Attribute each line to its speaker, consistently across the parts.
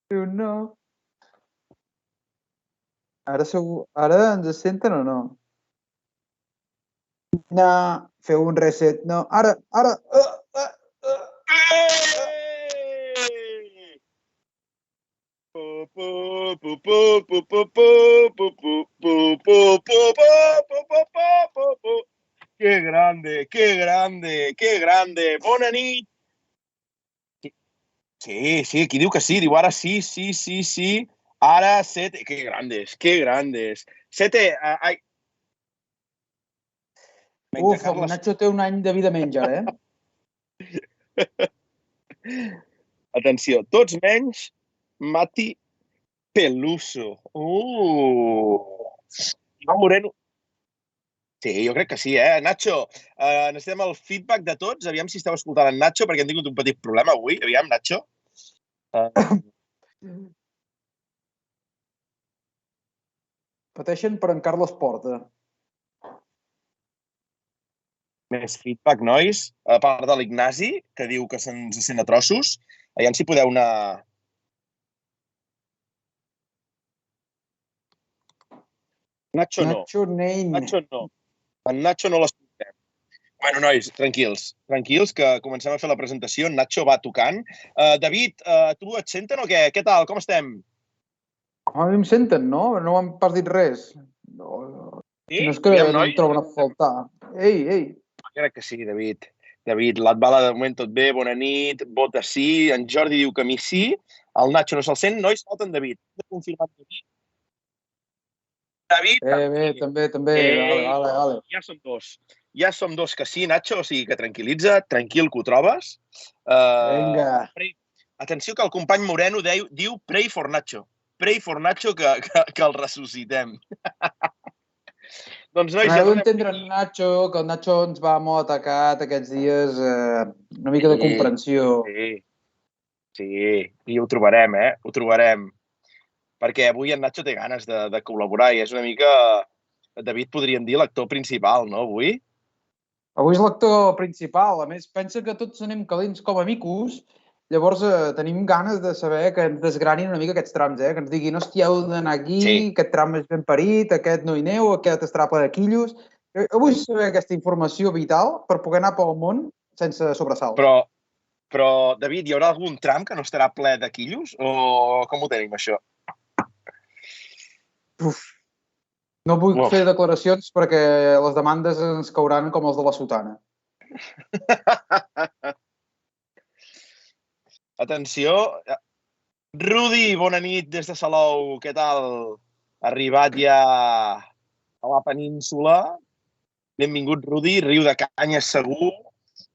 Speaker 1: Diu no. Ara ens senten o no? No, feu un reset, no. Ara.
Speaker 2: Que grande, que grande, que grande. Bona nit. Sí, aquí diu que sí, diu ara sí. Ara, Sete, que grandes. Sete, ai.
Speaker 1: Uf, el Nacho té un any de vida menys ara,
Speaker 2: Atenció, tots menys Mati Peluso. Ivan Moreno. Sí, jo crec que sí, Nacho, necessitem el feedback de tots. Aviam si esteu escoltant en Nacho, perquè hem tingut un petit problema avui. Aviam, Nacho.
Speaker 1: Pateixen per en Carles Porta.
Speaker 2: Més feedback, nois. A part de l'Ignasi, que diu que se'ns sent a trossos. Aviam si podeu anar... Nacho no. En Nacho no l'escoltem. Bueno, nois, tranquils, que comencem a fer la presentació. Nacho va tocant. David, tu et senten o què? Què tal? Com estem?
Speaker 1: A mi em senten, no? No m'han pas dit res. No,
Speaker 2: sí?
Speaker 1: No és que no em troben a faltar. Ei.
Speaker 2: Crec que sí, David. L'Atbala de moment tot bé, bona nit, vota sí, en Jordi diu que a mi sí, el Nacho no se'l sent, nois, falten David. Confirmat David.
Speaker 1: Bé, també. Vale.
Speaker 2: Ja som dos que sí, Nacho, o sigui que tranquil·litza't, tranquil que ho trobes.
Speaker 1: Vinga.
Speaker 2: Atenció que el company Moreno diu pray for Nacho. Pray for Nacho que el ressuscitem. Doncs, nois,
Speaker 1: heu d'entendre Nacho, que el Nacho ens va molt atacat aquests dies, una mica de comprensió.
Speaker 2: Sí, i ho trobarem, Ho trobarem. Perquè avui en Nacho té ganes de col·laborar i és una mica, David, podríem dir, l'actor principal, no, avui?
Speaker 1: Avui és l'actor principal. A més, pensa que tots anem calents com a micos. Llavors, tenim ganes de saber que ens desgranin una mica aquests trams, que ens diguin, hòstia, heu d'anar aquí, aquest tram és ben parit, aquest no hi aneu, aquest estarà ple de quillos. Vull saber aquesta informació vital per poder anar pel món sense sobresalts.
Speaker 2: Però, David, hi haurà algun tram que no estarà ple de quillos? O com ho tenim, això?
Speaker 1: No vull fer declaracions perquè les demandes ens cauran com els de la sotana.
Speaker 2: Atenció. Rudi, bona nit des de Salou. Què tal? Arribat ja a la península. Benvingut, Rudi. Riu de canyes segur.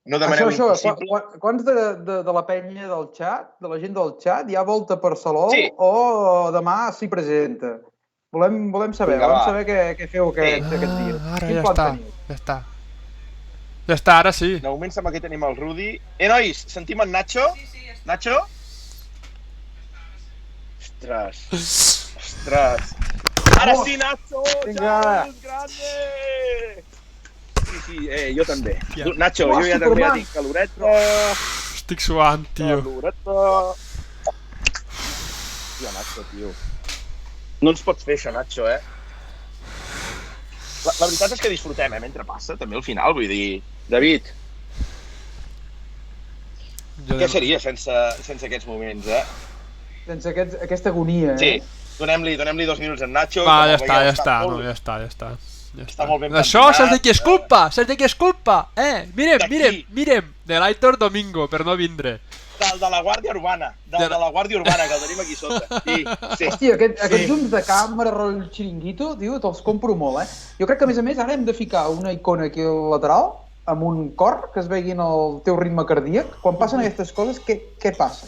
Speaker 2: No demaneu impossible.
Speaker 1: Quants de la penya del xat, de la gent del xat, ja volta per Salou o demà s'hi presenta? Volem saber què feu aquests dies.
Speaker 3: Ara ja està, ara sí.
Speaker 2: De moment sembla que tenim el Rudi. Nois, sentim en Nacho?
Speaker 4: Sí,
Speaker 2: Nacho? Ostres. Ara sí, Nacho! Xavi, grande! Sí, jo també. Nacho, jo ja també ja tinc caloreta.
Speaker 3: Estic suant, tio.
Speaker 2: Caloreta. Tio, Nacho, tio. No ens pots fer això, Nacho, La veritat és que disfrutem, mentre passa, també al final, vull dir... David, què seria sense aquests moments,
Speaker 1: Sense aquesta agonia,
Speaker 2: Sí, donem-li 2 minuts a Nacho.
Speaker 3: Va, ja està.
Speaker 2: Està molt ben
Speaker 3: Això saps de qui és culpa, Mirem, de l'Aitor Domingo, per no vindre.
Speaker 2: Del de la Guàrdia Urbana, que el tenim aquí sota. Sí.
Speaker 1: Hòstia, aquests zooms de càmera rotllo xiringuito, tio, te'ls compro molt, Jo crec que, a més, ara hem de ficar una icona aquí al lateral, amb un cor, que es veguin el teu ritme cardíac. Quan passen aquestes coses, què passa?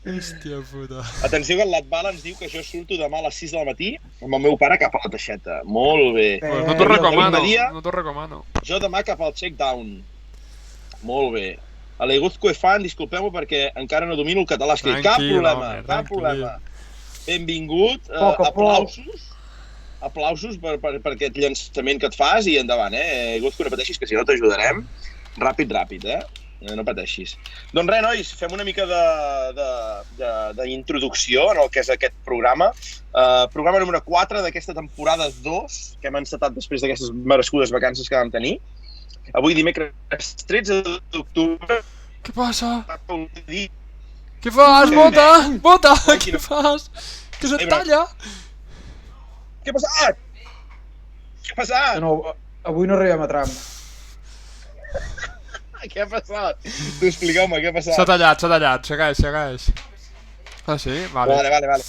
Speaker 3: Hòstia puta.
Speaker 2: Atenció que el Latbala ens diu que jo surto demà a les 6 del matí amb el meu pare cap a la Teixeta. Molt bé.
Speaker 3: No t'ho recomano.
Speaker 2: Jo demà cap al check-down. Molt bé. A l'Eguzco fan, disculpeu-me perquè encara no domino el català escrit. Cap problema. Benvingut. Aplausos per aquest llançament que et fas i endavant, Eguzco, no pateixis, que si no t'ajudarem. Ràpid, No pateixis. Doncs res, nois, fem una mica de d'introducció en el que és aquest programa. Programa número 4 d'aquesta temporada 2, que hem encetat després d'aquestes merescudes vacances que vam tenir. Avui, dimecres 13 d'octubre...
Speaker 3: Què passa? Què fas, Bota? Bota, què fas? Que se't talla?
Speaker 2: Què ha passat? Què ha passat?
Speaker 1: No, avui no arribem a tram.
Speaker 2: Què ha passat? Tu expliqueu-me, què ha passat?
Speaker 3: S'ha tallat, segueix. Ah, sí? Vale.
Speaker 2: Vale.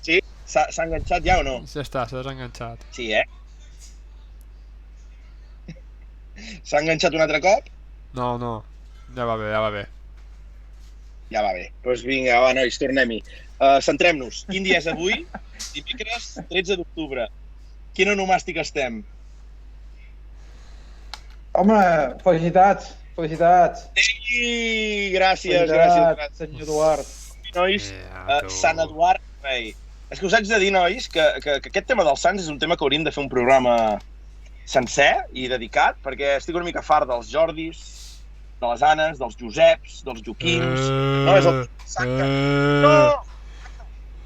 Speaker 2: Sí? S'ha enganxat ja o no?
Speaker 3: Ja està, s'ha desenganxat.
Speaker 2: Sí, S'ha enganxat un altre cop?
Speaker 3: No. Ja va bé.
Speaker 2: Ja va bé. Doncs vinga, va, nois, tornem-hi. Centrem-nos. Quin dia és avui? Dimecres 13 d'octubre. Quin onomàstic estem?
Speaker 1: Home, felicitats.
Speaker 2: Ei, gràcies.
Speaker 1: Senyor Eduard.
Speaker 2: Nois, Sant Eduard Rei. És que us haig de dir, nois, que aquest tema dels sants és un tema que hauríem de fer un programa sencer i dedicat, perquè estic una mica fart dels Jordis, de les Annes, dels Joseps, dels Joaquims... No, és el típic sant que... No!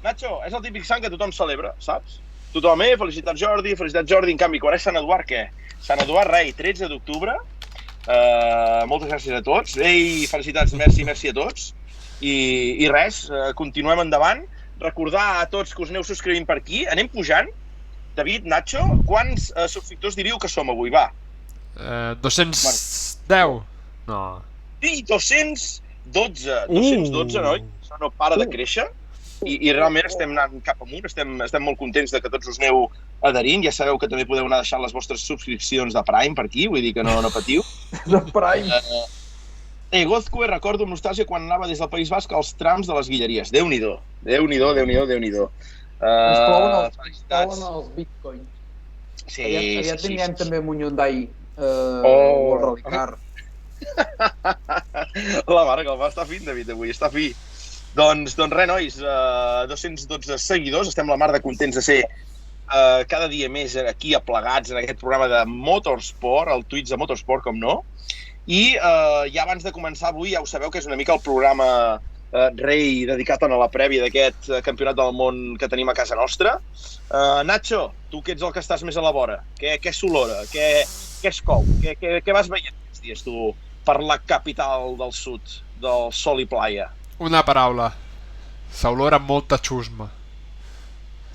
Speaker 2: Nacho, és el típic sant que tothom celebra, saps? Tothom, felicitats Jordi, en canvi, quan és Sant Eduard, què? Sant Eduard Rei, 13 d'octubre. Moltes gràcies a tots. Ei, felicitats, merci a tots. I res, continuem endavant. Recordar a tots que us aneu subscrivint per aquí. Anem pujant. David, Nacho, quants subscriptors diríeu que som avui? Va.
Speaker 3: 210. No.
Speaker 2: Sí, 212, noi. Això no para de créixer. I realment estem anant cap amunt. Estem molt contents de que tots us aneu adherint. Ja sabeu que també podeu anar deixant les vostres subscripcions de Prime per aquí, vull dir que no patiu.
Speaker 1: De Prime.
Speaker 2: Gozcue, recordo amb nostàlgia quan anava des del País Basc als trams de les Guilleries. Déu-n'hi-do.
Speaker 1: Ens plouen els bitcoins.
Speaker 2: Sí,
Speaker 1: aviat tinguem també un Hyundai World Rally Car.
Speaker 2: La mare que el va estar fi, David, avui. Està fi. Doncs res, nois, 212 seguidors. Estem la mar de contents de ser cada dia més aquí aplegats en aquest programa de Motorsport, el Twitch de Motorsport, com no. I ja abans de començar avui, ja ho sabeu que és una mica el programa rei dedicat a la prèvia d'aquest campionat del món que tenim a casa nostra. Nacho, tu que ets el que estàs més a la vora, què s'olora? Què es cou? Què vas veient aquests dies, tu, per la capital del sud, del sol i playa?
Speaker 3: Una paraula. S'olora molta xusma.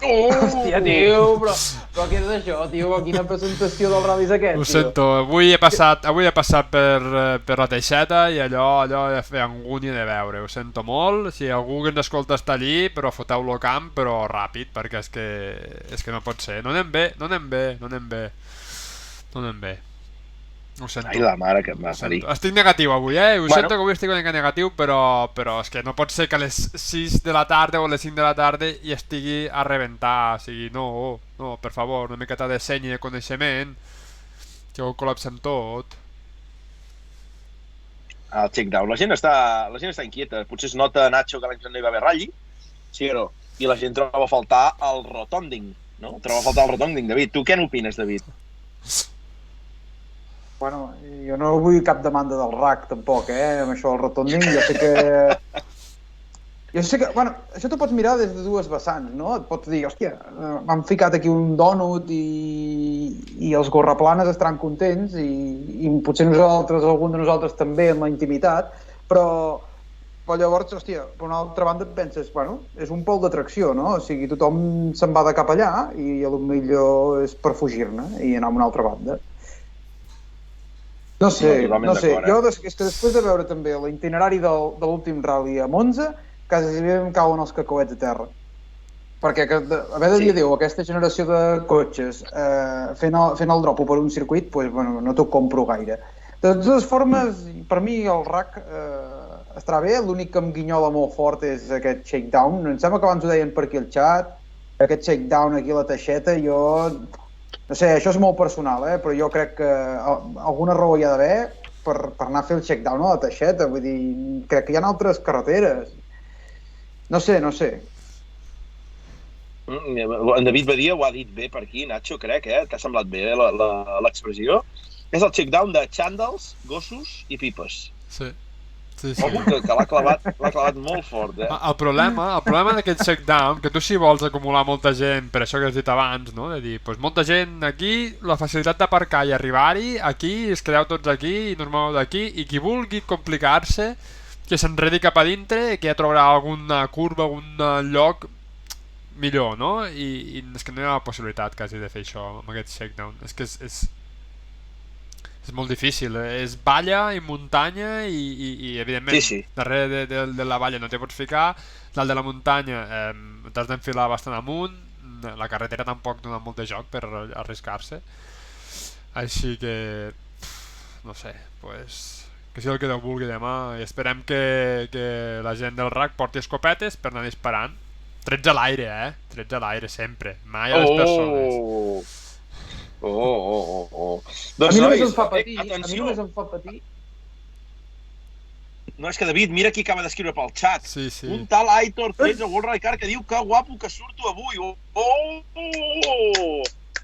Speaker 1: Hòstia, tio, però què és això, tio? Quina presentació del rally és aquest,
Speaker 3: Ho sento, avui he passat per la Teixeta i allò feia angúnia de veure. Ho sento molt, si algú que ens escolta està allí, però foteu-lo camp, però ràpid, perquè és que no pot ser. No anem bé. Ho sento.
Speaker 2: Ai, la mare que em va parir.
Speaker 3: Estic negatiu avui, Ho sento que avui estic una mica negatiu, però és que no pot ser que a les 6 de la tarda o a les 5 de la tarda hi estigui a rebentar. O sigui, no, per favor, una miqueta de seny i de coneixement, que ho col·lapsem tot.
Speaker 2: El check-down. La gent està inquieta. Potser es nota, Nacho, que l'any que no hi va haver ratlli, sí o no? I la gent troba a faltar el rotonding, no? David. Tu què n'opines, David?
Speaker 1: Bueno, jo no vull cap demanda del RAC, tampoc, amb això del rotonding. Jo sé que, bueno, això t'ho pots mirar des de dues vessants, no? Et pots dir, hòstia, m'han ficat aquí un dònut i els gorraplanes estaran contents i potser algun de nosaltres també en la intimitat, però llavors, hòstia, per una altra banda et penses, bueno, és un pol d'atracció, no? O sigui, tothom se'n va de cap allà i potser és per fugir-ne i anar a una altra banda. No sé, jo és que després de veure també l'itinerari de l'últim rally a Monza, quasi bé em cauen els cacauets a terra. Perquè haver de dir adéu a aquesta generació de cotxes fent el dropo per un circuit, no t'ho compro gaire. De totes formes, per mi el RAC estarà bé, l'únic que em guinyola molt fort és aquest shakedown. Em sembla que abans ho deien per aquí al xat, aquest shakedown aquí a la Teixeta, no sé, això és molt personal, però jo crec que alguna raó hi ha d'haver per anar a fer el check-down a la Teixeta. Vull dir, crec que hi ha altres carreteres. No sé.
Speaker 2: En David Badia ho ha dit bé per aquí, Nacho, crec, t'ha semblat bé l'expressió. És el check-down de xandals, gossos i pipes.
Speaker 3: Sí. Sí, sí.
Speaker 2: Ojo, que l'ha clavat molt fort,
Speaker 3: El problema d'aquest shakedown, que tu si vols acumular molta gent, per això que has dit abans, no? De dir, doncs molta gent aquí, la facilitat d'aparcar i arribar-hi, aquí, es quedeu tots aquí i no us moveu d'aquí, i qui vulgui complicar-se, que s'enredi cap a dintre, que ja trobarà alguna curva, algun lloc millor, no? I és que no hi ha la possibilitat quasi de fer això amb aquest shakedown. És que és molt difícil, és valla i muntanya i evidentment
Speaker 2: Sí.
Speaker 3: darrere de la valla no t'hi pots ficar, dalt de la muntanya t'has d'enfilar bastant amunt, la carretera tampoc dona molt de joc per arriscar-se, així que no sé, pues que sigui el que Déu vulgui demà, i esperem que la gent del RAC porti escopetes per anar disparant, trets a l'aire, trets a l'aire sempre, mai a les persones.
Speaker 2: Doncs,
Speaker 1: a mi només
Speaker 2: nois,
Speaker 1: em fa patir,
Speaker 2: atenció. No, és que David, mira qui acaba d'escriure pel xat.
Speaker 3: Sí.
Speaker 2: Un tal Aitor 13 World Ricard que diu que guapo que surto avui.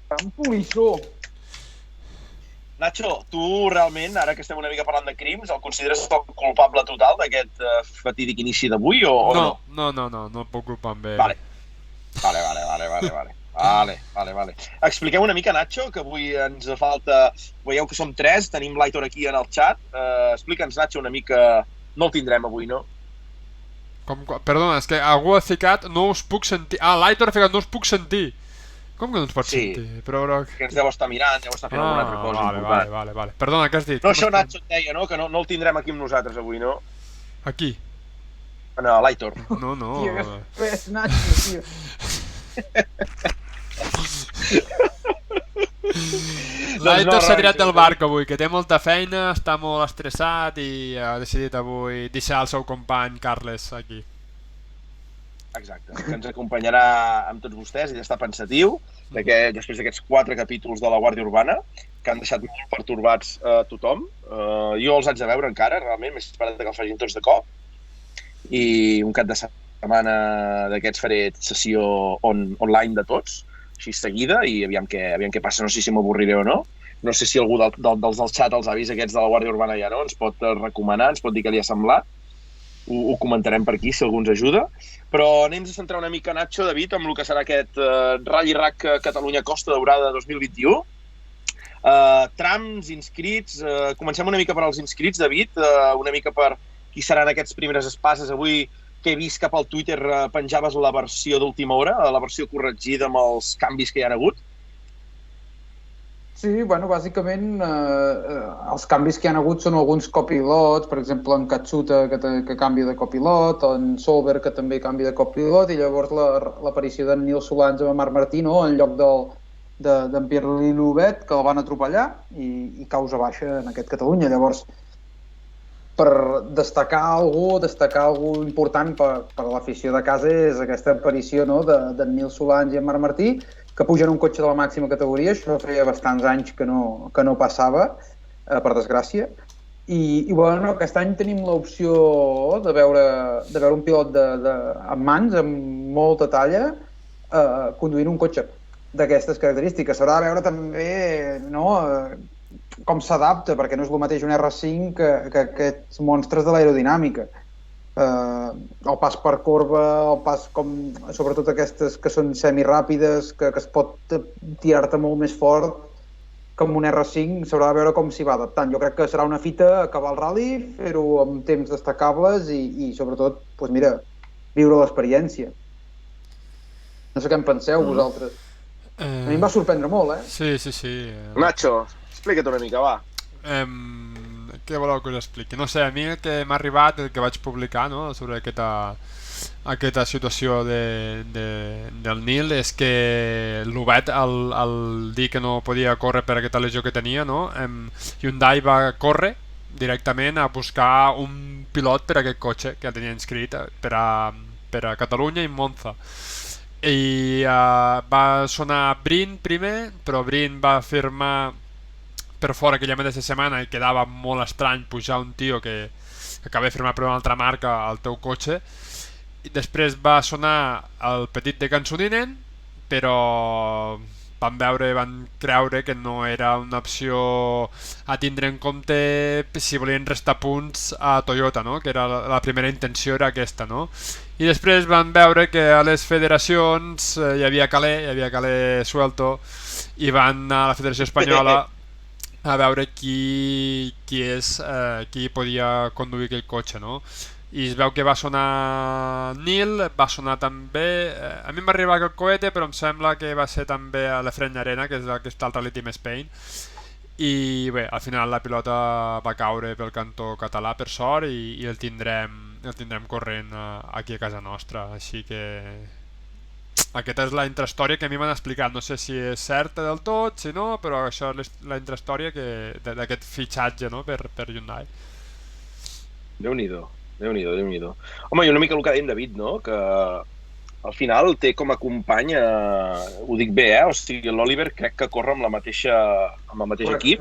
Speaker 1: Tan polissó.
Speaker 2: Nacho, tu realment, ara que estem una mica parlant de crims, el consideres el culpable total d'aquest fatídic inici d'avui o no?
Speaker 3: No puc culpar amb ell.
Speaker 2: Vale. Expliqueu una mica, Nacho, que avui ens falta... Veieu que som 3, tenim l'Aitor aquí en el xat. Explica'ns, Nacho, una mica... No el tindrem avui, no?
Speaker 3: Perdona, és que algú ha ficat no us puc sentir... l'Aitor ha ficat no us puc sentir. Com que no ens pots sentir? Però...
Speaker 2: Que ens deu estar mirant, deu estar fent alguna altra cosa.
Speaker 3: Vale. Perdona, què has dit?
Speaker 2: No, això Nacho et deia, no? Que no el tindrem aquí amb nosaltres avui, no?
Speaker 3: Aquí?
Speaker 2: No, l'Aitor.
Speaker 3: No.
Speaker 1: Tio, que espès, Nacho, tio.
Speaker 3: L'Aitor s'ha tirat del barco avui, que té molta feina, està molt estressat i ha decidit avui deixar el seu company Carles aquí.
Speaker 2: Exacte, que ens acompanyarà amb tots vostès, ell està pensatiu, després d'aquests 4 capítols de la Guàrdia Urbana, que han deixat molt pertorbats tothom. Jo els haig de veure encara, realment, m'he esperat que els facin tots de cop, i un cap de setmana d'aquests faré sessió online de tots, així seguida, i aviam què passa, no sé si m'avorriré o no. No sé si algú dels del xat, els avis aquests de la Guàrdia Urbana ja no, ens pot recomanar, ens pot dir què li ha semblat. Ho comentarem per aquí, si algú ens ajuda. Però anem a centrar una mica, Nacho, David, amb el que serà aquest Rally Rac Catalunya Costa Daurada 2021. Trams, inscrits... Comencem una mica per als inscrits, David, una mica per qui seran aquests primeres espases. Avui que he vist cap al Twitter penjaves la versió d'última hora, la versió corregida amb els canvis que hi ha hagut.
Speaker 1: Sí, bueno, bàsicament els canvis que hi ha hagut són alguns copilots, per exemple en Katsuta que canvia de copilot, o en Solver que també canvia de copilot, i llavors l'aparició d'en Nil Solans amb en Marc Martino en lloc d'en Pierre-Louis Louvet, que el van atropellar i causa baixa en aquest Catalunya. Llavors, per destacar algú important per l'afició de casa és aquesta aparició d'en Nil Solans i en Marc Martí, que pugen un cotxe de la màxima categoria. Això feia bastants anys que no passava, per desgràcia. I bueno, aquest any tenim l'opció de veure un pilot amb mans, amb molta talla, conduint un cotxe d'aquestes característiques. S'haurà de veure també com s'adapta, perquè no és el mateix un R5 que aquests monstres de l'aerodinàmica. El pas per corba, el pas sobretot aquestes que són semiràpides, que es pot tirar-te molt més fort que amb un R5, s'haurà de veure com s'hi va adaptant. Jo crec que serà una fita acabar el rally, fer-ho amb temps destacables i sobretot, viure l'experiència. No sé què en penseu, vosaltres. A mi em va sorprendre molt,
Speaker 3: Sí.
Speaker 2: Nacho, explica't una mica, va.
Speaker 3: Què voleu que us expliqui? No sé, a mi el que m'ha arribat, el que vaig publicar, no?, sobre aquesta situació del Nil, és que l'Uvet, al dir que no podia córrer per aquesta lesió que tenia, no?, Hyundai va córrer directament a buscar un pilot per a aquest cotxe que el tenia inscrit per a Catalunya i Monza. I va sonar Brin primer, però Brin va firmar per fora aquella mateixa setmana i quedava molt estrany pujar un tio que acaba de firmar per una altra marca al teu cotxe. I després va sonar el petit de Cançoninen, però van creure que no era una opció a tindre en compte si volien restar punts a Toyota, no? Que era la primera intenció era aquesta, no? I després van veure que a les federacions hi havia calé suelto, i van anar a la Federació Espanyola a veure qui podia conduir aquell cotxe, no? I es veu que va sonar Neil, va sonar també... a mi em va arribar el cohete, però em sembla que va ser també a l'Efreny Arena, que és aquest altre Team Spain. I bé, al final la pilota va caure pel cantó català, per sort, i el tindrem corrent aquí a casa nostra. Així que... aquesta és la intrahistòria que a mi m'han explicat. No sé si és certa del tot, si no, però això és la intrahistòria d'aquest fitxatge, no? per Hyundai.
Speaker 2: Déu-n'hi-do. Home, i una mica el que dèiem David, no? Que al final té com a company, ho dic bé, o sigui, l'Oliver crec que corre amb el mateix equip,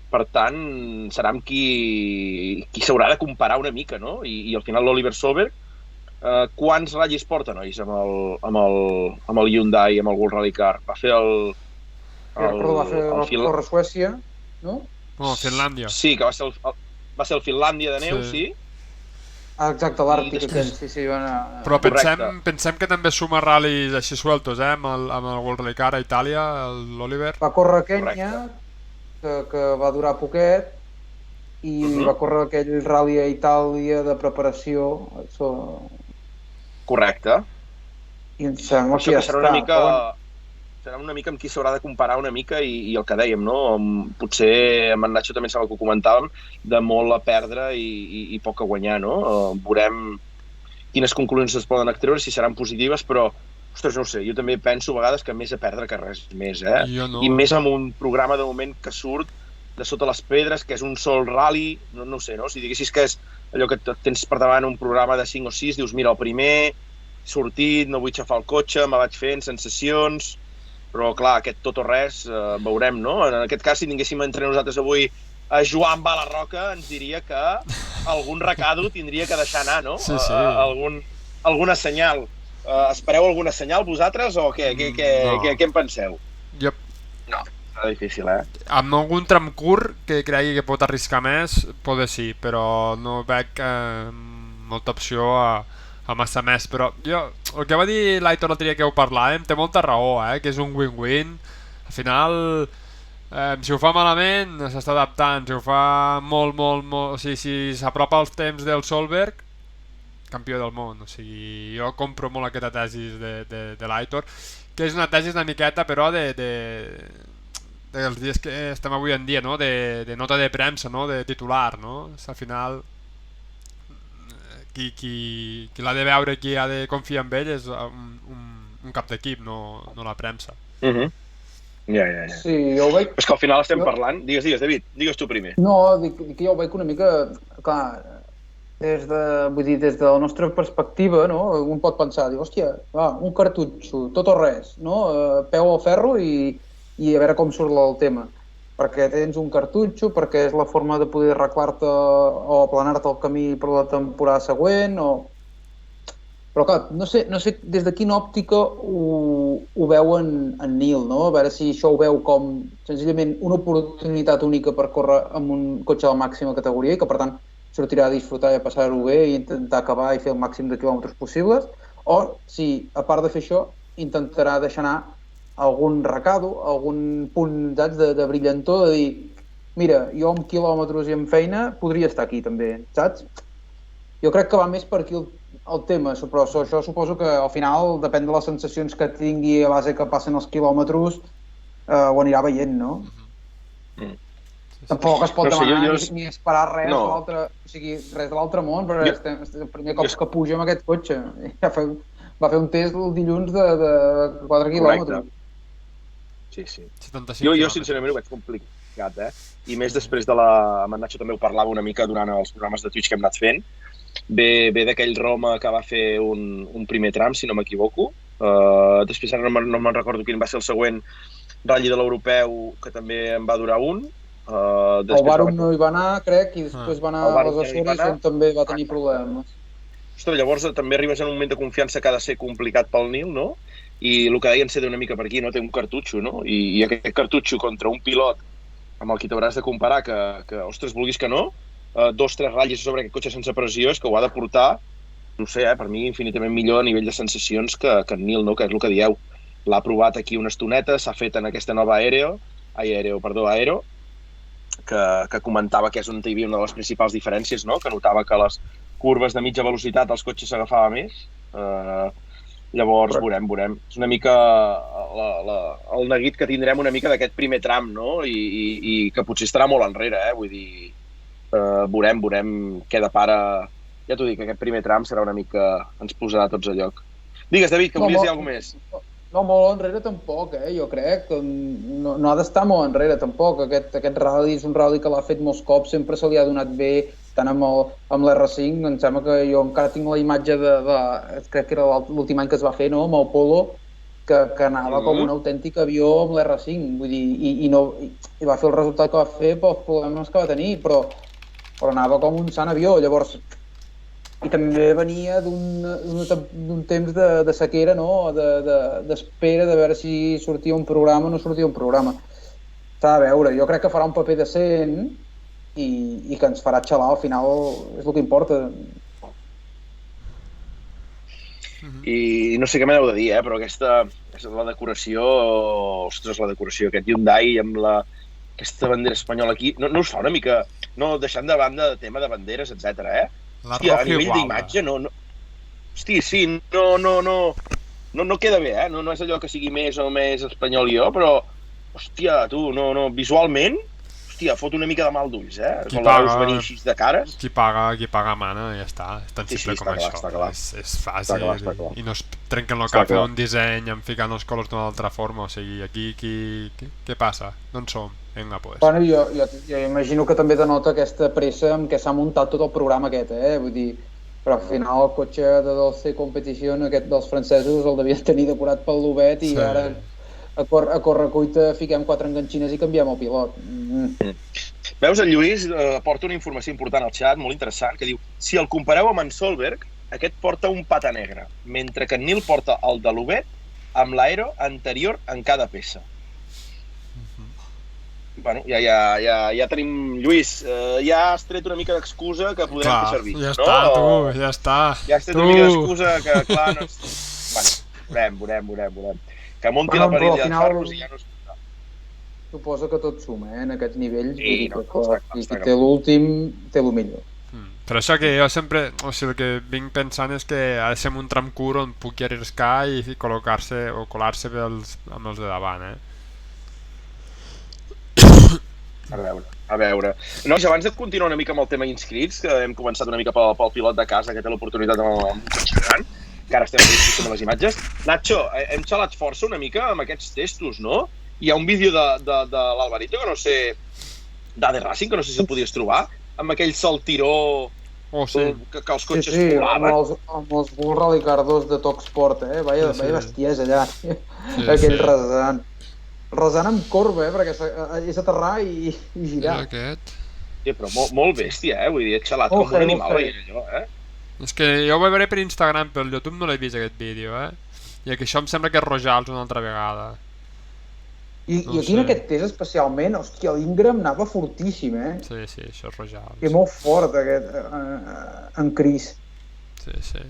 Speaker 2: per tant, serà amb qui s'haurà de comparar una mica, no? I al final l'Oliver Solberg, quants ratllis porta, nois, amb el Hyundai, amb el World Rally Car? Va fer
Speaker 1: va fer Suècia, no?
Speaker 3: No, Finlàndia.
Speaker 2: Sí, que va ser el Finlàndia de neu, sí.
Speaker 1: Exacte, l'Àrtic, sí.
Speaker 3: Però pensem que també suma ral·lis així sueltos, amb el World Rally Car a Itàlia, l'Oliver.
Speaker 1: Va córrer Kenya, que va durar poquet, i va córrer aquell rally a Itàlia de preparació.
Speaker 2: Correcte.
Speaker 1: I em sembla que ja està.
Speaker 2: Serà una mica amb qui s'haurà de comparar una mica, i el que dèiem, no? Potser amb en Nacho també sembla que ho comentàvem, de molt a perdre i poc a guanyar, no? Veurem quines conclusions es poden extreure, si seran positives, però, ostres, no ho sé, jo també penso a vegades que més a perdre que res més,
Speaker 3: No.
Speaker 2: I més amb un programa de moment que surt de sota les pedres, que és un sol rally, no ho sé, no? Si diguessis que és allò que tens per davant un programa de 5 o 6, dius, mira, el primer, sortit, no vull xafar el cotxe, me vaig fent sensacions... Però, clar, aquest tot o res, veurem, no? En aquest cas, si tinguéssim entre nosaltres avui a Joan Balarroca, ens diria que algun recado tindria que deixar anar, no?
Speaker 3: Sí.
Speaker 2: Alguna senyal. Espereu alguna senyal, vosaltres, o què? Què en penseu? No, serà difícil,
Speaker 3: Amb algun tram curt que cregui que pot arriscar més, poder sí, però no veig molta opció a massa més, però jo, el que va dir l'Aitor l'altre dia que ho parlàvem, té molta raó, que és un win-win. Al final, si ho fa malament, s'està adaptant, si ho fa molt, o sigui, si s'apropa als temps del Solberg, campió del món. O sigui, jo compro molt aquesta tesi de l'Aitor, que és una tesi una miqueta, però dels dies que estem avui en dia, no? De nota de premsa, no? De titular, no? Al final... Qui l'ha de veure, qui ha de confiar en ell és un cap d'equip, no la premsa.
Speaker 2: Ja.
Speaker 1: Sí, jo ho veig...
Speaker 2: És que al final estem parlant... Digues, David, digues tu primer.
Speaker 1: No, dic que jo ho veig una mica... Clar, des de la nostra perspectiva, no? Un pot pensar, diu, hòstia, un cartutxo, tot o res, no? Peu al ferro i a veure com surt el tema. Perquè tens un cartutxo, perquè és la forma de poder arreglar-te o aplanar-te el camí per la temporada següent, Però clar, no sé des de quina òptica ho veuen en Neil, no? A veure si això ho veu com senzillament una oportunitat única per córrer amb un cotxe de màxima categoria i que per tant sortirà a disfrutar i a passar-ho bé i intentar acabar i fer el màxim de quilòmetres possibles, o si, a part de fer això, intentarà deixar anar algun recado, algun punt de brillantor, de dir, mira, jo amb quilòmetres i amb feina podria estar aquí també, saps? Jo crec que va més per aquí el tema, però això suposo que al final depèn de les sensacions que tingui a base que passen els quilòmetres, ho anirà veient, no? Tampoc es pot demanar ni esperar res de l'altre, o sigui, res de l'altre món, però és el primer cop que puja amb aquest cotxe. Va fer un test el dilluns de 4 quilòmetres.
Speaker 2: Sí. Jo sincerament ho veig complicat, I més després de amb en Nacho també ho parlava una mica durant els programes de Twitch que hem anat fent. Ve d'aquell Roma que va fer un primer tram, si no m'equivoco. Després ara no me'n recordo quin va ser el següent ratll de l'europeu, que també en va durar un.
Speaker 1: El Barum no hi va anar, crec, i després va anar a les Açores on també va tenir problemes.
Speaker 2: Ostres, llavors també arribes en un moment de confiança que ha de ser complicat pel Nil, no? i el que deien ser d'una mica per aquí, no? Té un cartutxo, no? I aquest cartutxo contra un pilot amb el qui t'hauràs de comparar, que ostres, vulguis que no, 2-3 ratlles sobre aquest cotxe sense pressió és que ho ha de portar, no sé, per mi infinitament millor a nivell de sensacions que en Nil, no? Que és el que dieu. L'ha provat aquí una estoneta, s'ha fet en aquesta nova Aero, que comentava que és on hi havia una de les principals diferències, no? Que notava que les curves de mitja velocitat els cotxes s'agafava més. Llavors, veurem. És una mica el neguit que tindrem una mica d'aquest primer tram, no? I que potser estarà molt enrere, vull dir, veurem què depara. Ja t'ho dic, aquest primer tram serà una mica... ens posarà tots a lloc. Digues, David, que volies dir alguna més.
Speaker 1: No, molt enrere tampoc, jo crec. No ha d'estar molt enrere, tampoc. Aquest rally és un rally que l'ha fet molts cops, sempre se li ha donat bé, tant amb l'R5, em sembla que jo encara tinc la imatge crec que era l'últim any que es va fer, no?, amb el Polo, que anava com un autèntic avió amb l'R5, vull dir, i va fer el resultat que va fer pels problemes que va tenir, però anava com un sant avió, llavors... I també venia d'un temps de sequera, no?, d'espera de veure si sortia un programa o no sortia un programa. S'ha de veure, jo crec que farà un paper decent i que ens farà xalar, al final és el que importa.
Speaker 2: I no sé què m'heu de dir, però aquesta, la decoració, ostres, la decoració, aquest Hyundai amb aquesta bandera espanyola aquí, no us fa una mica, no deixant de banda el tema de banderes, etcètera, Hòstia, a nivell d'imatge, no... Hòstia, sí, no queda bé, no és allò que sigui més o més espanyol jo, però, hòstia, tu, no, visualment, hòstia, fot una mica de mal d'ulls, Quan la veus venir així de cares.
Speaker 3: Qui paga mana, ja està, és tan simple com això. És fàcil, i no es trenquen el cap fent un disseny en ficant els colors d'una altra forma, o sigui, aquí què passa? D'on som? Vinga, pues.
Speaker 1: Bueno, jo imagino que també denota aquesta pressa amb què s'ha muntat tot el programa aquest, vull dir, però al final el cotxe de Dolce Competition, aquest dels francesos, el devien tenir decorat pel Loubet i ara a correcuita fiquem 4 enganxines i canviem el pilot.
Speaker 2: Veus, el Lluís porta una informació important al xat, molt interessant, que diu, si el compareu amb en Solberg, aquest porta un pata negre, mentre que en Nil porta el de Loubet amb l'aero anterior en cada peça. Bueno, ja tenim... Lluís, ja has tret una mica d'excusa que podrem fer servir.
Speaker 3: Ja està, tu, ja està.
Speaker 2: Ja has tret una mica d'excusa que, clar, no és... Bueno, veurem. Que munti la perill de deixar-nos i ja no es podrà.
Speaker 1: Suposa que tot suma, en aquests nivells. I qui té l'últim, té el millor.
Speaker 3: Per això que jo sempre... O sigui, el que vinc pensant és que ha de ser un tram curt on pugui arriscar i col·locar-se o colar-se amb els de davant,
Speaker 2: A veure. Nois, abans de continuar una mica amb el tema inscrits, que hem començat una mica pel pilot de casa, que té l'oportunitat amb un cotxe gran, que ara estem veient les imatges. Nacho, hem xalat força una mica amb aquests testos, no? Hi ha un vídeo de l'Alvarito, que no sé, d'Ade Racing, que no sé si el podies trobar, amb aquell saltiró que els cotxes volaven.
Speaker 1: Sí, amb els Bull Rally Car 2 de Talk Sport, Vaya bestiesa allà, aquell rasant. Rasant amb corba, perquè és aterrar i girar.
Speaker 3: Sí,
Speaker 2: però molt bèstia, vull dir, he xalat com un animal veient allò,
Speaker 3: És que jo ho vaig veure per Instagram, però el YouTube no l'he vist, aquest vídeo, I que això em sembla que és Rojals una altra vegada.
Speaker 1: I aquí en aquest test especialment, hòstia, l'Ingram anava fortíssim,
Speaker 3: Sí, això és Rojals.
Speaker 1: I molt fort, aquest, en Chris.
Speaker 3: Sí.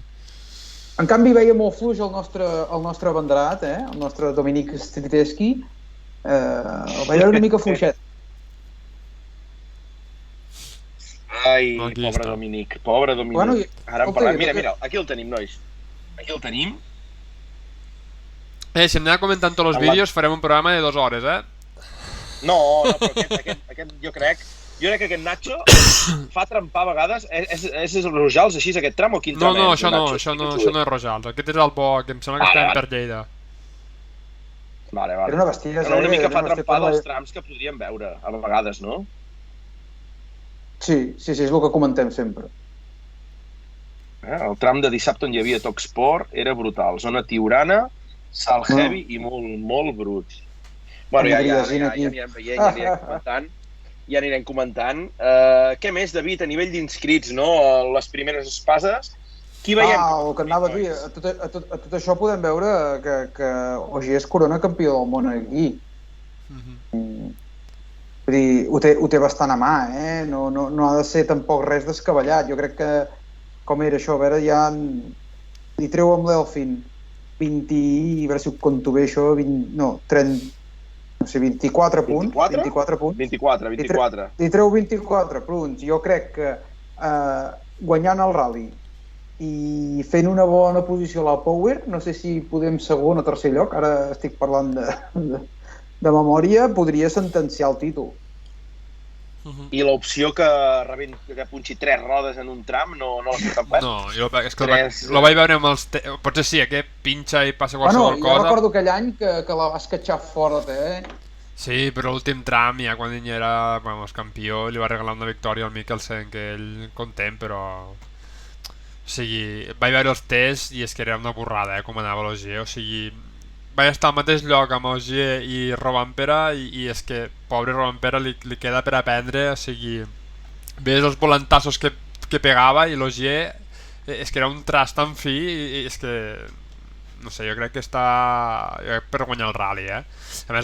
Speaker 1: En canvi, veia molt fluix el nostre abanderat, el nostre Dominic Striteschi. El vaig veure una mica fluixet.
Speaker 2: Ai, pobre Dominic.
Speaker 1: Bueno,
Speaker 2: ara en parlem. Mira, aquí el tenim, nois. Aquí el tenim.
Speaker 3: Si hem d'anar comentant tots els vídeos, farem un programa de 2 hores,
Speaker 2: No, però aquest jo crec que aquest Nacho fa trempar a vegades. És Rojals així, aquest tram, o quin tram?
Speaker 3: No, això no és Rojals. Aquest és el bo, que em sembla que estem per Lleida.
Speaker 2: Vale.
Speaker 1: Era una bestiesa,
Speaker 2: una mica fa trempar dels trams que podríem veure, a vegades, no?
Speaker 1: Sí, és el que comentem sempre.
Speaker 2: El tram de dissabte on hi havia Talk Sport era brutal. Zona Tiurana, salt heavy i molt brut. Bueno, ja anirem veient, ja anirem comentant. Què més, David, a nivell d'inscrits, no? Les primeres espases, Qui veiem?
Speaker 1: El que anava a dir, a tot això podem veure que Ogier és corona campió del món aquí. Vull dir, ho té bastant a mà, no ha de ser tampoc res descabellat. Jo crec que, com era això, a veure, ja li treu amb l'Elfin 20, a veure si ho compto bé això, 24 punts.
Speaker 2: 24 punts? 24.
Speaker 1: Li treu 24 punts. Jo crec que guanyant el rally i fent una bona posició a la Power, no sé si podem segon o tercer lloc, ara estic parlant de memòria, podria sentenciar el títol.
Speaker 2: I l'opció que punxi 3 rodes en un tram no la surt en pes?
Speaker 3: No, és que lo vaig veure amb els... Potser sí, que pinxa i passa qualsevol cosa.
Speaker 1: Jo recordo aquell any que la vas catxar fort,
Speaker 3: Sí, però l'últim tram, ja quan ell era campió, li va regalar una victòria al Mikkelsen, que ell content, però... O sigui, vaig veure els tests i és que era una borrada, com anava l'Ogier, o sigui... Vaig estar al mateix lloc amb Ogier i Rovanpera i és que, pobre Rovanpera, li queda per aprendre, o sigui... Ves els volantassos que pegava i l'Ogier és que era un trast tan fi i és que... No sé, jo crec que està per guanyar el rally, A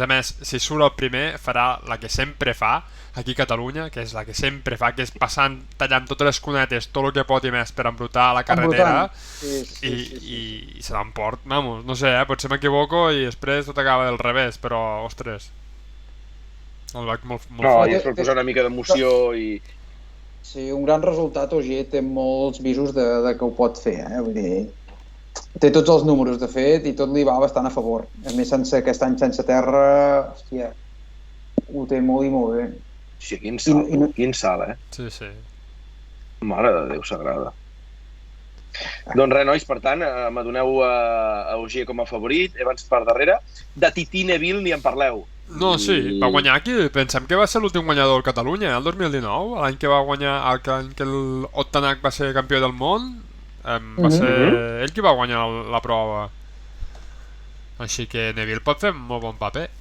Speaker 3: més, si surt el primer, farà la que sempre fa aquí a Catalunya, que és la que sempre fa, que és passant, tallant totes les cunetes, tot el que pot i més per embrutar la carretera i se l'emport, vamos, no sé, potser m'equivoco i després tot acaba del revés, però, ostres, el veig molt fort.
Speaker 2: I és per posar una mica d'emoció i...
Speaker 1: Sí, un gran resultat, Ogier té molts visos de que ho pot fer, vull dir... Té tots els números, de fet, i tot li va bastant a favor. A més, aquest any sense terra, hòstia, ho té molt i molt bé.
Speaker 2: Sí, quin salt,
Speaker 3: Sí.
Speaker 2: Mare de Déu sagrada. Doncs res, nois, per tant, m'adoneu a Ogier com a favorit, Evans per darrere. De Tití Neville ni en parleu.
Speaker 3: No, sí, va guanyar aquí. Pensem que va ser l'últim guanyador del Catalunya, el 2019, l'any que va guanyar, l'any que l'Ottanak va ser campió del món. Va ser ell qui va guanyar la prova, així que Neville pot fer un molt bon paper,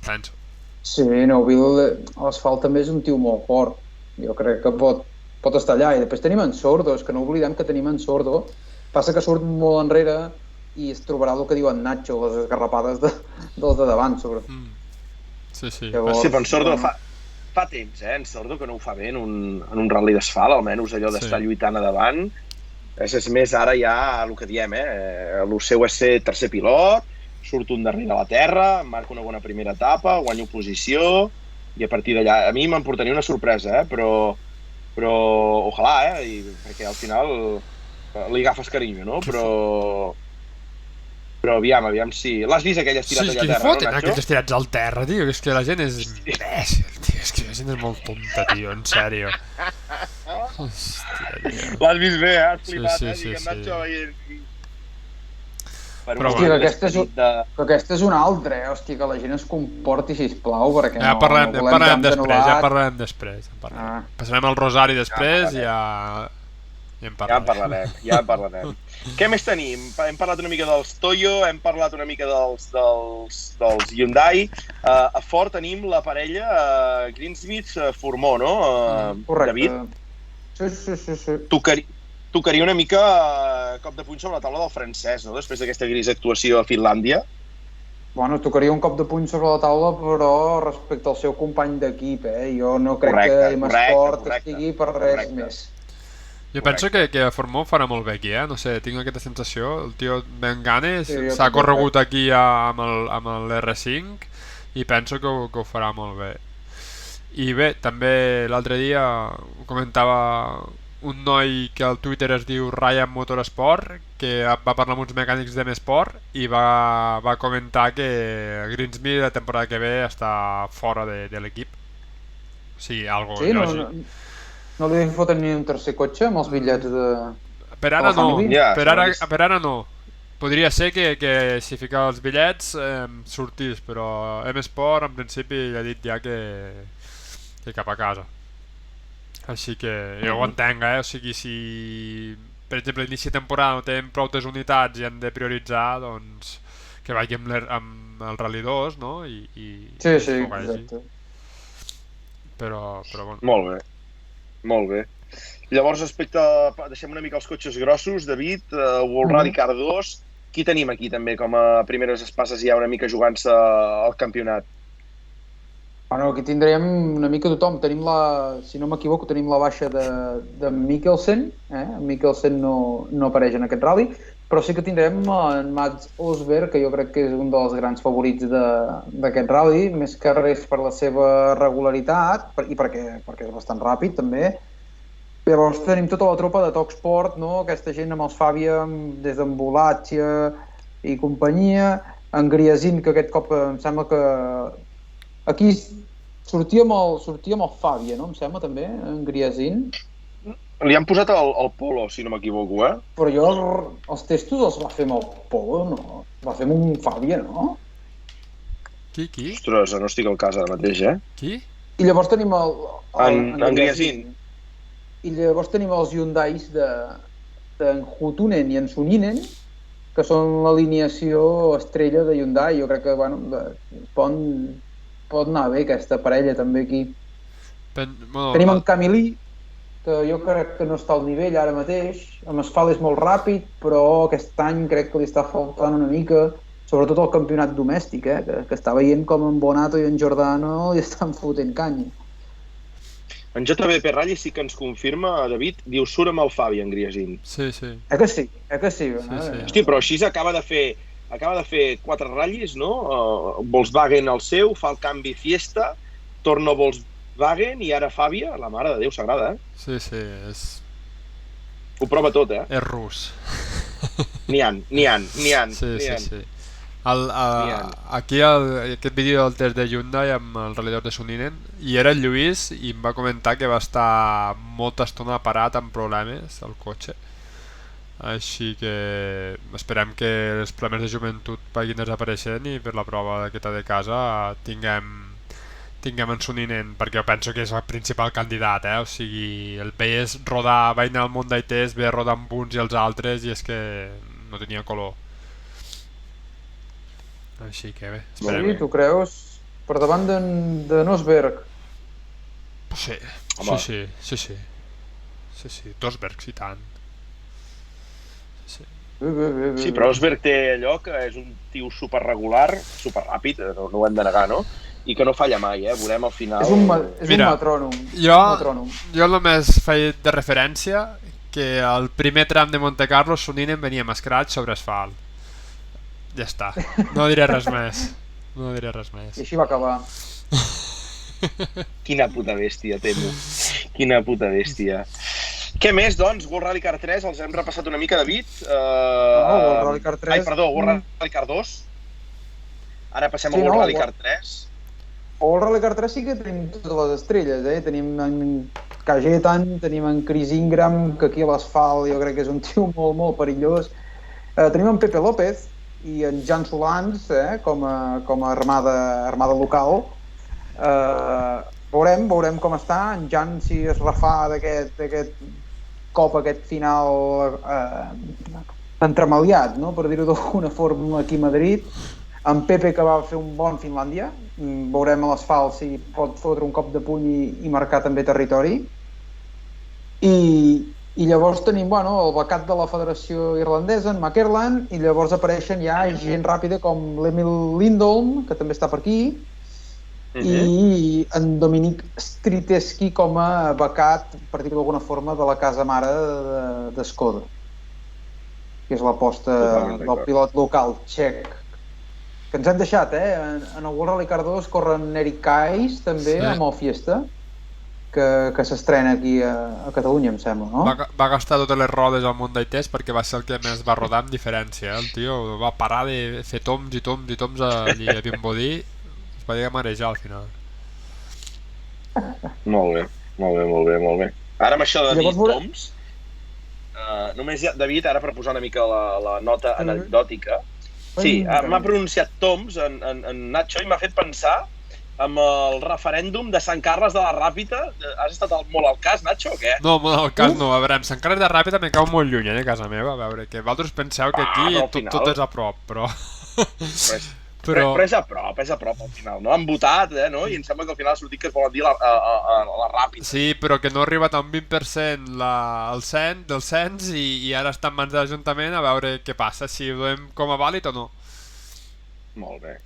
Speaker 3: penso.
Speaker 1: Sí, Neville a l'asfalt també és un tio molt fort, jo crec que pot estar allà. I després tenim en Sordo, és que no oblidem que tenim en Sordo, passa que surt molt enrere i es trobarà el que diu en Nacho, les esgarrapades dels de davant, sobretot.
Speaker 3: Sí.
Speaker 2: Llavors, sí, però en Sordo fa temps, en Sordo, que no ho fa bé en un rally d'asfalt, almenys allò d'estar lluitant a davant. És més, ara ja el que diem, el seu és ser tercer pilot, surt un darrere a la terra, marca una bona primera etapa, guanyo posició, i a partir d'allà, a mi m'emportaria una sorpresa, però ojalà, perquè al final li agafes carinyo, no? Però aviam si... L'has vist aquell estirat allà a terra, no, Nacho?
Speaker 3: Aquells estirats al terra, tio, és que la gent és imbècil, tio, és que la gent és molt tonta, tio, en sèrio. Hòstia, tio.
Speaker 2: L'has vist bé, has flipat,
Speaker 3: Sí.
Speaker 2: Nacho veient...
Speaker 1: Hòstia, que aquesta és una altra, hòstia, que la gent es comporti, sisplau, perquè
Speaker 3: ja parlarem després. Passarem al Rosari després i ja en parlarem.
Speaker 2: Ja en parlarem. Què més tenim? Hem parlat una mica dels Toyo, hem parlat una mica dels Hyundai. A Ford tenim la parella Greensmith-Fourmont, no?
Speaker 1: Correcte.
Speaker 2: David? Sí. Tocaria una mica cop de puny sobre la taula del francès, no? Després d'aquesta grisa actuació a Finlàndia.
Speaker 1: Bueno, tocaria un cop de puny sobre la taula, però respecte al seu company d'equip, Jo no crec que M-Sport estigui per res més.
Speaker 3: Jo penso que a Fourmont farà molt bé aquí, no sé, tinc aquesta sensació. El tio ben ganes, s'ha corregut aquí amb l'R5 i penso que ho farà molt bé. I bé, també l'altre dia comentava un noi que al Twitter es diu Ryan Motorsport, que va parlar amb uns mecànics de M-Sport i va comentar que Greensmith la temporada que ve està fora de l'equip. O sigui, algo lògic.
Speaker 1: No li foten ni un tercer cotxe amb els bitllets de...
Speaker 3: Per ara no, per ara no. Podria ser que si fica els bitllets sortís, però M-Sport en principi ja ha dit ja que cap a casa. Així que jo ho entenc, O sigui, si per exemple l'inici de temporada no tenen prou unitats i han de prioritzar, doncs que vagi amb el Rally 2, no?
Speaker 1: Sí, exacte.
Speaker 3: Però bueno.
Speaker 2: Molt bé. Llavors, deixem una mica els cotxes grossos, David, World Rally Car 2, qui tenim aquí també com a primeres espases ja una mica jugant-se al campionat?
Speaker 1: Bueno, aquí tindrem una mica tothom. Tenim si no m'equivoco, tenim la baixa de Mikkelsen. Mikkelsen no apareix en aquest rally, però sí que tindrem en Mats Osberg, que jo crec que és un dels grans favorits d'aquest rally, més que res per la seva regularitat i perquè és bastant ràpid, també. Llavors tenim tota la tropa de Talksport, no? Aquesta gent amb els Fàbia, des d'en Volatge i companyia, en Griasin, que aquest cop em sembla que aquí sortia amb el Fàbia, no? Em sembla també, en Griasin.
Speaker 2: Li han posat el Polo, si no m'equivoco,
Speaker 1: Però jo els testos els va fer amb el Polo, no? Va fer amb un Fàbia, no?
Speaker 3: Qui?
Speaker 2: Ostres, no estic al cas ara mateix,
Speaker 3: Qui?
Speaker 1: I llavors tenim
Speaker 2: en Griasin.
Speaker 1: I llavors tenim els Hyundais d'en Hutunen i en Suninen, que són l'alineació estrella de Hyundai. Jo crec que, pot anar bé aquesta parella també aquí. Tenim en Camilí, que jo crec que no està al nivell ara mateix. Amb asfalt és molt ràpid, però aquest any crec que li està faltant una mica, sobretot el campionat domèstic, que està veient com en Bonato i en Giordano li estan fotent canya.
Speaker 2: En JBP Rally sí que ens confirma, David, diu surt amb el Fàbia, en Griasin.
Speaker 3: Sí.
Speaker 1: Que sí?
Speaker 2: Hosti, però així acaba de fer 4 ratllis, no? Volkswagen el seu, fa el canvi Fiesta, torna Volkswagen i ara Fàbia, la mare de Déu sagrada,
Speaker 3: Sí, és...
Speaker 2: Ho prova tot,
Speaker 3: És rus.
Speaker 2: N'hi ha.
Speaker 3: Sí. Aquí aquest vídeo del test de Hyundai amb el rallador de Suninen i era el Lluís i em va comentar que va estar molta estona parat amb problemes al cotxe, així que esperem que els problemes de joventut vagin desapareixent i per la prova aquesta de casa tinguem en Suninen, perquè jo penso que és el principal candidat, o sigui, el veies rodar, va anar al Monday Test, ve rodar amb uns i els altres i és que no tenia color. Així que bé, esperem.
Speaker 1: Sí, tu creus? Per davant de Nosberg?
Speaker 3: Sí, Rosberg, i tant.
Speaker 1: Bé.
Speaker 2: Sí, però Rosberg té allò que és un tio superregular, superràpid, no ho hem de negar, no? I que no falla mai, veurem al final...
Speaker 1: És un metrònom.
Speaker 3: Jo només faig de referència que el primer tram de Monte Carlo Suninen venia amb scratch sobre asfalt. Ja està, no diré res més.
Speaker 1: I així va acabar.
Speaker 2: Quina puta bèstia, temo. Quina puta bèstia. Què més, doncs? World Rally Car 3, els hem repassat una mica, David.
Speaker 1: World Rally Car 3...
Speaker 2: World Rally Car 2. Ara passem a World Rally Car 3.
Speaker 1: World Rally Car 3 sí que tenim totes les estrelles, Tenim en Kajetan, tenim en Chris Ingram, que aquí a l'asfalt jo crec que és un tio molt, molt perillós. Tenim en Pepe López i en Jan Solans, com a armada local. Veurem com està. En Jan, si es refà d'aquest cop, aquest final entremaliat, no? Per dir-ho d'alguna forma, aquí a Madrid. En Pepe, que va fer un bon Finlàndia. Veurem a l'asfalt si pot fotre un cop de puny i marcar també territori. I llavors tenim el becat de la Federació Irlandesa, en McErland, i llavors apareixen ja gent ràpida com l'Emil Lindholm, que també està per aquí, i en Dominic Striteski com a becat, per dir-ho d'alguna forma, de la casa mare de Skoda, que és l'aposta del pilot local txec. Que ens hem deixat, en el World Rally Car 2 corren Eric Kais, també, amb el Fiesta, que s'estrena aquí a Catalunya, em sembla, no?
Speaker 3: Va gastar totes les rodes al Monday Test perquè va ser el que més va rodar amb diferència, El tio va parar de fer toms i toms allí a Vimbodí, es va dir marejar al final.
Speaker 2: Molt bé. Ara amb això de dir toms, només ja, David, ara per posar una mica la nota anecdòtica, sí, m'ha pronunciat toms en Nacho i m'ha fet pensar amb el referèndum de Sant Carles de la Ràpita. Has estat molt al cas, Nacho, o què?
Speaker 3: No, molt al cas no. A veure, amb Sant Carles de la Ràpita me cau molt lluny, a casa meva. A veure, que vosaltres penseu que aquí tot és a prop, però... Però
Speaker 2: és a prop al final, no? Han votat, no? I em sembla que al final ha sortit que es volen dir la ràpida.
Speaker 3: sí, però que no ha arribat a un 20% del cens i ara està en mans de l'Ajuntament a veure què passa, si ho donem com a vàlid o no.
Speaker 2: Molt bé.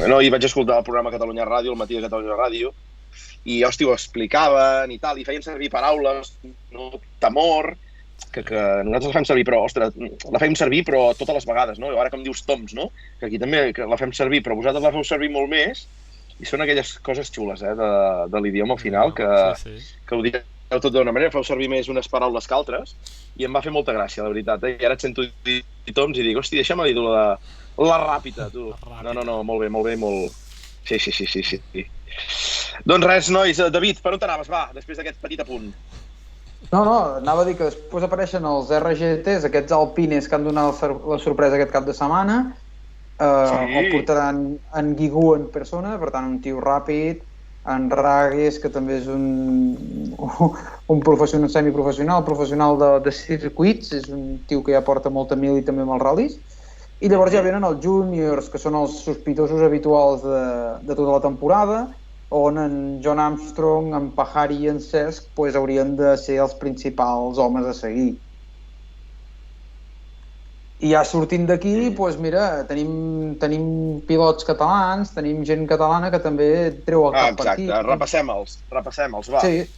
Speaker 2: No, i vaig escoltar el programa Catalunya Ràdio, el matí de Catalunya Ràdio, i, hòstia, ho explicaven i tal, i feien servir paraules, no, temor, que nosaltres la fem servir, però, ostres, la fem servir però totes les vegades, no? I ara com dius toms, no? Que aquí també que la fem servir, però vosaltres la feu servir molt més, i són aquelles coses xules, de l'idioma al final, que ho dieu tot d'una manera, feu servir més unes paraules que altres, i em va fer molta gràcia, la veritat, I ara et sento dir toms i dic, hòstia, deixa'm dir la ràpida, tu. No, molt bé. Sí. Doncs res, nois, David, per on t'anaves, va, després d'aquest petit apunt?
Speaker 1: No, anava a dir que després apareixen els RGTs, aquests alpines que han donat la sorpresa aquest cap de setmana. El portaran en Guigú en persona, per tant un tio ràpid, en Ragues, que també és un professional, semiprofessional, professional de circuits, és un tio que ja porta molta mil i també amb els ral·lis. I llavors ja venen els júniors, que són els sospitosos habituals de tota la temporada, on en John Armstrong, en Pajari i en Cesc haurien de ser els principals homes a seguir. I ja sortint d'aquí, mira, tenim pilots catalans, tenim gent catalana que també treu el cap per aquí.
Speaker 2: Exacte, repassem-els, va.
Speaker 1: Sí.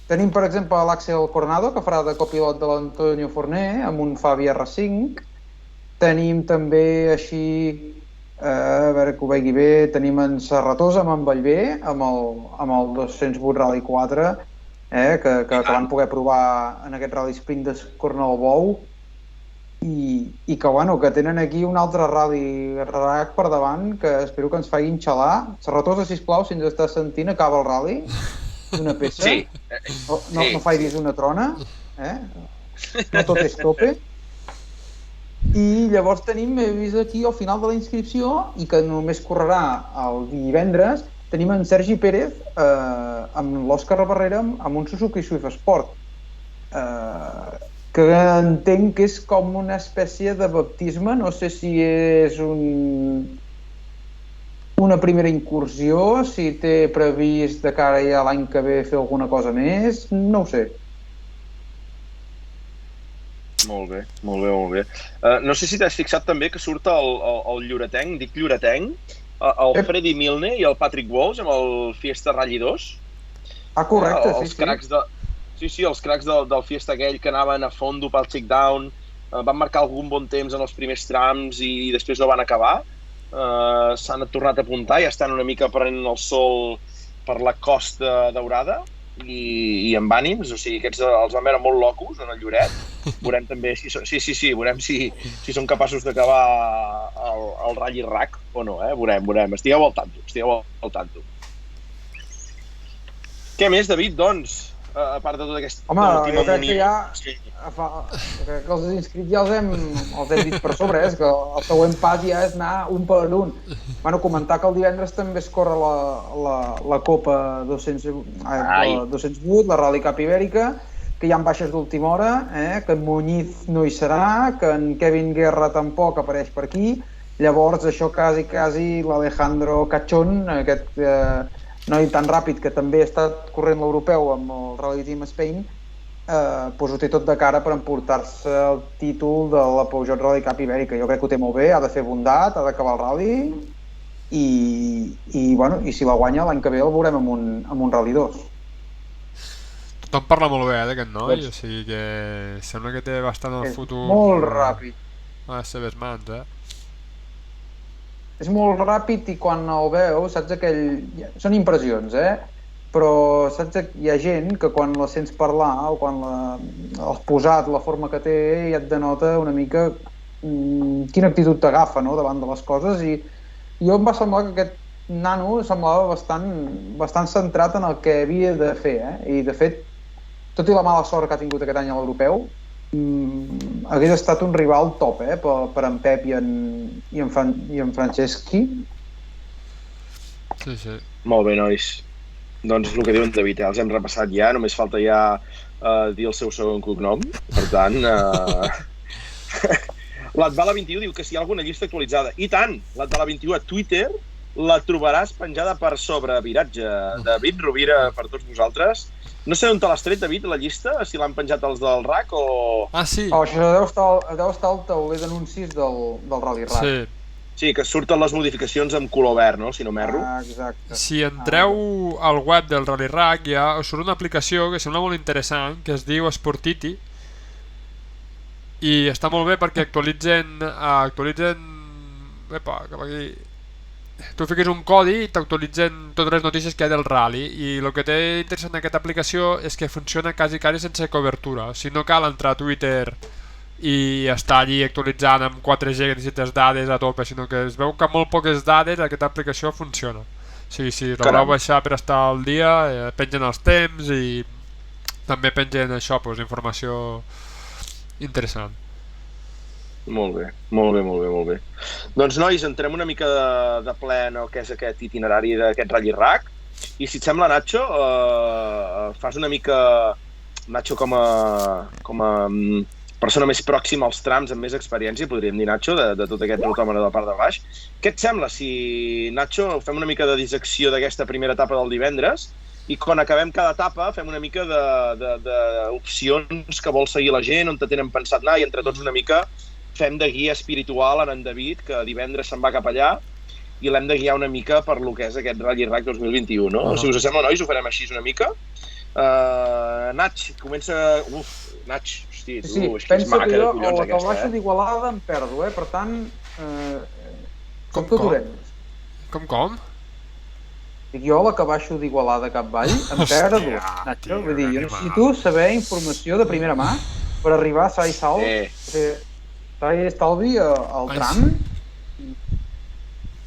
Speaker 1: Tenim, per exemple, l'Àxel Coronado, que farà de copilot de l'Antonio Forner, amb un Fabi R5. Tenim també així... a veure que ho vegi bé, tenim en Serratosa amb en Vallvé, amb el 208 Rally 4, que van poder provar en aquest Rally Sprint de Cornellbou, i que tenen aquí un altre Rally RAC per davant, que espero que ens facin xalar. Serratosa, sisplau, si ens estàs sentint, acaba el Rally d'una peça.
Speaker 2: Sí.
Speaker 1: No facis una trona, no tot és tope. I llavors he vist aquí al final de la inscripció, i que només correrà el divendres, tenim en Sergi Pérez amb l'Òscar Barrera amb un Suzuki Swift Sport, que entenc que és com una espècie de baptisme, no sé si és una primera incursió, si té previst de cara ja l'any que ve fer alguna cosa més, no ho sé.
Speaker 2: Molt bé. No sé si t'has fixat també que surt el lloretenc, dic lloretenc, el Freddy Milne i el Patrick Walsh amb el Fiesta Rally 2.
Speaker 1: Ah, correcte,
Speaker 2: sí. Els cracs del Fiesta aquell que anaven a fondo pel check-down, van marcar algun bon temps en els primers trams i després no van acabar. S'han tornat a apuntar i estan una mica prenent el sol per la Costa Daurada i amb ànims, o sigui, aquests els van veure molt locos en el Lloret. Veurem també veurem si són capaços d'acabar el Rally RAC o no, veurem. Estigueu al tanto. Què més, David, doncs? A part de tot aquest...
Speaker 1: Home, jo crec que ja... Crec que els inscrits ja els hem dit per sobre, que el següent pas ja és anar un per un. Bueno, comentar que el divendres també es corre la Copa 208, la Rally Cup Ibèrica, que hi ha baixes d'última hora, que en Muñiz no hi serà, que en Kevin Guerra tampoc apareix per aquí. Llavors, això quasi l'Alejandro Cachón, aquest noi tan ràpid que també ha estat corrent l'europeu amb el Rally Team Spain, ho té tot de cara per emportar-se el títol de la Peugeot Rally Cup Ibèrica. Jo crec que ho té molt bé, ha de fer bondat, ha d'acabar el rally i si la guanya l'any que ve el veurem amb un Rally 2.
Speaker 3: Tothom parla molt bé d'aquest noi, o sigui que sembla que té bastant el futur...
Speaker 1: Molt ràpid.
Speaker 3: A les seves mans,
Speaker 1: És molt ràpid i quan el veus, saps aquell... Són impressions, però saps que hi ha gent que quan la sents parlar o quan el posat, la forma que té, ja et denota una mica quina actitud t'agafa, no?, davant de les coses, i jo em va semblar que aquest nano semblava bastant centrat en el que havia de fer, i de fet, tot i la mala sort que ha tingut aquest any a l'europeu, hagués estat un rival top per en Pep i en Franceschi.
Speaker 3: Sí.
Speaker 2: Molt bé, nois. Doncs el que diuen David, els hem repassat ja, només falta ja dir el seu segon cognom, per tant L'Atbala 21 diu que si hi ha alguna llista actualitzada. I tant! L'Atbala 21 a Twitter la trobaràs penjada per sobre Viratge. David Rovira per tots vosaltres. No sé on te l'has tret, David, la llista, si l'han penjat els del RAC o...
Speaker 3: Ah, sí?
Speaker 1: Oh, això deu estar al tauler d'anuncis del Rally RAC.
Speaker 3: Sí.
Speaker 2: Sí, que surten les modificacions amb color verd, no? Si no m'erro.
Speaker 1: Ah, exacte.
Speaker 3: Si entreu al web del Rally RAC us surt una aplicació que sembla molt interessant, que es diu Sportiti, i està molt bé perquè actualitzen... Epa, cap aquí... Tu fiques un codi i t'actualitzen totes les notícies que hi ha del rally, i el que té interessant aquesta aplicació és que funciona quasi sense cobertura. O sigui, no cal entrar a Twitter i estar allí actualitzant amb 4G que necessites dades a tope, sinó que es veu que amb molt poques dades aquesta aplicació funciona. O sigui, si la voleu baixar per estar al dia, pengen els temps i també pengen això, informació interessant.
Speaker 2: Molt bé, molt bé, molt bé, molt bé. Doncs, nois, entrem una mica de ple en el que és aquest itinerari d'aquest Rally RAC. I si et sembla, Nacho, fas una mica... Nacho com a persona més pròxima als trams, amb més experiència, podríem dir, Nacho, de tot aquest rotòmetre de la part de baix. Què et sembla si, Nacho, fem una mica de dissecció d'aquesta primera etapa del divendres i quan acabem cada etapa fem una mica d'opcions que vol seguir la gent, on te tenen pensat anar, i entre tots una mica fem de guia espiritual en David, que divendres se'n va cap allà, i l'hem de guiar una mica per lo que és aquest Rally RAC 2021, no? Si us sembla, nois, ho farem així una mica. Nach, comença... Nach, hosti, tu, és que és maca de collons aquesta,
Speaker 1: la baixa d'Igualada em perdo, per tant...
Speaker 3: Com? Com?
Speaker 1: Dic jo, la que baixo d'Igualada cap vall, em perdo, Nacho. Vull dir, jo necessito saber informació de primera mà per arribar a sa i sal. Estalvi al tram.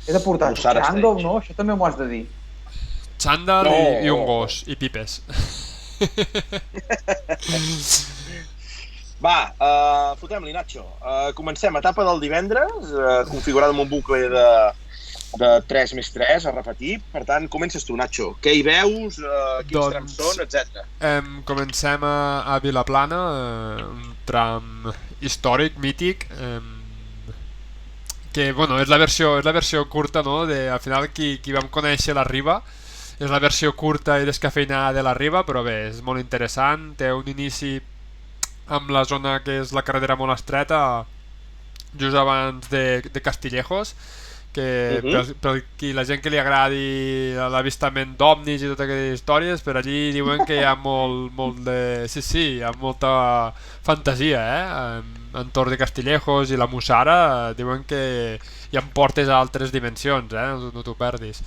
Speaker 1: He de portar xandall, no? Això també m'ho has de dir.
Speaker 3: Xandall i un gos, i pipes.
Speaker 2: Va, fotem-li, Nacho. Comencem, etapa del divendres, configurada amb un bucle de 3+3, a repetir. Per tant, comences tu, Nacho. Què hi veus, quins trams són, etc.
Speaker 3: Comencem a Vilaplana, un tram històric, mític, que, bueno, és la versió curta, no?, al final qui vam conèixer la Riba, és la versió curta i descafeinada de la Riba, però bé, és molt interessant, té un inici amb la zona que és la carretera molt estreta, just abans de Castillejos, que per la gent que li agradi l'avistament d'ovnis i totes aquestes històries, per allí diuen que hi ha molt de... Sí, hi ha molta fantasia, entorn de Castillejos i la Mussara, diuen que hi ha portes a altres dimensions, no t'ho perdis.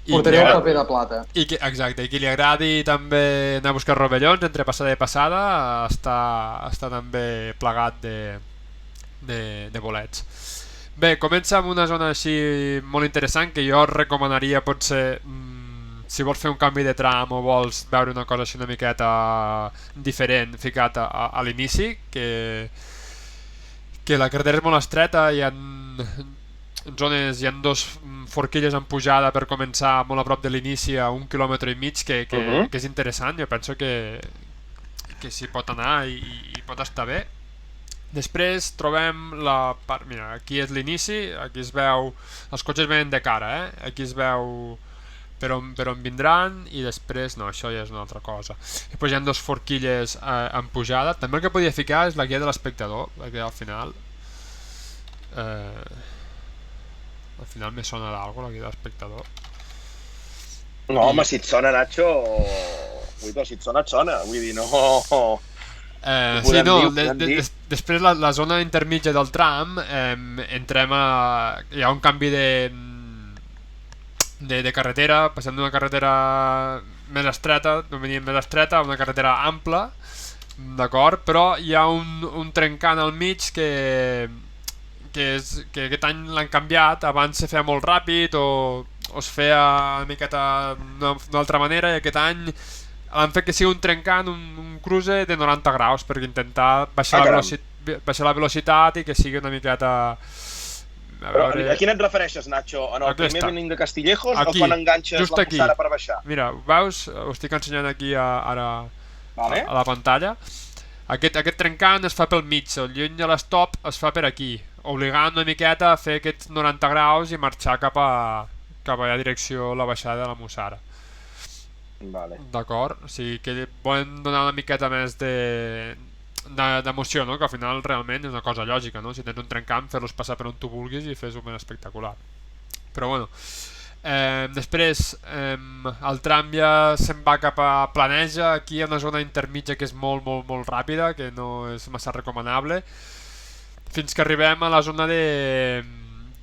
Speaker 1: Portaré el paper de plata.
Speaker 3: Exacte, i qui li agradi també anar a buscar rovellons entre passada i passada està també plegat de bolets. Bé, comença amb una zona així molt interessant que jo recomanaria potser, si vols fer un canvi de tram o vols veure una cosa així una miqueta diferent ficat a l'inici, que la carretera és molt estreta, hi ha zones, hi ha dos forquilles en pujada per començar molt a prop de l'inici a 1,5 quilòmetres que és interessant, jo penso que s'hi pot anar i pot estar bé. Després trobem la part... Mira, aquí és l'inici, aquí es veu... Els cotxes venen de cara, aquí es veu per on vindran i després... No, això ja és una altra cosa. Després hi ha dos forquilles en pujada. També el que podia ficar és la guia de l'espectador, perquè al final... Al final me sona d'algo la guia de l'espectador.
Speaker 2: No, home, si et sona, Nacho... Si et sona, et sona. Vull dir, no...
Speaker 3: Sí, no, després la zona intermitja del tram entrem a... Hi ha un canvi de carretera, passem d'una carretera més estreta, a una carretera ampla, d'acord? Però hi ha un trencant al mig que aquest any l'han canviat, abans se feia molt ràpid o es feia una miqueta d'una altra manera, i aquest any han fet que sigui un trencant, un cruce de 90 graus per intentar baixar la velocitat i que sigui una miqueta...
Speaker 2: Però a quin et refereixes, Nacho? En el primer venint de Castillejos o quan enganxes la Mussara per baixar?
Speaker 3: Mira, veus? Ho estic ensenyant aquí ara a la pantalla. Aquest trencant es fa pel mig, el lluny de l'estop es fa per aquí, obligant una miqueta a fer aquests 90 graus i marxar cap a la direcció la baixada de la Mussara.
Speaker 2: Vale.
Speaker 3: D'acord? O sigui que volen donar una miqueta més d'emoció, no? Que al final realment és una cosa lògica, no? Si tens un trencant, fer-los passar per on tu vulguis i fes-ho ben espectacular. Però bueno, després el tram ja se'n va cap a Planeja. Aquí hi ha una zona intermitja que és molt, molt, molt ràpida, que no és massa recomanable, fins que arribem a la zona de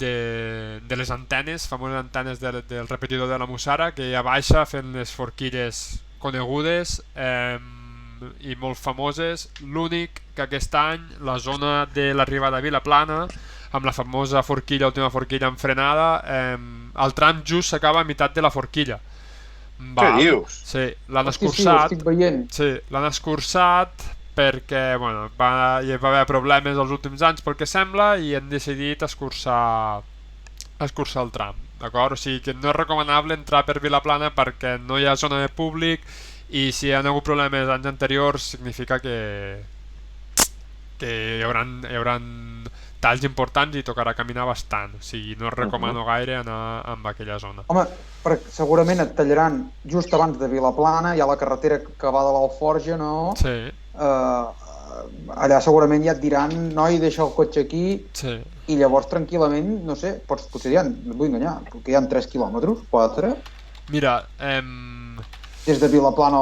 Speaker 3: les antenes, famoses antenes del repetidor de la Mussara, que ja baixa fent les forquilles conegudes i molt famoses. L'únic que aquest any la zona de l'arribada a Vilaplana, amb la famosa forquilla, última forquilla amb frenada, el tram just s'acaba a meitat de la forquilla.
Speaker 2: Què dius?
Speaker 3: Sí, l'han escurçat.
Speaker 1: Sí, estic veient.
Speaker 3: Sí, l'han escurçat perquè, bueno, hi va haver problemes els últims anys pel que sembla i han decidit escurçar el tram, d'acord? O sigui que no és recomanable entrar per Vilaplana perquè no hi ha zona de públic i si hi ha hagut problemes anys anteriors significa que hi hauran talls importants i tocarà caminar bastant, o sigui, no recomano gaire anar amb aquella zona.
Speaker 1: Home, perquè segurament et tallaran just abans de Vilaplana, hi ha la carretera que va de l'Alforja, no?
Speaker 3: Sí.
Speaker 1: Allà segurament ja et diran, noi, deixa el cotxe aquí,
Speaker 3: sí.
Speaker 1: I llavors tranquil·lament, no sé, potser hi ha, no et vull enganyar, perquè hi ha 3 quilòmetres, 4.
Speaker 3: Mira,
Speaker 1: des de Vilaplana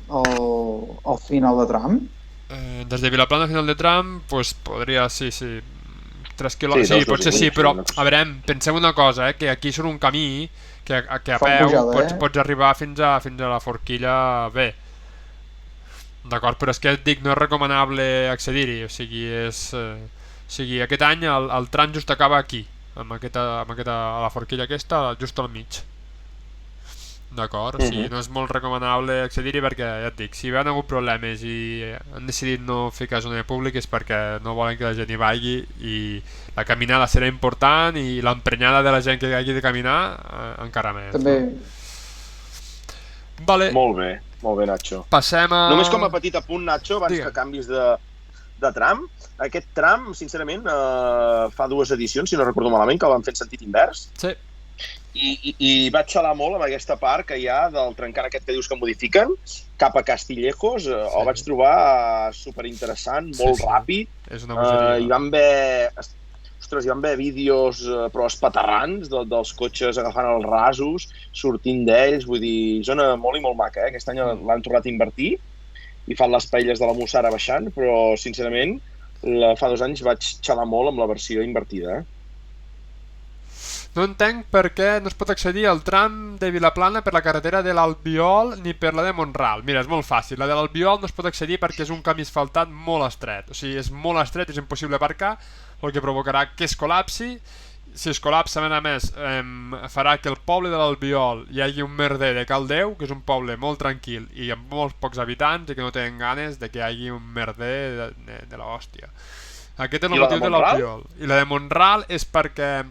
Speaker 1: al final de tram.
Speaker 3: Des de Vilaplana al final de tram, pues podria, sí, 3 quilòmetres, sí, potser sí, però a veure, pensem una cosa, que aquí surt un camí que a peu pots arribar fins a la forquilla bé. D'acord, però és que et dic, no és recomanable accedir-hi, o sigui, aquest any el tram just acaba aquí, a la forquilla aquesta, just al mig. D'acord, o sigui, no és molt recomanable accedir-hi perquè, ja et dic, si hi han hagut problemes i han decidit no ficar zona de públic és perquè no volen que la gent hi vagi i la caminada serà important i l'emprenyada de la gent que hagi de caminar encara més.
Speaker 1: També.
Speaker 3: Vale.
Speaker 2: Molt bé, Nacho.
Speaker 3: Passem a...
Speaker 2: Només com a petit apunt, Nacho, abans que canvis de tram. Aquest tram, sincerament, fa 2 edicions, si no recordo malament, que el van fer en sentit invers.
Speaker 3: Sí.
Speaker 2: I vaig xalar molt amb aquesta part que hi ha del trencant aquest que dius que modifiquen cap a Castillejos. El vaig trobar superinteressant, molt ràpid.
Speaker 3: És una bogeria.
Speaker 2: Hi van haver vídeos però espaterrants dels cotxes agafant els rasos, sortint d'ells, vull dir, zona molt i molt maca, eh? Aquest any l'han tornat a invertir i fan les paelles de la Mussara baixant, però sincerament fa 2 anys vaig xalar molt amb la versió invertida, eh?
Speaker 3: No entenc per què no es pot accedir al tram de Vilaplana per la carretera de l'Albiol ni per la de Mont-ral. Mira, és molt fàcil. La de l'Albiol no es pot accedir perquè és un camí asfaltat molt estret. O sigui, és molt estret, és impossible aparcar, el que provocarà que es col·lapsi. Si es col·lapsa, a més, farà que el poble de l'Albiol hi hagi un merder de Cal Déu, que és un poble molt tranquil i amb molts pocs habitants i que no tenen ganes de que hi hagi un merder de l'hòstia. Aquest és el motiu de l'Albiol. I la de Mont-ral és perquè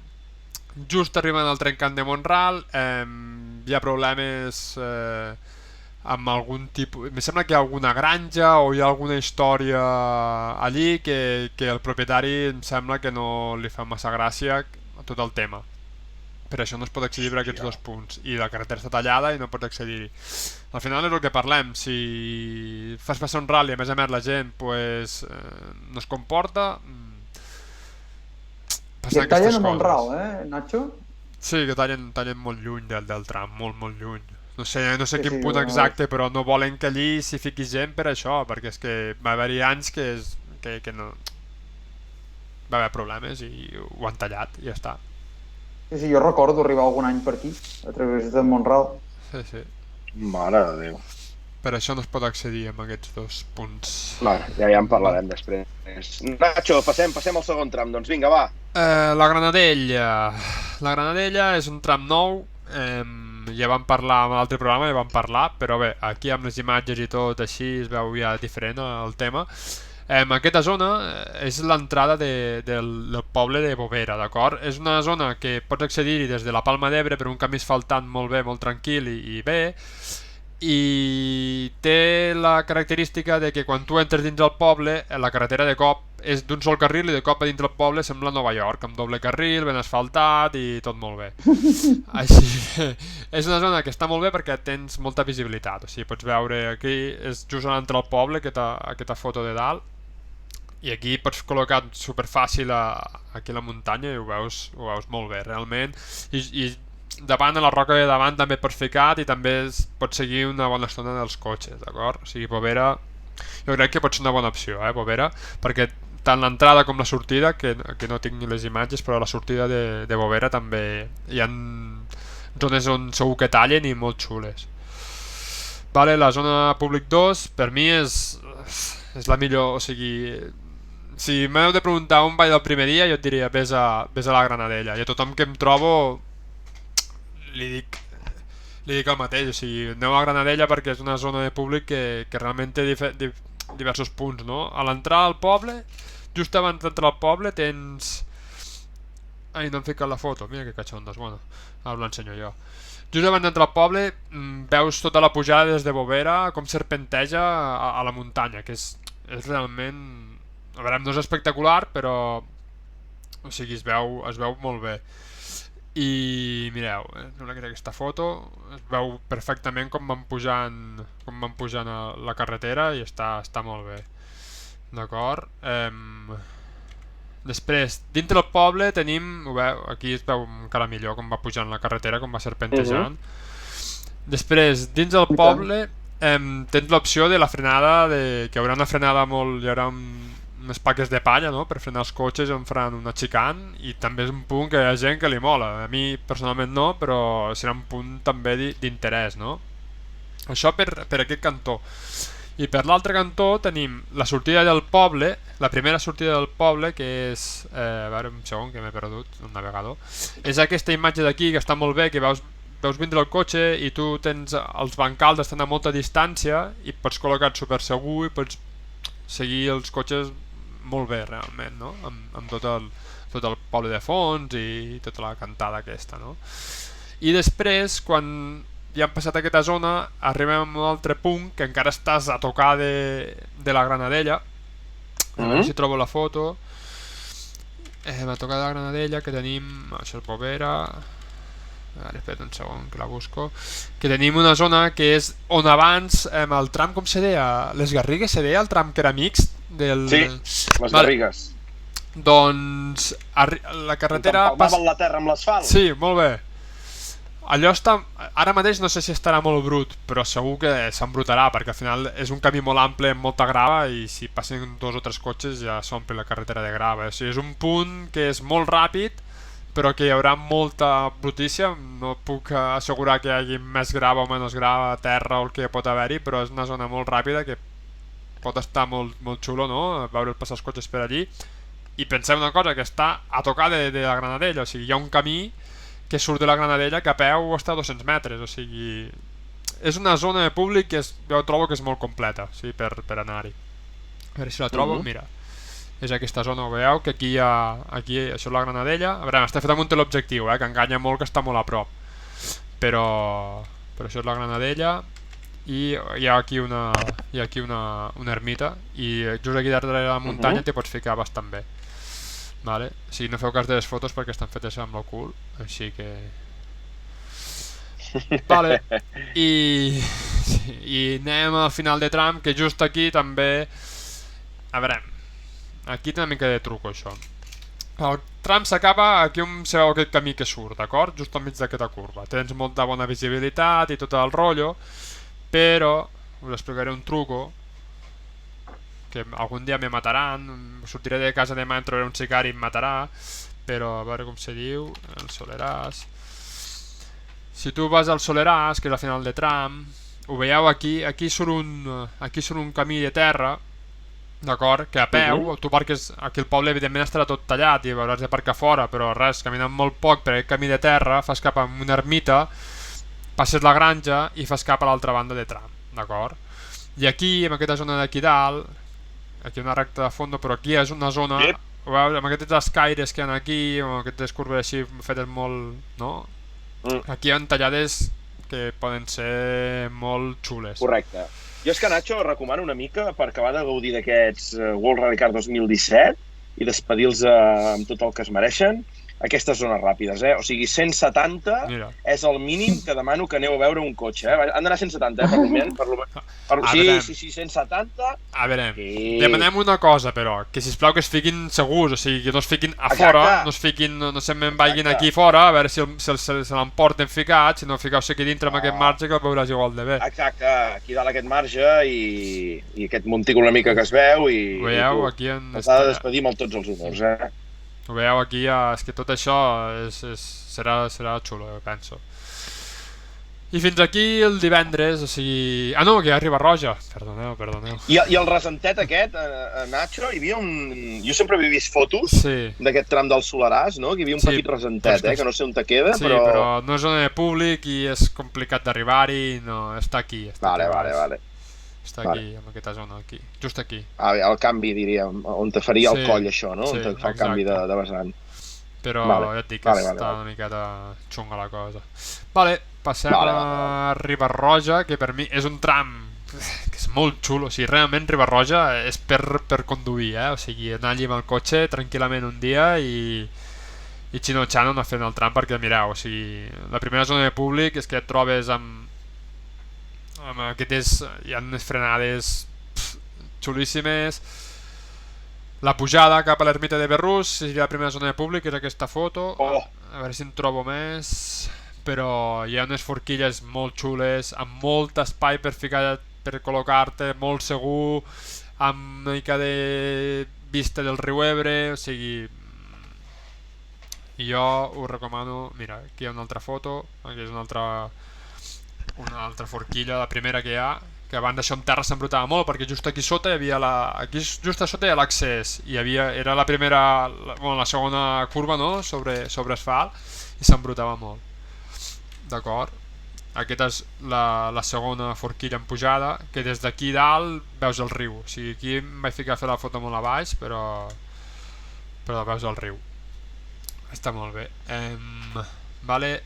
Speaker 3: just arribant al trencant de Mont-ral hi ha problemes amb algun tipus... Em sembla que hi ha alguna granja o hi ha alguna història allí que el propietari em sembla que no li fa massa gràcia a tot el tema. Per això no es pot accedir per aquests 2 punts. I la carretera està tallada i no pots accedir-hi. Al final és el que parlem. Si fas passar un rally, a més la gent no es comporta...
Speaker 1: I et tallen a Mont-ral, Nacho?
Speaker 3: Sí, que tallen molt lluny del tram, molt lluny. No sé quin punt exacte, però no volen que allí s'hi fiqui gent per això, perquè és que va haver-hi anys que no... Va haver problemes i ho han tallat i ja està.
Speaker 1: Sí, jo recordo arribar algun any per aquí, a través de Mont-ral.
Speaker 3: Sí.
Speaker 2: Mare de Déu.
Speaker 3: Per això no es pot accedir amb aquests 2 punts.
Speaker 2: Vale, ja en parlarem després. Nacho, passem al segon tram, doncs vinga, va.
Speaker 3: La Granadella. La Granadella és un tram nou, ja vam parlar amb l'altre programa, però bé, aquí amb les imatges i tot així es veu ja diferent el tema. Aquesta zona és l'entrada del poble de Bovera, d'acord? És una zona que pots accedir-hi des de la Palma d'Ebre per un camí asfaltat molt bé, molt tranquil i bé, i té la característica de que quan tu entres dins del poble, la carretera de cop és d'un sol carril i de cop a dintre el poble sembla Nova York, amb doble carril, ben asfaltat i tot molt bé. Així que és una zona que està molt bé perquè tens molta visibilitat, o sigui, pots veure aquí, és just a l'entre al poble, aquesta foto de dalt, i aquí pots col·locar superfàcil aquí a la muntanya i ho veus molt bé, realment, i davant a la roca de davant també pots ficar i també pots seguir una bona estona dels cotxes, d'acord? O sigui, Bovera, jo crec que pot ser una bona opció, Bovera, perquè tant l'entrada com la sortida, que no tinc ni les imatges, però la sortida de Bovera també hi ha zones on segur que tallen i molt xules. Vale, la zona Públic 2 per mi és la millor, o sigui, si m'heu de preguntar on vaig el primer dia, jo et diria ves a la Granadella, i a tothom que em trobo li dic el mateix, o sigui, aneu a Granadella perquè és una zona de públic que realment té diversos punts, no? A l'entrar al poble, just abans d'entrar al poble tens... Ai, no hem ficat la foto, mira que catxondes, bueno, ara l'ensenyo jo. Just abans d'entrar al poble veus tota la pujada des de Bovera, com serpenteja a la muntanya, que és realment... A veure, no és espectacular, però... O sigui, es veu molt bé. I mireu, aquesta foto es veu perfectament com van pujant a la carretera i està molt bé, d'acord? Després, dintre del poble tenim, ho veu, aquí es veu encara millor com va pujant la carretera, com va serpentejant. Després, dins del poble tens l'opció de la frenada, que hi haurà una frenada molt, hi haurà unes paques de palla, no?, per frenar els cotxes on faran una xicant, i també és un punt que hi ha gent que li mola. A mi personalment no, però serà un punt també d'interès, no? Això per aquest cantó. I per l'altre cantó tenim la sortida del poble, la primera sortida del poble, que és... a veure, un segon, que m'he perdut, un navegador. És aquesta imatge d'aquí, que està molt bé, que veus vindre el cotxe i tu tens... Els bancals estan a molta distància i pots col·locar super segur i pots seguir els cotxes molt bé, realment, no? Amb tot el poble de fons i tota la cantada aquesta, no? I després, quan ja hem passat aquesta zona, arribem a un altre punt que encara estàs a tocar de la Granadella. A veure si trobo la foto. A tocar de la Granadella, que tenim... Això és Bovera... Espera un segon que la busco. Que tenim una zona que és on abans el tram, com se deia? Les Garrigues se deia el tram que era mixt?
Speaker 2: Sí, les Garrigues.
Speaker 3: Doncs la carretera...
Speaker 2: Empalmaven la terra amb l'asfalt.
Speaker 3: Sí, molt bé. Allò està... Ara mateix no sé si estarà molt brut, però segur que s'embrutarà, perquè al final és un camí molt ample amb molta grava i si passen 2 o 3 cotxes ja s'omple la carretera de grava. O sigui, és un punt que és molt ràpid, però que hi haurà molta brutícia. No puc assegurar que hi hagi més grava o menys grava, terra o el que pot haver-hi, però és una zona molt ràpida que pot estar molt xulo, no?, veure passar els cotxes per allí. I pensem una cosa, que està a tocar de la Granadella, o sigui, hi ha un camí que surt de la Granadella que a peu està a 200 metres, o sigui, és una zona de públic que jo trobo que és molt completa, o sigui, per anar-hi. A veure si la trobo, mira. És aquesta zona, ho veieu, que aquí això és la Granadella. A veure, està fet amb un teleobjectiu, que enganya molt, que està molt a prop. Però això és la Granadella. I hi ha aquí una ermita, i just aquí darrere de la muntanya t'hi pots ficar bastant bé. Vale? O sigui, no feu cas de les fotos perquè estan fetes amb el cul, així que... Vale. I anem al final de tram, que just aquí també... A veure, aquí té una mica de truco, això. El tram s'acaba aquí on se veu aquest camí que surt, d'acord? Just al mig d'aquesta curva. Tens molta bona visibilitat i tot el rotllo, però us explicaré un truco que algun dia me mataran. Sortiré de casa demà, em trobaré un sicari i em matarà, però a veure com se diu, el Soleràs. Si tu vas al Soleràs, que és la final de tram, ho veieu aquí, aquí surt un camí de terra, d'acord, que a peu, tu parques, aquí el poble evidentment estarà tot tallat i hauràs de parcar fora, però res, caminant molt poc per aquest camí de terra, fas cap a una ermita, passes la granja i fas cap a l'altra banda de tram, d'acord? I aquí, en aquesta zona d'aquí dalt, aquí una recta de fons, però aquí és una zona, amb aquestes escaires que hi ha aquí, amb aquestes curves així fetes molt, no? Aquí hi ha tallades que poden ser molt xules.
Speaker 2: Correcte. Jo és que Nacho recomano una mica per acabar de gaudir d'aquests World Rally Car 2017 i despedir-los amb tot el que es mereixen. Aquestes zones ràpides, O sigui, 170
Speaker 3: Mira.
Speaker 2: és el mínim que demano que aneu a veure un cotxe, Han d'anar a 170, Sí, 170.
Speaker 3: A veure,
Speaker 2: Sí.
Speaker 3: demanem una cosa, però, que sisplau que es fiquin segurs, o sigui, que no es fiquin a
Speaker 2: Exacte.
Speaker 3: fora, no es fiquin, no se'n vagin aquí fora, a veure si se l'emporten ficat, si no fiqueu-se aquí dintre amb aquest marge que el veuràs igual de bé.
Speaker 2: Exacte, aquí dalt aquest marge i aquest montícul una mica que es veu i...
Speaker 3: Ho veieu? Aquí en...
Speaker 2: Ens ha de despedir amb tots els honors,
Speaker 3: Ho veieu aquí, és que tot això serà xulo, jo penso. I fins aquí el divendres, o sigui... Ah, no, que hi ha Riba-roja. Perdoneu.
Speaker 2: I el resentet aquest, Nacho, hi havia un... Jo sempre havia vist fotos d'aquest tram del Soleràs, no? Que hi havia un petit resentet, que no sé on te queda,
Speaker 3: sí,
Speaker 2: però...
Speaker 3: Sí, però no és zona de públic i és complicat d'arribar-hi, no, està aquí.
Speaker 2: Vale.
Speaker 3: Està aquí, en aquesta zona, aquí, just aquí.
Speaker 2: El canvi, diríem, on te faria el coll, això, no? On te fa el canvi de vessant.
Speaker 3: Però ja et dic que està una miqueta xunga la cosa. Vale, passem a Riba-roja, que per mi és un tram que és molt xulo. O sigui, realment Riba-roja és per conduir, O sigui, anar allí amb el cotxe tranquil·lament un dia i xinotxant anar fent el tram, perquè mireu, o sigui, la primera zona de públic és que et trobes amb aquestes, hi ha unes frenades xulíssimes. La pujada cap a l'ermita de Berrús seria la primera zona de públic, és aquesta foto. A veure si en trobo més. Però hi ha unes forquilles molt xules, amb molt espai per col·locar-te, molt segur, amb una mica de vista del riu Ebre, o sigui... Jo us recomano... Mira, aquí hi ha una altra foto, aquí és una altra forquilla, la primera que hi ha, que abans això en terra s'embrutava molt, perquè just aquí sota hi havia just a sota hi ha l'accés, i era la primera, la segona curva, no?, sobre asfalt, i s'embrutava molt. D'acord? Aquesta és la segona forquilla en pujada, que des d'aquí dalt veus el riu. O sigui, aquí em vaig ficar a fer la foto molt a baix, però veus el riu. Està molt bé. Vale,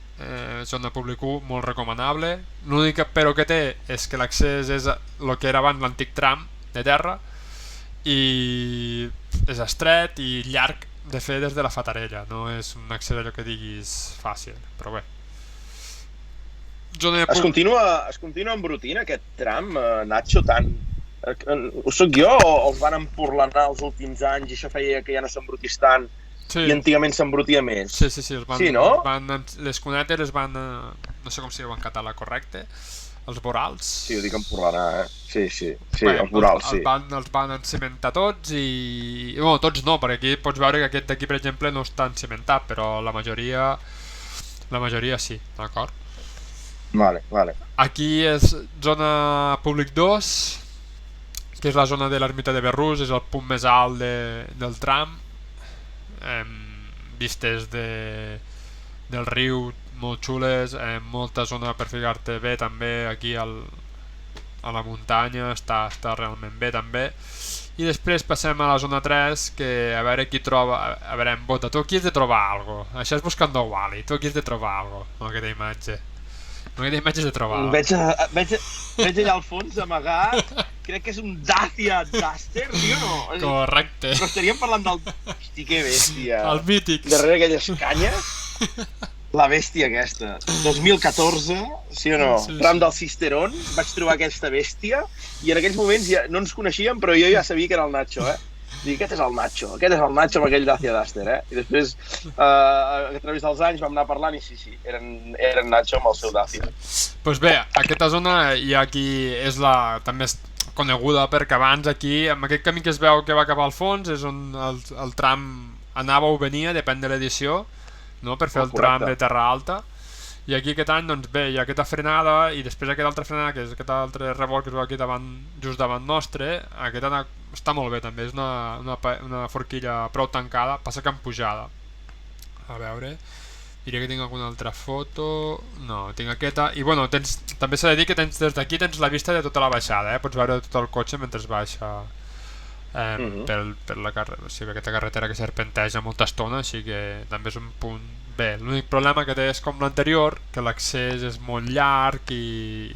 Speaker 3: zona públic 1, molt recomanable. L'únic però que té és que l'accés és el que era abans l'antic tram de terra i és estret i llarg de fer des de la Fatarella, no és un accés allò que diguis fàcil, però bé.
Speaker 2: Es continua embrutint aquest tram, Nacho, tant? Ho soc jo o els van empurlanar els últims anys i això feia que ja no s'embrutís tant? I antigament s'embrutia més.
Speaker 3: Sí,
Speaker 2: no?
Speaker 3: Les cunetes les van, no sé com se diu en català correcte, els vorals.
Speaker 2: Sí, ho dic empurranar, Sí, els vorals, sí.
Speaker 3: Els van encimentar tots i... Bueno, tots no, perquè aquí pots veure que aquest d'aquí, per exemple, no està encimentat, però la majoria sí, d'acord?
Speaker 2: Vale.
Speaker 3: Aquí és zona públic 2, que és la zona de l'ermita de Berrús, és el punt més alt del tram. Vistes del riu molt xules, molta zona per ficar-te bé també aquí a la muntanya, està realment bé també. I després passem a la zona 3, que a veure qui troba, a veure, Bota, tu aquí has de trobar alguna cosa, això és Buscando Wally, tu aquí has de trobar alguna cosa, amb aquesta imatge. Amb aquesta imatge has de trobar.
Speaker 2: Veig allà al fons amagat, crec que és un Dacia Duster, sí o no?
Speaker 3: Correcte.
Speaker 2: Però estaríem parlant del... Hosti, que bèstia.
Speaker 3: El mític.
Speaker 2: Darrere aquelles canyes, la bèstia aquesta. 2014, sí o no?
Speaker 3: Sí.
Speaker 2: Tram del Cisterón, vaig trobar aquesta bèstia i en aquells moments ja no ens coneixíem, però jo ja sabia que era el Nacho, Dic, aquest és el Nacho amb aquell Dacia Duster, I després, a través dels anys vam anar parlant i sí, eren Nacho amb el seu Dacia.
Speaker 3: Doncs bé, aquesta zona hi ha aquí, també és coneguda perquè abans aquí, amb aquest camí que es veu que va cap al fons, és on el tram anava o venia, depèn de l'edició, no? Per fer el tram de terra alta. I aquí aquest any, doncs bé, hi ha aquesta frenada i després aquesta altra frenada, que és aquest altre revolt que es veu aquí just davant nostre. Aquesta està molt bé també, és una forquilla prou tancada, passa que en pujada. A veure, diria que tinc alguna altra foto. No, tinc aquesta. I bueno, també s'ha de dir que des d'aquí tens la vista de tota la baixada, pots veure tot el cotxe mentre baixa per aquesta carretera que serpenteja molta estona, així que també és un punt Bé, l'únic problema que té és com l'anterior, que l'accés és molt llarg i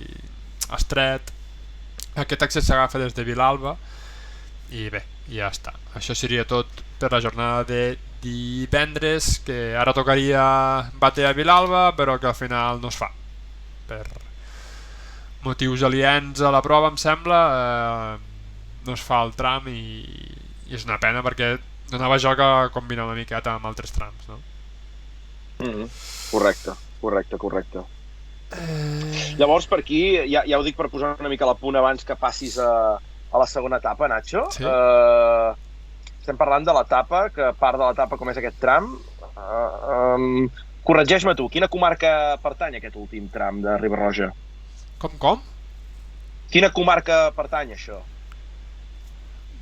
Speaker 3: estret. Aquest accés s'agafa des de Vilalba i bé, ja està. Això seria tot per la jornada de divendres, que ara tocaria bater a Vilalba, però que al final no es fa. Per motius aliens a la prova, em sembla, no es fa el tram i és una pena perquè donava joc a combinar una miqueta amb altres trams, no?
Speaker 2: Correcte. Llavors, per aquí, ja ho dic per posar una mica la punt abans que passis a la segona etapa, Nacho.
Speaker 3: Sí.
Speaker 2: Estem parlant de l'etapa, que part de l'etapa com és aquest tram. Corregeix-me tu, quina comarca pertany aquest últim tram de Riba-roja?
Speaker 3: Com?
Speaker 2: Quina comarca pertany, això?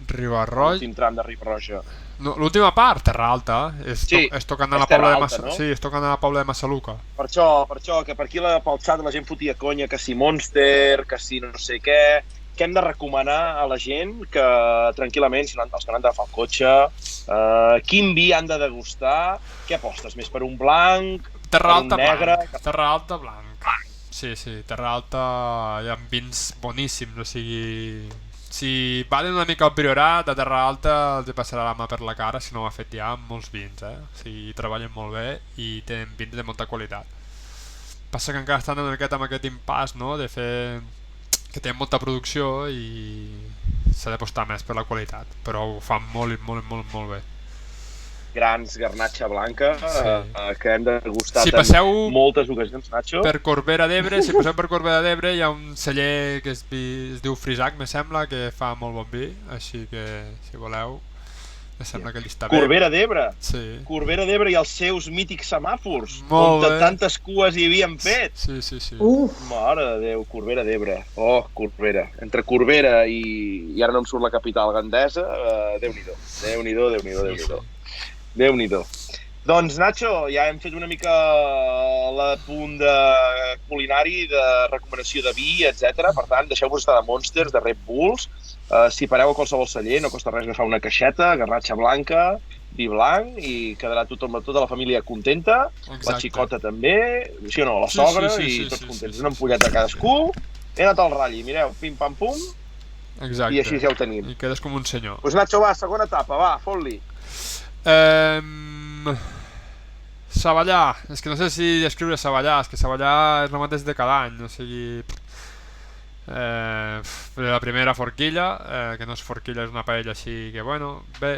Speaker 3: Riba-roja?
Speaker 2: L'últim tram de Riba-roja.
Speaker 3: No, l'última part, Terra Alta. És tocant a la Pobla de sí, és tocant a la Pobla de Massaluca.
Speaker 2: Per això, que per aquí pel xat la gent fotia conya, que si Monster, que si no sé què hem de recomanar a la gent que tranquil·lament, si no, els que no han d'agafar el cotxe, quin vi han de degustar, què apostes? Més per un blanc,
Speaker 3: Terra
Speaker 2: per un negre?
Speaker 3: Terra Alta, blanc. Sí, Terra Alta hi ha vins boníssims, o sigui... Si valen una mica al Priorat, a Terra Alta els passarà la mà per la cara, si no ho ha fet ja, amb molts vins, O sigui, treballen molt bé i tenen vins de molta qualitat. Passa que encara estan amb aquest impàs, no?, de fer... que tenen molta producció i s'ha d'apostar més per la qualitat, però ho fan molt bé.
Speaker 2: Grans Garnatxa Blanca, que hem de gustar
Speaker 3: en
Speaker 2: moltes ocasions, Nacho.
Speaker 3: Per Corbera d'Ebre, si passeu per Corbera d'Ebre, hi ha un celler que es diu Frisac, me sembla, que fa molt bon vi, així que, si voleu, me sembla que ell està bé.
Speaker 2: Corbera d'Ebre?
Speaker 3: Sí.
Speaker 2: Corbera d'Ebre i els seus mítics semàfors,
Speaker 3: on
Speaker 2: tantes cues hi havien fet.
Speaker 3: Sí.
Speaker 2: Mare de Déu, Corbera d'Ebre. Oh, Corbera. Entre Corbera i ara no em surt la capital gandesa, Déu-n'hi-do. Déu-n'hi-do. Doncs, Nacho, ja hem fet una mica l'apunt de culinari, de recomanació de vi, etc. Per tant, deixeu-vos estar de Monsters, de Red Bulls. Si pareu a qualsevol celler, no costa res agafar una caixeta, garnatxa blanca, vi blanc, i quedarà tota la família contenta. Exacte. La xicota també, sí o no? La sogra, i tots contents. Una ampolleta a cadascú. He anat al ratll, mireu, pim-pam-pum.
Speaker 3: Exacte.
Speaker 2: I així ja ho tenim.
Speaker 3: I quedes com un senyor.
Speaker 2: Doncs Nacho, va, segona etapa, va, fot-li.
Speaker 3: Savallà, és que no sé si descriure Savallà, és que Savallà és el mateix de cada any, o sigui... la primera forquilla, que no és forquilla, és una paella així que bueno, bé,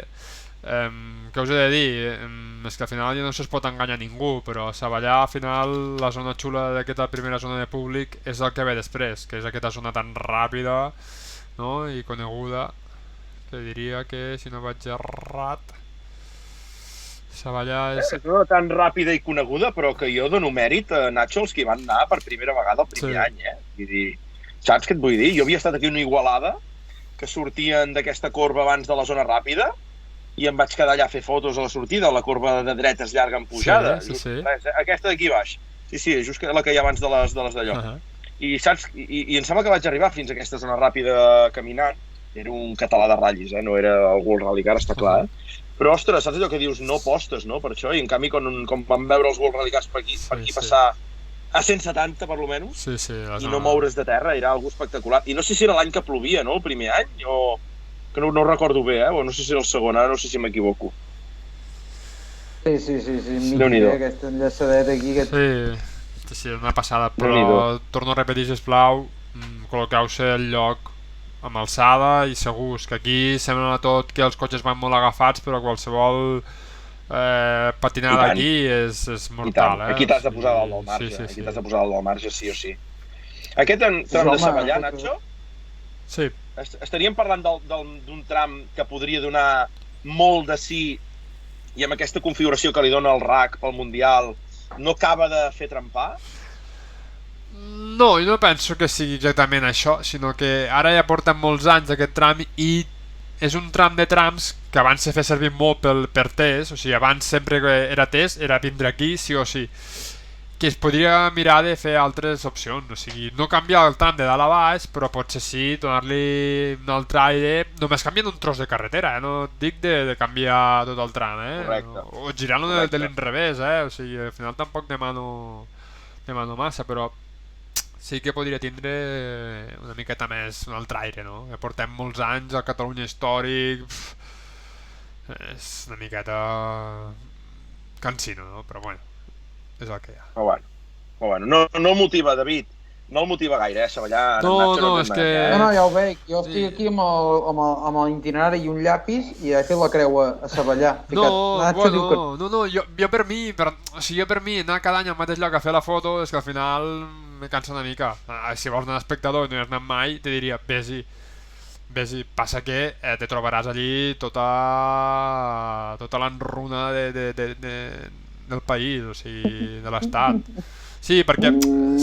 Speaker 3: què us he de dir? És que al final ja no se'ls pot enganyar ningú, però Savallà al final la zona xula d'aquesta primera zona de públic és el que ve després, que és aquesta zona tan ràpida, no?, i coneguda, que diria que, si no vaig errat, Savallà és...
Speaker 2: És una tan ràpida i coneguda, però que jo dono mèrit a Nacho els que van anar per primera vegada el primer any, Vull dir, saps què et vull dir? Jo havia estat aquí una Igualada, que sortien d'aquesta corba abans de la zona ràpida, i em vaig quedar allà a fer fotos a la sortida, la corba de dretes llarga en pujada.
Speaker 3: Sí.
Speaker 2: Aquesta d'aquí baix. Sí, just la que hi ha abans de les d'allò. I saps? I em sembla que vaig arribar fins a aquesta zona ràpida caminant. Era un català de ratllis, no era algú al Rally Car, està clar, Però, ostres, saps allò que dius? No postes, no?, per això. I, en canvi, quan vam veure els World Rally Cars per aquí passar a 170, per lo menys, i no moure's de terra, era algo espectacular. I no sé si era l'any que plovia, no?, el primer any, o... que no ho recordo bé, o no sé si era el segon, ara no sé si m'equivoco.
Speaker 1: Sí. Déu-n'hi-do. Aquesta enllaçadeta aquí...
Speaker 3: Sí, una passada, però torno a repetir, sisplau, col·loqueu-se al lloc amb alçada i segurs, que aquí sembla tot que els cotxes van molt agafats, però qualsevol patinada aquí és mortal.
Speaker 2: Aquí t'has de posar dalt del marge, aquí t'has de posar dalt del marge, sí o sí. Aquest tram de Savallà, Nacho?
Speaker 3: Sí.
Speaker 2: Estaríem parlant d'un tram que podria donar molt de sí, i amb aquesta configuració que li dona el RAC pel Mundial, no acaba de fer trempar?
Speaker 3: No, jo no penso que sigui exactament això, sinó que ara ja porten molts anys aquest tram i és un tram de trams que abans se feia servir molt per test, o sigui, abans sempre que era test era vindre aquí sí o sí, que es podria mirar de fer altres opcions, o sigui, no canviar el tram de dalt a baix, però potser sí donar-li un altre aire, només canviant un tros de carretera, no et dic de canviar tot el tram,
Speaker 2: Correcte.
Speaker 3: o girant-lo de l'inrevés, o sigui, al final tampoc demano massa, però sí que podria tindre una miqueta més un altre aire, no? Que portem molts anys al Catalunya històric, és una miqueta cansino, no? Però bueno, és el que hi ha.
Speaker 2: Però bueno, no el motiva, David. No el motiva gaire, Savallà.
Speaker 3: No, és que...
Speaker 1: No, ja ho veig. Jo estic aquí amb l'itinerari i un llapis i he fet la creu a Savallà.
Speaker 3: No, jo per mi, o sigui, jo per mi anar cada any al mateix lloc a fer la foto és que al final me cansa una mica. Si vols anar d'espectador i no hi has anat mai, te diria, vés-hi. Passa que te trobaràs allí tota l'enruna del país, o sigui, de l'estat. Sí, perquè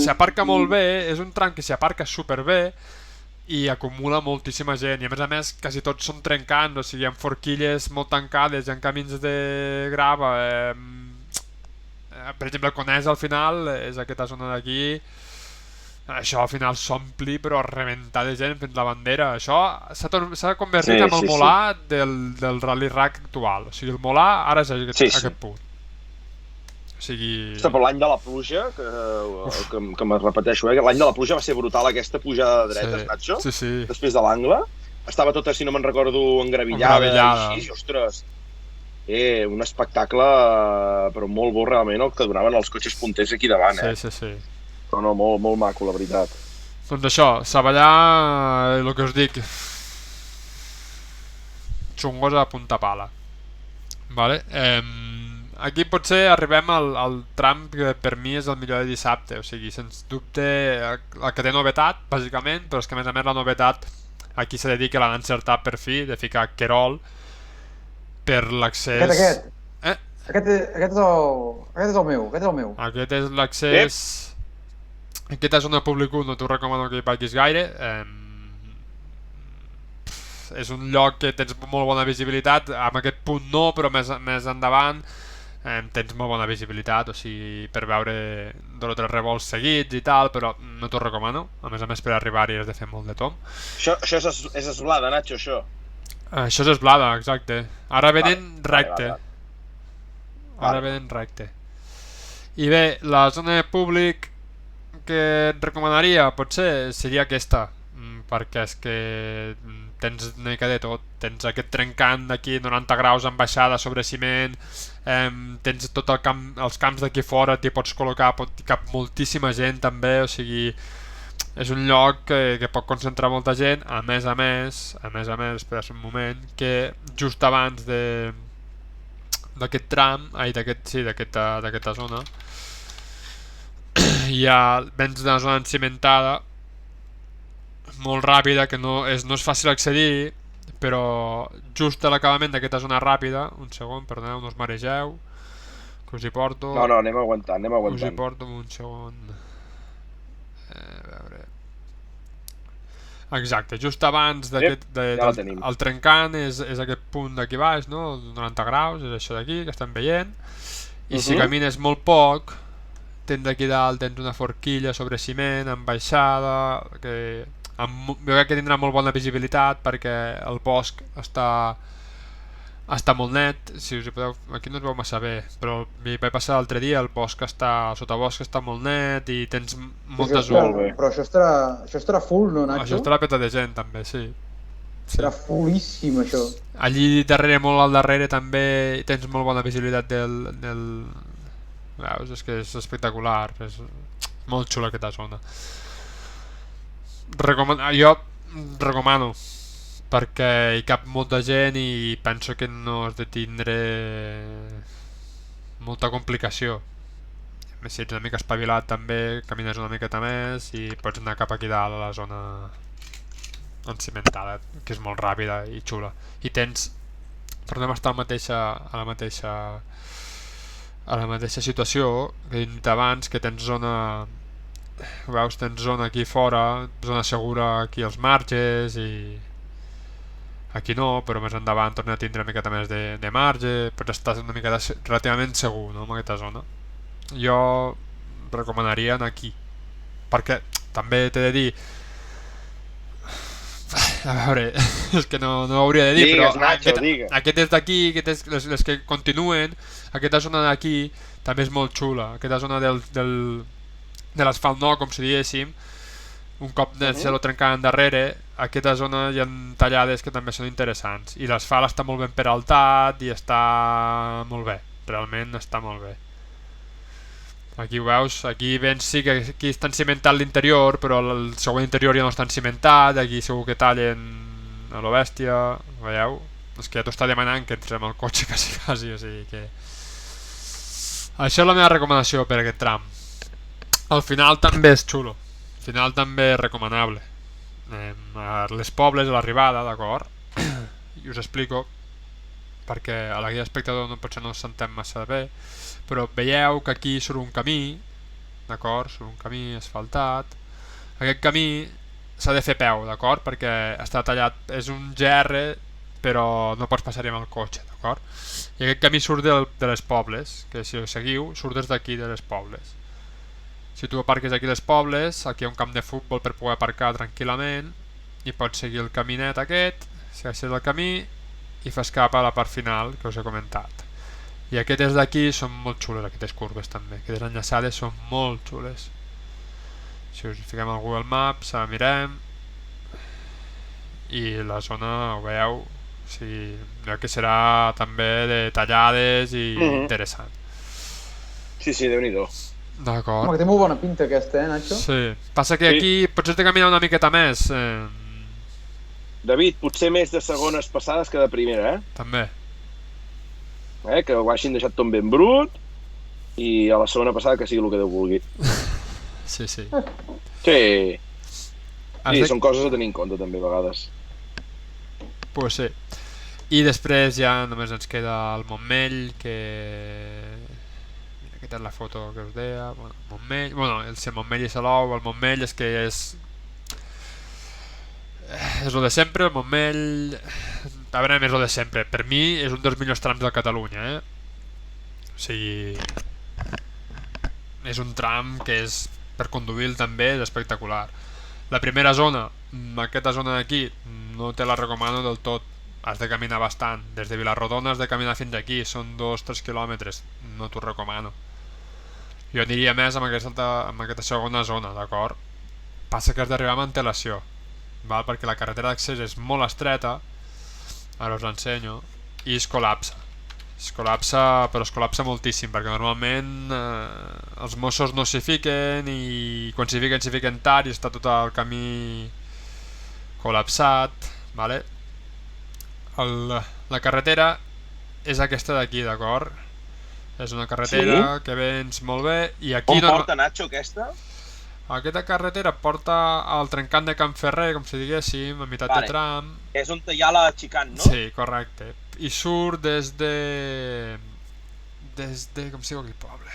Speaker 3: s'aparca molt bé, és un tram que s'aparca superbé i acumula moltíssima gent, i a més quasi tots són trencants, o sigui, amb forquilles molt tancades, hi ha camins de grava, per exemple, el Conès al final és aquesta zona d'aquí, això al final s'ompli però a rebentar de gent fins la bandera. Això s'ha convertit en el Molà del Rally Rack actual, o sigui, el Molà ara és aquest punt. O sigui...
Speaker 2: Per l'any de la pluja, que me repeteixo, l'any de la pluja va ser brutal aquesta pujada de dretes, Nacho, després de l'angle. Estava tota, si no me'n recordo, engravillada i així, ostres. Un espectacle, però molt bo realment, el que donaven els cotxes punters aquí davant,
Speaker 3: Sí.
Speaker 2: Però no, molt maco, la veritat.
Speaker 3: Doncs això, Savallà, el que us dic, xungos a punta pala. Vale? Aquí potser arribem al tram que per mi és el millor de dissabte, o sigui, sens dubte el que té novetat, bàsicament, però és que a més la novetat aquí s'ha de dir que l'han encertat per fi, de ficar Querol per l'accés...
Speaker 1: Aquest és el meu.
Speaker 3: Aquest és l'accés... Aquesta zona públic 1 no t'ho recomano que hi vagis gaire, és un lloc que tens molt bona visibilitat, amb aquest punt no, però més endavant tens molt bona visibilitat, o sigui, per veure 2 o 3 revolts seguits i tal, però no t'ho recomano, a més per arribar-hi has de fer molt de tomb.
Speaker 2: Això és Esblada, Nacho, això?
Speaker 3: Això és Esblada, exacte. Ara venen recte. Ara venen recte. I bé, la zona de públic que et recomanaria potser seria aquesta, perquè és que tens una mica de tot, tens aquest trencant d'aquí 90 graus amb baixada sobre ciment, tens tot els camps d'aquí fora, t'hi pots col·locar, cap moltíssima gent també, o sigui, és un lloc que pot concentrar molta gent, a més, espera un moment, que just abans d'aquest tram, d'aquesta zona, ja vens d'una zona encimentada molt ràpida que no és fàcil accedir, però just a l'acabament d'aquesta zona ràpida, un segon, perdoneu, no us maregeu, que us hi porto.
Speaker 2: No, anem aguantant.
Speaker 3: Us hi porto un segon. A veure... Exacte, just abans el trencant és aquest punt d'aquí baix, no? 90 graus, és això d'aquí que estem veient, i si camines molt poc tens aquí dalt, tens una forquilla sobre ciment, amb baixada, jo crec que tindrà molt bona visibilitat perquè el bosc està molt net, si us hi podeu, aquí no es veu massa bé, però m'hi vaig passar l'altre dia, el bosc sotabosc està molt net i tens molta zona.
Speaker 1: Però això estarà full, no, Nacho?
Speaker 3: Això estarà peta de gent també, sí.
Speaker 1: Serà fullíssim, això.
Speaker 3: Allí darrere, molt al darrere també tens molt bona visibilitat del... Veus, és que és espectacular, és molt xula aquesta zona. Jo recomano, perquè hi cap molta gent i penso que no has de tindre molta complicació. Si ets una mica espavilat també, camines una miqueta més i pots anar cap aquí dalt a la zona encimentada, que és molt ràpida i xula. I tornem a estar a la mateixa situació que he dit abans, que tens zona, veus, tens zona aquí fora, zona segura aquí als marges, i aquí no, però més endavant torna a tindre una miqueta més de marge, pots estar una miqueta relativament segur, no, en aquesta zona. Jo recomanaria anar aquí. Perquè també t'he de dir... A veure, és que no ho hauria de dir,
Speaker 2: digues,
Speaker 3: però
Speaker 2: Nacho, digues.
Speaker 3: aquest és d'aquí, les que continuen, aquesta zona d'aquí també és molt xula. Aquesta zona de l'asfalt nou, com si diguéssim, un cop se lo trencant darrere, aquesta zona hi ha tallades que també són interessants. I l'asfalt està molt ben peraltat i està molt bé, realment està molt bé. Aquí ho veus, aquí vens, sí que aquí està cimentat l'interior, però el següent interior ja no està cimentat, aquí segur que tallen a lo bèstia, veieu? És que ja t'ho està demanant que entrem al cotxe quasi, o sigui que... Això és la meva recomanació per aquest tram. Al final també és xulo, al final també és recomanable. A les Pobles, a l'arribada, d'acord? I us explico, perquè a la guia d'espectador potser no s'entén massa bé, però veieu que aquí surt un camí, d'acord? Surt un camí asfaltat. Aquest camí s'ha de fer peu, d'acord? Perquè està tallat, és un GR, però no pots passar-hi amb el cotxe, d'acord? I aquest camí surt de les Pobles, que si ho seguiu, surt des d'aquí de les Pobles. Si tu aparques aquí a les Pobles, aquí hi ha un camp de futbol per poder aparcar tranquil·lament, i pots seguir el caminet aquest, segueixes el camí i fas cap a la part final que us he comentat. I aquestes d'aquí són molt xules, aquestes curves també, aquestes enllaçades són molt xules. Si us fiquem al Google Maps, la mirem, i la zona, ho veieu, o sigui, que serà també de tallades i interessant.
Speaker 2: Sí, Déu-n'hi-do.
Speaker 3: D'acord.
Speaker 1: Home, que té molt bona pinta aquesta, Nacho?
Speaker 3: Sí, passa que aquí potser has de caminar una miqueta més.
Speaker 2: David, potser més de segones passades que de primera,
Speaker 3: També.
Speaker 2: Que ho hagin deixat tot ben brut i a la segona passada que sigui el que Déu vulgui.
Speaker 3: Sí.
Speaker 2: Sí, són coses a tenir en compte també a vegades.
Speaker 3: Pues sí. I després ja només ens queda el Montmell, que... Mira, aquesta és la foto que us deia. Montmell... Bueno, si el Montmell i Salou, el Montmell és que és el de sempre, el Montmell... A veure, més el de sempre. Per mi és un dels millors trams de Catalunya, O sigui... És un tram que és... Per conduir també és espectacular. La primera zona, aquesta zona d'aquí, no te la recomano del tot. Has de caminar bastant. Des de Vilarrodona has de caminar fins aquí. Són 2-3 quilòmetres. No t'ho recomano. Jo aniria més amb aquesta segona zona, d'acord? Passa que has d'arribar amb antelació, val? Perquè la carretera d'accés és molt estreta, ara us l'ensenyo, i es col·lapsa. Però es col·lapsa moltíssim, perquè normalment els Mossos no s'hi fiquen, i quan s'hi fiquen tard i està tot el camí col·lapsat, vale? La carretera és aquesta d'aquí, d'acord? És una carretera que vens molt bé i aquí...
Speaker 2: On porta, Nacho, aquesta?
Speaker 3: Aquesta carretera porta al trencant de Can Ferrer, com si diguéssim, a meitat de tram.
Speaker 2: És on hi ha la xicant, no?
Speaker 3: Sí, correcte. I surt des de... com si diu aquell poble?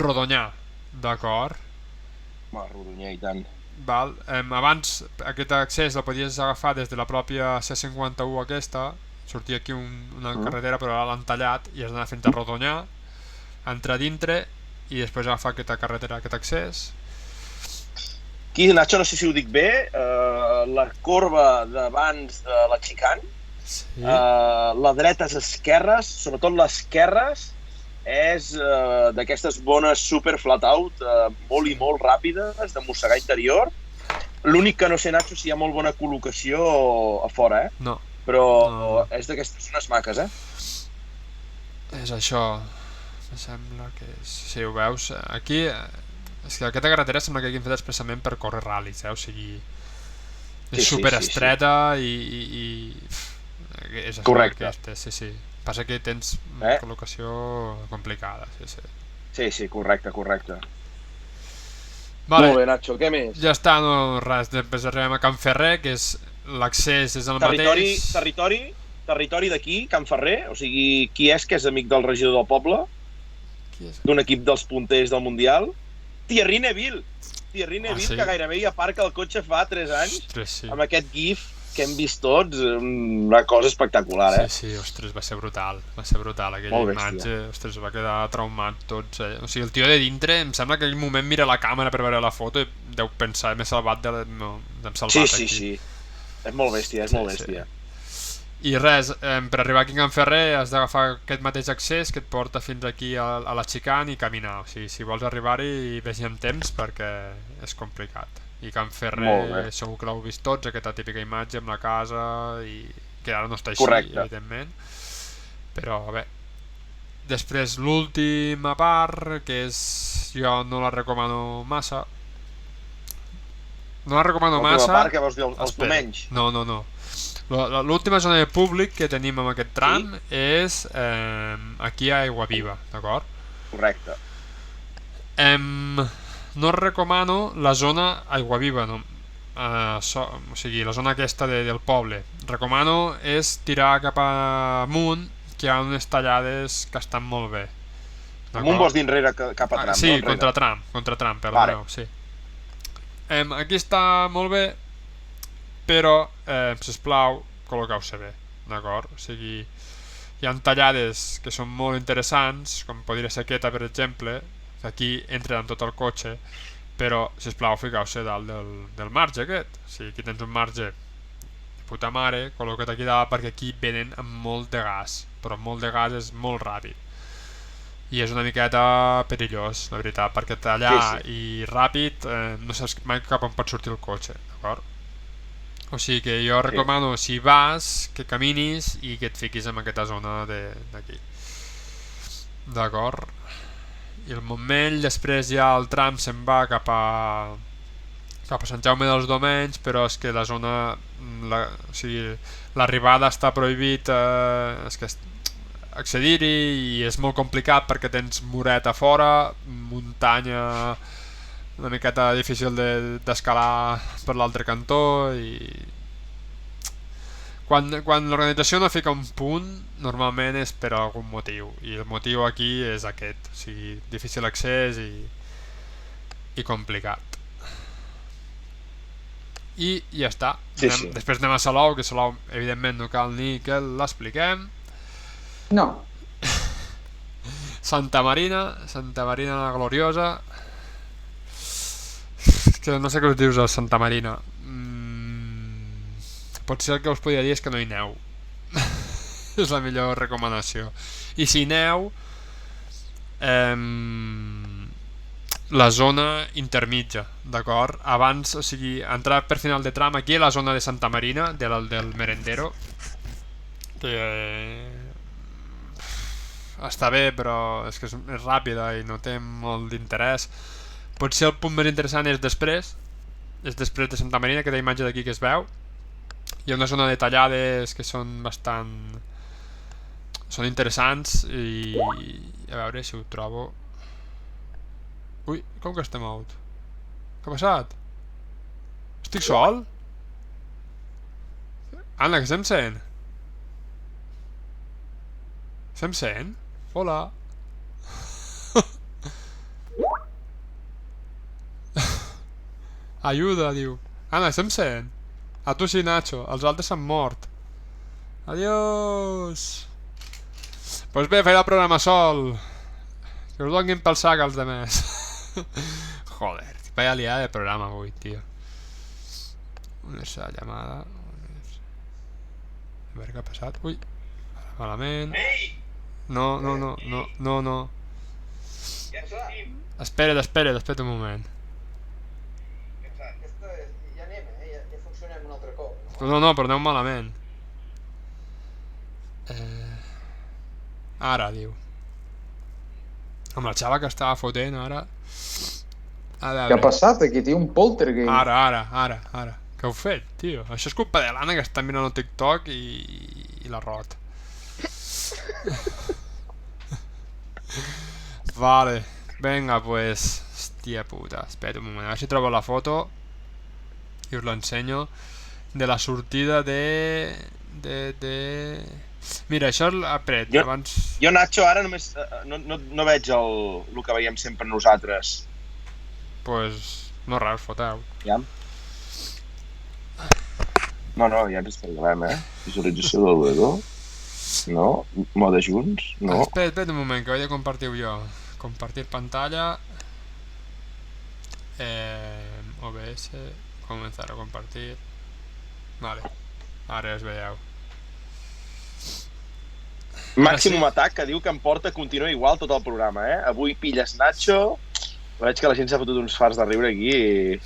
Speaker 3: Rodonyà, d'acord?
Speaker 2: Rodonyà i tant.
Speaker 3: Val. Abans aquest accés el podies agafar des de la pròpia C51 aquesta, sortia aquí una carretera però ara l'han tallat i has d'anar fins a Rodonyà, entrar dintre i després agafar aquesta carretera, aquest accés.
Speaker 2: Aquí, Nacho, no sé si ho dic bé, la corba d'abans de la xicant, la dreta és esquerres, sobretot les esquerres, és d'aquestes bones super flat out, molt i molt ràpides, de mossegar interior. L'únic que no sé, Nacho, si hi ha molt bona col·locació a fora,
Speaker 3: No.
Speaker 2: Però és d'aquestes zones maques,
Speaker 3: És això. Em sembla que és... Si ho veus, aquí... És que aquesta carretera sembla que hagin fet expressament per córrer ral·lis, O sigui... És super estreta i... És això.
Speaker 2: Correcte.
Speaker 3: Sí. Passa que tens una col·locació complicada,
Speaker 2: Sí, correcte.
Speaker 3: Vale.
Speaker 2: Molt bé, Nacho, què més?
Speaker 3: Ja està, no res. Després arribem a Can Ferrer, que és... L'accés és el mateix.
Speaker 2: Territori d'aquí, Can Ferrer, o sigui, qui és que és amic del regidor del poble? D'un equip dels punters del Mundial? Thierry Neville, que gairebé hi aparca el cotxe fa 3 anys, amb aquest gif que hem vist tots, una cosa espectacular, eh?
Speaker 3: Sí, ostres, va ser brutal aquella imatge, ostres, va quedar traumat tots, O sigui, el tio de dintre, em sembla que en aquell moment mira la càmera per veure la foto i deu pensar, m'he salvat aquí.
Speaker 2: Sí, és molt bèstia, és molt bèstia.
Speaker 3: I res, per arribar aquí a Can Ferrer has d'agafar aquest mateix accés que et porta fins aquí a la xicana i caminar, o sigui, si vols arribar-hi vés amb temps perquè és complicat. I Can Ferrer segur que l'heu vist tots, aquesta típica imatge amb la casa, i que ara no està així, evidentment. Però bé, després l'última part, que és, jo no la recomano massa.
Speaker 2: L'última part, que vols dir, els domenys?
Speaker 3: No. L'última zona de públic que tenim amb aquest tram és aquí a Aiguaviva, d'acord?
Speaker 2: Correcte.
Speaker 3: No recomano la zona Aiguaviva, no. O sigui, la zona aquesta del poble. Recomano és tirar cap amunt, que hi ha unes tallades que estan molt bé.
Speaker 2: Amunt vols dir enrere cap a tram,
Speaker 3: sí,
Speaker 2: no?
Speaker 3: Contratram, perdoneu, sí. Aquí està molt bé, però, sisplau, col·loqueu-se bé, d'acord? O sigui, hi ha tallades que són molt interessants, com podria ser aquesta, per exemple, que aquí entra amb tot el cotxe, però, sisplau, fiqueu-se dalt del marge aquest. O sigui, aquí tens un marge de puta mare, col·loca't aquí dalt, perquè aquí venen amb molt de gas, però molt de gas és molt ràpid. I és una miqueta perillós, la veritat, perquè tallar i ràpid no saps mai cap on pot sortir el cotxe, d'acord? O sigui que jo recomano, si vas, que caminis i que et fiquis en aquesta zona d'aquí. D'acord? I el Montmell, després ja el tram se'n va cap a Sant Jaume dels Domenys, però és que la zona, o sigui, l'arribada està prohibit accedir-hi i és molt complicat perquè tens muret a fora, muntanya una miqueta difícil d'escalar per l'altre cantó, i quan l'organització no fica un punt normalment és per algun motiu, i el motiu aquí és aquest, o sigui, difícil accés i complicat. I ja està. Després anem a Salou, que Salou evidentment no cal ni que l'expliquem.
Speaker 1: No.
Speaker 3: Santa Marina la Gloriosa, que no sé què us dius a Santa Marina. Potser el que us podria dir és que no hi aneu. És la millor recomanació. I si aneu, la zona intermitja, d'acord? Abans, o sigui, entrar per final de tram aquí a la zona de Santa Marina, del Merendero, que està bé, però és que és ràpida i no té molt d'interès. Potser el punt més interessant és després de Santa Marina, aquesta imatge d'aquí que es veu. Hi ha una zona de tallades que són interessants, i a veure si ho trobo. Ui, com que estem out? Què ha passat? Estic sol? Anna, que se'm sent? Se'm sent? Hola. Ayuda, diu. Anna, se'm sent? A tu sí, Nacho, els altres s'han mort. Adiós. Pues bé, feia el programa sol. Que us donguin pel sac els demés. Joder, vaya liada de programa avui, tío. Una llamada. A veure què ha passat. Ui, malament. No. Espera't un moment. No, però aneu malament. Ara, diu. Amb la xava que estava fotent, ara...
Speaker 1: Què ha passat aquí, tio? Un poltergeist.
Speaker 3: Ara. Què heu fet, tio? Això és culpa de l'Anna, que està mirant el TikTok i la rot. Vale. Venga, pues... Hòstia puta. Espera un moment. A veure si trobo la foto i us l'ensenyo. De la sortida de... Mira, això és l'apret.
Speaker 2: Jo, Nacho, ara només no veig el que veiem sempre nosaltres.
Speaker 3: Pues no res, foteu.
Speaker 2: Ja. No, ja ens espavilem, Visualització del Ludo. No? Mode junts? No.
Speaker 3: Espera un moment, que vaig a compartir jo. Compartir pantalla. OBS. Comenzar a compartir. Vale. Ara es veieu.
Speaker 2: Màximum Atac, que diu que em porta continua igual tot el programa, Avui pilles Nacho. Veig que la gent s'ha fotut uns fars de riure aquí i...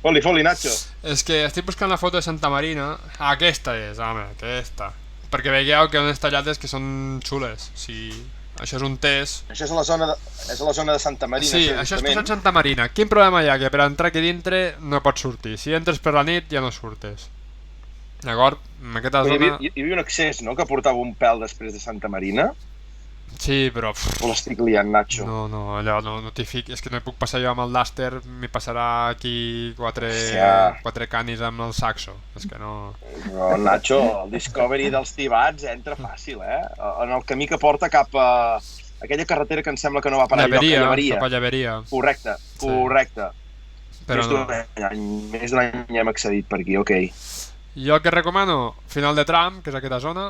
Speaker 2: Foli, Nacho.
Speaker 3: És que estic buscant la foto de Santa Marina. Aquesta és, home, aquesta. Perquè veieu que unes tallades que són xules. O sigui, això és un test.
Speaker 2: Això és a la zona de Santa Marina.
Speaker 3: Sí, això és passat Santa Marina. Quin problema hi ha? Que per entrar aquí dintre no pots sortir. Si entres per la nit ja no surtes. Llavors, en aquesta zona...
Speaker 2: Hi havia un accés, no?, que portava un pèl després de Santa Marina.
Speaker 3: Sí, però...
Speaker 2: O l'estic liant, Nacho?
Speaker 3: No, allò no t'hi fic. És que no hi puc passar jo amb el Duster, m'hi passarà aquí quatre canis amb el saxo. És que no...
Speaker 2: Però, Nacho, el Discovery dels tibats entra fàcil, En el camí que porta cap a aquella carretera que em sembla que no va parar lloc, Llaveria.
Speaker 3: Cap a Llaveria.
Speaker 2: Correcte.
Speaker 3: Però
Speaker 2: més d'un any hem accedit per aquí, ok.
Speaker 3: Jo el que recomano, final de tram, que és aquesta zona.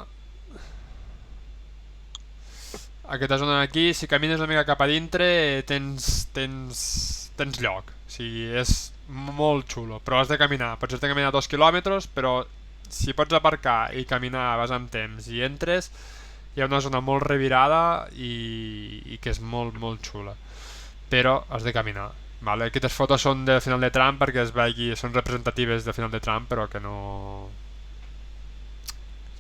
Speaker 3: Aquesta zona d'aquí, si camines una mica cap a dintre, tens lloc. O sigui, és molt xulo, però has de caminar. Pots de caminar 2 quilòmetres, però si pots aparcar i caminar, vas amb temps i entres, hi ha una zona molt revirada i que és molt, molt xula. Però has de caminar. Vale, aquestes fotos són de final de tram perquè es vegi, són representatives de final de tram, però que no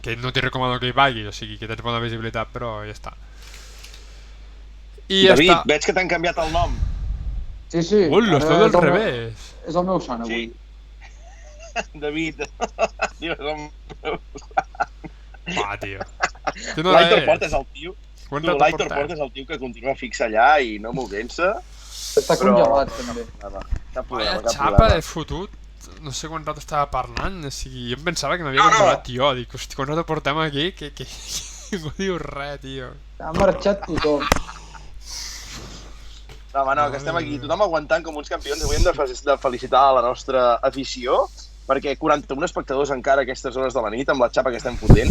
Speaker 3: t'hi recomano que hi vagis, o sigui que tens bona visibilitat, però ja està. I
Speaker 2: David,
Speaker 3: ja està.
Speaker 2: veig que t'han canviat el nom.
Speaker 1: Sí.
Speaker 3: Ui, esteu del revés.
Speaker 1: És el meu son avui.
Speaker 2: David. Diu, és el meu son.
Speaker 3: Va, tio.
Speaker 2: L'Aitor Porta és el tio. L'Aitor Porta és el tio que continua fix allà i no movent-se.
Speaker 1: Està congelat, també.
Speaker 3: Vaya xapa he fotut. No sé quant rato estava parlant. O sigui, jo em pensava que m'havia congelat jo. Dic, hosti, quant rato portem aquí? Que no diu res, tio.
Speaker 1: Ha marxat tothom.
Speaker 2: No, que estem aquí, tothom aguantant com uns campions. Avui hem de felicitar a la nostra afició, perquè 41 espectadors encara a aquestes hores de la nit, amb la xapa que estem fotent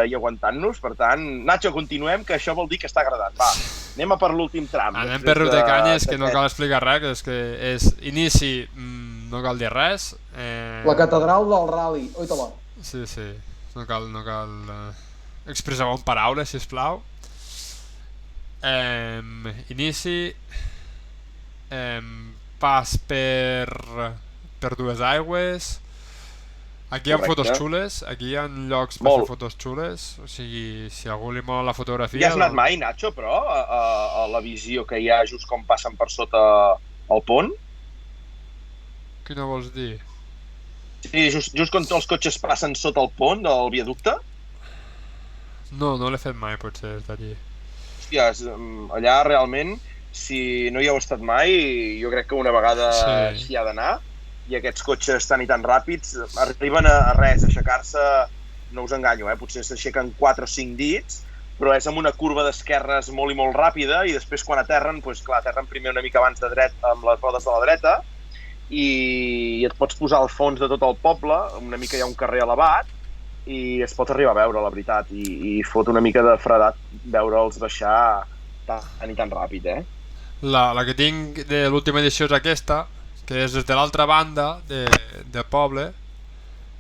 Speaker 2: i aguantant-nos. Per tant, Nacho, continuem, que això vol dir que està agradant. Va, anem a per l'últim tram.
Speaker 3: Anem per Riu de Canyes, que no cal explicar res, és que és inici, no cal dir res.
Speaker 1: La catedral del rally, oi-te-la.
Speaker 3: Sí, no cal expressar en paraules, sisplau. Inici, pas per Dues Aigües. Aquí hi ha fotos xules, aquí hi ha llocs per fer fotos xules, o sigui, si a algú li mola la fotografia...
Speaker 2: Ja has anat mai, Nacho, però, a la visió que hi ha just com passen per sota el pont?
Speaker 3: Quina vols dir?
Speaker 2: Sí, just quan els cotxes passen sota el pont del viaducte?
Speaker 3: No l'he fet mai, potser, des d'allí.
Speaker 2: Hòstia, allà realment, si no hi heu estat mai, jo crec que una vegada s'hi ha d'anar, i aquests cotxes tan i tan ràpids arriben a res, a aixecar-se, no us enganyo, potser s'aixequen 4 o 5 dits, però és amb una curva d'esquerres molt i molt ràpida, i després quan aterren, doncs clar, aterren primer una mica abans de dret amb les rodes de la dreta, i et pots posar al fons de tot el poble, una mica hi ha un carrer elevat, i es pot arribar a veure, la veritat, i fot una mica de fredat veure'ls baixar tan i tan ràpid,
Speaker 3: La que tinc de l'última edició és aquesta, que és des de l'altra banda del poble,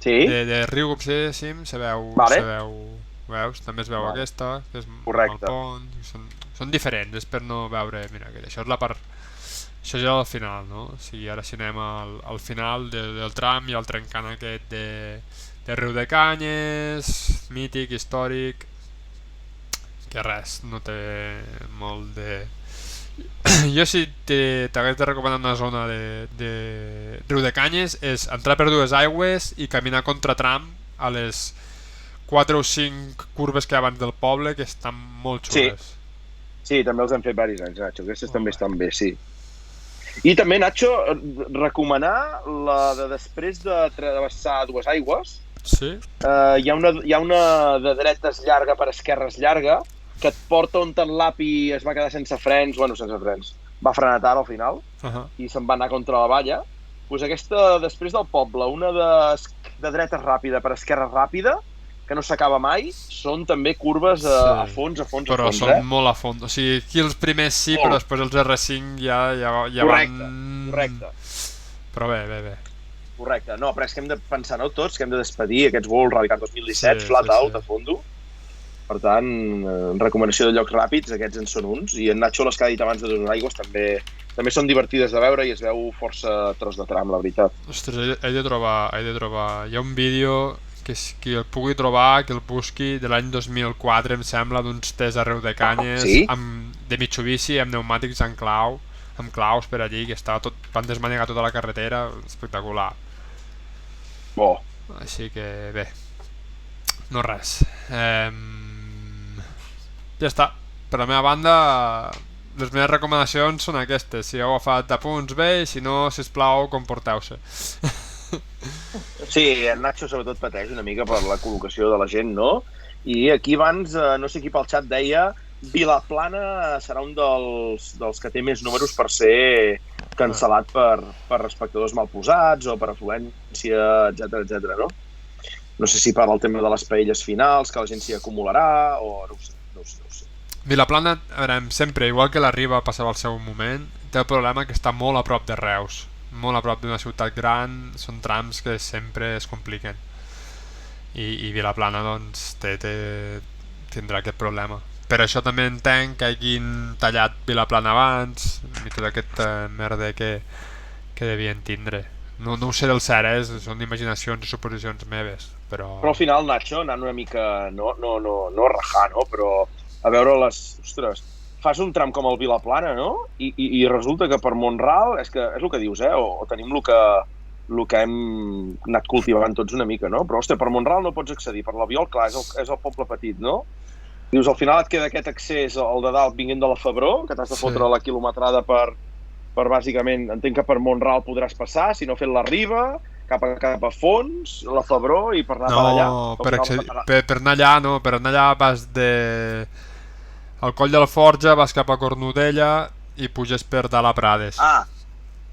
Speaker 3: de riu, com si diguéssim, se veu, veus? També es veu aquesta, que és el pont, són diferents, és per no veure, mira, això és la part, això ja al final, no? O sigui, ara si anem al final del tram i el trencant aquest de Riu de Canyes, mític, històric, que res, no té molt de... Jo si t'hagués de recomanar una zona de Riu de Canyes és entrar per Dues Aigües i caminar contra tram a les 4 o 5 curves que hi ha abans del poble, que estan molt xules.
Speaker 2: Sí, també els hem fet diversos anys, Nacho, aquestes també estan bé, sí. I també, Nacho, recomanar la de després de travessar Dues Aigües.
Speaker 3: Sí.
Speaker 2: Hi ha una de dretes llarga per esquerres llarga, que et porta on en l'API es va quedar sense frens, va frenar tard al final, i se'n va anar contra la valla, Doncs aquesta, després del poble, una de dreta ràpida per esquerra ràpida, que no s'acaba mai, són també curves a fons,
Speaker 3: però són molt a fons. O sigui, aquí els primers sí, però després els R5 ja van...
Speaker 2: Correcte.
Speaker 3: Però bé.
Speaker 2: Correcte. No, però és que hem de pensar, no, tots, que hem de despedir aquests vols Rallycar 2017, flat out, a fondo. Per tant, recomanació de llocs ràpids, aquests en són uns. I en Nacho, les que ha dit abans de Dosaigües, també són divertides de veure i es veu força tros de tram, la veritat.
Speaker 3: Ostres, he de trobar. Hi ha un vídeo que qui el pugui trobar, que el busqui, de l'any 2004, em sembla, d'uns tests a Riudecanyes, de Mitsubishi, amb pneumàtics amb claus per allí, que estava tot, van desmanegar tota la carretera, espectacular.
Speaker 2: Bo.
Speaker 3: Així que bé, no res. Ja està. Per la meva banda, les meves recomanacions són aquestes. Si heu agafat apunts bé, i si no, sisplau, comporteu-se.
Speaker 2: Sí, en Nacho sobretot pateix una mica per la col·locació de la gent, no? I aquí abans, no sé qui pel xat deia, Vilaplana serà un dels que té més números per ser cancel·lat per espectadors mal posats o per afluència, etc, no? No sé si per el tema de les paelles finals, que la gent s'hi acumularà, o no ho sé.
Speaker 3: Vilaplana, a veure, sempre, igual que la Riba passava al seu moment, té el problema que està molt a prop de Reus, molt a prop d'una ciutat gran, són trams que sempre es compliquen. I Vilaplana, doncs, tindrà aquest problema. Per això també entenc que hagin tallat Vilaplana abans, i tot aquest merder que devien tindre. No ho sé del cert, són imaginacions i suposicions meves, però...
Speaker 2: Però al final, Nacho, anant una mica, no a rajar, no? Però a veure ostres, fas un tram com el Vilaplana, no? I resulta que per Mont-ral, és el que dius, o tenim el que hem anat cultivant tots una mica, no? Però, ostres, per Mont-ral no pots accedir, per l'Albiol, clar, és el poble petit, no? Dius, al final et queda aquest accés al de dalt vinguent de la Febró, que t'has de fotre la quilometrada per bàsicament, entenc que per Mont-ral podràs passar, si no fent la Riba, cap a fons, la Febró, i per anar per allà.
Speaker 3: No, per anar allà no, per anar allà vas al Coll del Forja, vas cap a Cornudella i puges per dalt a Prades.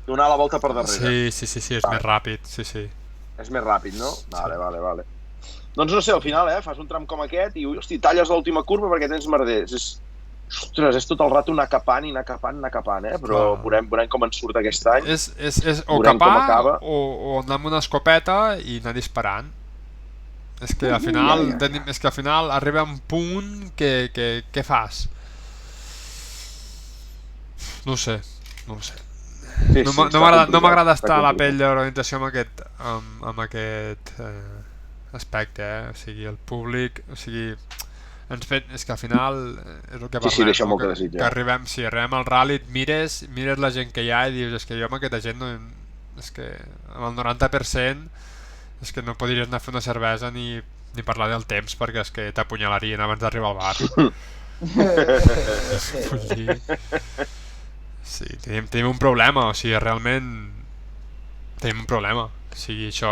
Speaker 2: Donar la volta per darrere.
Speaker 3: Sí, és més ràpid, sí.
Speaker 2: És més ràpid, no? Vale. Doncs no sé, al final, fas un tram com aquest i, hosti, talles l'última curva perquè tens merders. Ostres, és tot el rato anar capant, però veurem com ens surt aquest any.
Speaker 3: És o capar o anar amb una escopeta i anar disparant. És que al final arriba un punt que què fas? No ho sé. No m'agrada estar a la pell de l'organització amb aquest aspecte, o sigui, el públic, o sigui, és que al final és el que parlem, que arribem al rally, et mires la gent que hi ha i dius, és que jo amb aquesta gent és que amb el 90% és que no podries anar a fer una cervesa ni parlar del temps perquè és que t'apunyalarien abans d'arribar al bar. Sí, tenim un problema, o sigui, realment tenim un problema. O sigui, això,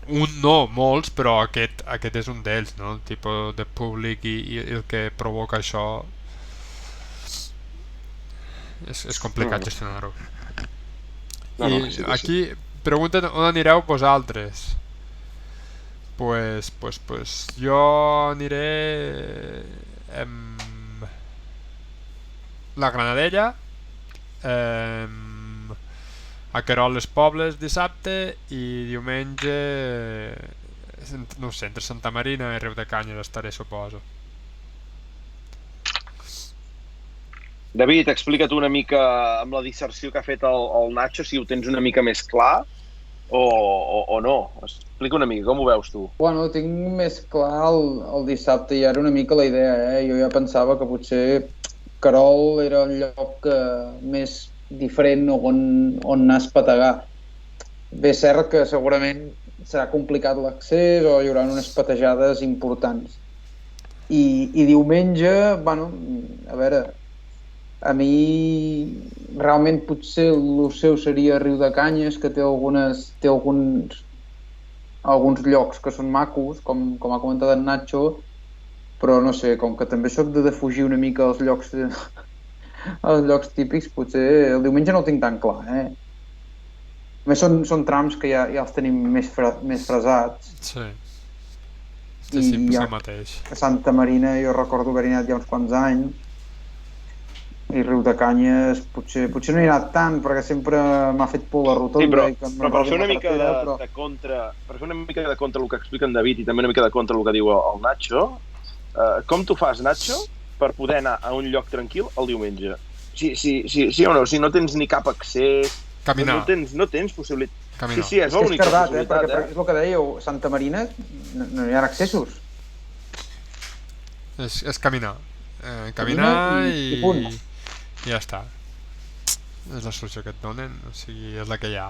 Speaker 3: molts, però aquest és un d'ells, no? El tipus de públic i el que provoca això és complicat gestionar-ho. I aquí pregunten on anireu vosaltres. Pues jo aniré la Granadella, a Querol les Pobles dissabte i diumenge no ho sé, entre Santa Marina i Riudecanyes estaré, suposo.
Speaker 2: David, explica't una mica amb la disserció que ha fet el Nacho, si ho tens una mica més clar o no. Explica una mica, com ho veus tu?
Speaker 1: Bueno, tinc més clar el dissabte i era una mica la idea, Jo ja pensava que potser Querol era el lloc més diferent on anar a espetegar. Bé, és cert que segurament serà complicat l'accés o hi haurà unes patejades importants. I diumenge, bueno, a veure, a mi realment potser el seu seria Riudecanyes, que té alguns llocs que són macos, com ha comentat en Nacho, però no sé, com que també soc de defugir una mica els llocs típics, potser el diumenge no ho tinc tan clar, A més, són trams que ja els tenim més fresats.
Speaker 3: Sí. Sí, sempre és el mateix.
Speaker 1: A Santa Marina jo recordo haver anat ja uns quants anys i Riu de Canyes potser no hi he anat tant perquè sempre m'ha fet por la rotonda.
Speaker 2: Sí, però per fer una mica de contra el que explica en David i també una mica de contra el que diu el Nacho, com tu fas, Nacho, per poder anar a un lloc tranquil el diumenge? Sí o no? Si no tens ni cap accés,
Speaker 3: caminar.
Speaker 2: No tens possibilitat.
Speaker 3: Caminar.
Speaker 2: Sí, és l'única possibilitat.
Speaker 1: Perquè és el que dèieu, Santa Marina no hi ha accessos.
Speaker 3: És caminar. Caminar i ja està. És la solució que et donen, o sigui, és la que hi ha.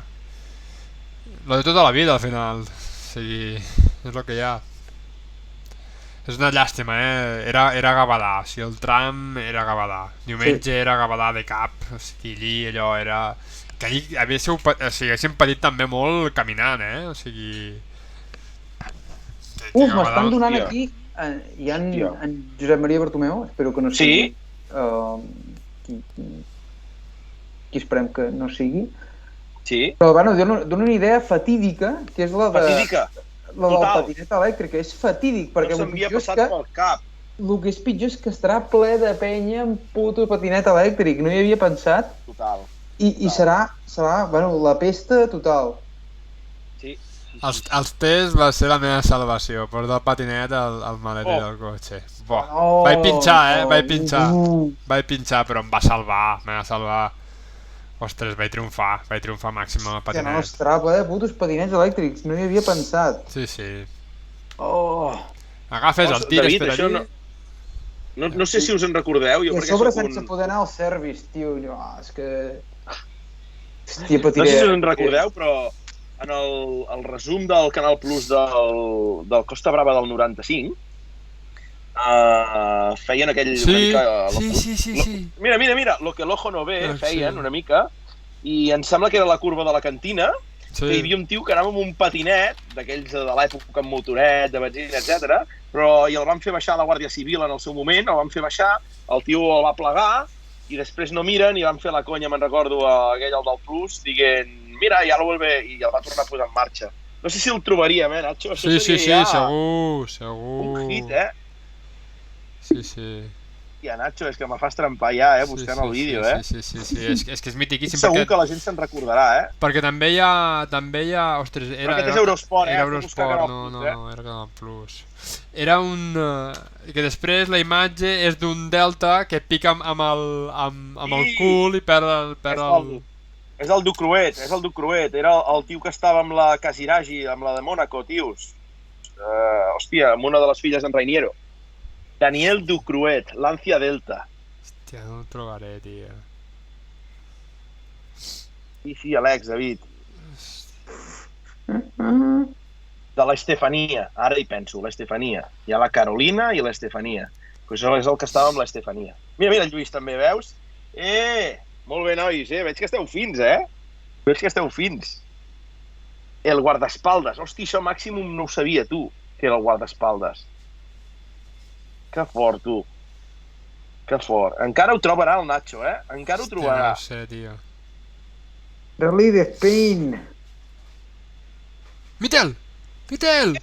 Speaker 3: Lo de tota la vida, al final. O sigui, és el que hi ha. És una llàstima, Era Gavadà, o sigui, el tram era Gavadà. Diumenge era Gavadà de cap, o sigui, allí allò era... Que allí haguéssim patit també molt caminant, o sigui...
Speaker 1: M'estan donant aquí... Hi ha en Josep Maria Bartomeu, espero que no sigui. Qui esperem que no sigui.
Speaker 2: Sí.
Speaker 1: Però, bueno, dona una idea fatídica, que és la de...
Speaker 2: Fatídica?
Speaker 1: La del patinet elèctric. És fatídic, perquè
Speaker 2: no s'havia passat pel cap.
Speaker 1: El que és pitjor és que estarà ple de penya amb puto patinet elèctric. No hi havia pensat.
Speaker 2: Total.
Speaker 1: I serà, bueno, la pesta total.
Speaker 2: Sí.
Speaker 3: Els tests va ser la meva salvació, portar el patinet al maleter del cotxe. Vaig pinxar, vaig pinxar, però em va salvar. Ostres, vaig triomfar màxim amb el patinet.
Speaker 1: No, estarà ple de putos patinets elèctrics, no hi havia pensat.
Speaker 3: Sí. Agafes el tires per allí...
Speaker 2: No sé si us en recordeu, jo
Speaker 1: perquè soc un... I a sobre sense poder anar al service, tio, és que... Hòstia,
Speaker 2: no sé si us en recordeu, però en el resum del Canal Plus del Costa Brava del 95 feien aquell...
Speaker 3: Sí.
Speaker 2: Mira, lo que el ojo no ve, feien una mica, i em sembla que era la curva de la cantina, que hi havia un tio que anava amb un patinet, d'aquells de l'època amb motoret, de benzina, etc. Però i el van fer baixar a la Guàrdia Civil en el seu moment, el van fer baixar, el tio el va plegar, i després no miren i van fer la conya, me'n recordo, aquell del Plus, dient, mira, ja lo vuelve, i el va tornar a posar en marxa. No sé si el trobaríem, Nacho?
Speaker 3: Sí, segur.
Speaker 2: Un hit,
Speaker 3: Sí.
Speaker 2: Hòstia, Nacho, és que me fas trempar ja, buscant el vídeo,
Speaker 3: Sí, és que és mitiquíssim.
Speaker 2: Segur que la gent se'n recordarà,
Speaker 3: Perquè també hi ha... Ostres,
Speaker 2: era... Aquest és Eurosport,
Speaker 3: Era Eurosport, no, era Canal Plus. Era un... que després la imatge és d'un delta que pica amb el cul i perd el...
Speaker 2: És el Ducruet, Era el tio que estava amb la Casiragi, amb la de Mónaco, tios. Hòstia, amb una de les filles d'en Rainiero. Daniel Ducruet, Lancia Delta.
Speaker 3: Hòstia, no ho trobaré, tio.
Speaker 2: Sí, Alex, David. De l'Estefania, ara hi penso, l'Estefania. Hi ha la Carolina i l'Estefania. Pues això és el que estava amb l'Estefania. Mira, Lluís, també, veus? Molt bé, nois, veig que esteu fins. El guardaespaldes. Hosti, això màxim no ho sabia, tu, que era el guardaespaldes. Que fort, tu. Que fort. Encara ho trobarà el Nacho, Encara ho trobarà.
Speaker 3: No sé, tio.
Speaker 1: Rally de Spain.
Speaker 3: Mitel!
Speaker 2: Mitel!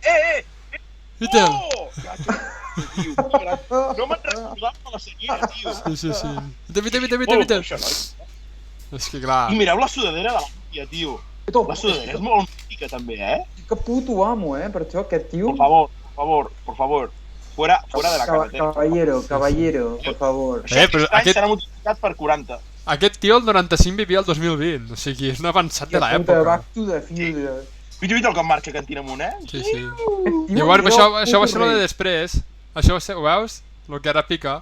Speaker 2: No me'n recordava de la senyera, tio.
Speaker 3: Sí. Mitel. És que clar...
Speaker 2: I mireu la sudadera de l'àmpia, tio. La sudadera és molt mítica, també,
Speaker 1: Que puto amo, per això, aquest tio...
Speaker 2: Por favor. Fuera de la carretera.
Speaker 1: Caballero, por favor.
Speaker 2: Però aquest serà multiplicat per 40.
Speaker 3: Aquest tio el 95 vivia el 2020, o sigui, és un avançat de l'època.
Speaker 1: Back to the future.
Speaker 2: Vist el com marxa Cantina amunt,
Speaker 3: Sí. I bueno, això va ser lo de després. Això va ser, ho veus? Lo que ara pica.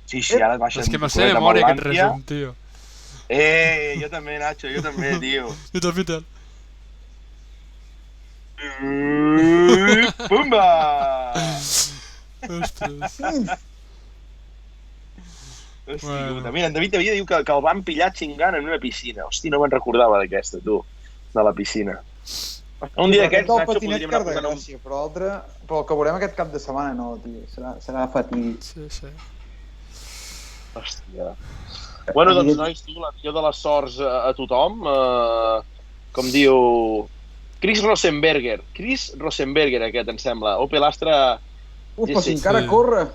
Speaker 2: Sí, ara baixa.
Speaker 3: És que me sé de memòria aquest resum, tio.
Speaker 2: Jo també, Nacho, tio.
Speaker 3: Mitel.
Speaker 2: Pumba!
Speaker 3: Ostres.
Speaker 2: Mira, en David diu que el van pillar xingant en una piscina. Hosti, no me'n recordava d'aquesta, tu, de la piscina. Un dia d'aquests, Nacho, podríem anar posant un...
Speaker 1: Però el que veurem aquest cap de setmana no, tio. Serà fatídic.
Speaker 3: Sí.
Speaker 2: Hòstia. Bueno, doncs, nois, tu, la millor de les sorts a tothom. com diu Chris Rosenberger, aquest, em sembla. Opel Astra
Speaker 1: Però si encara corre.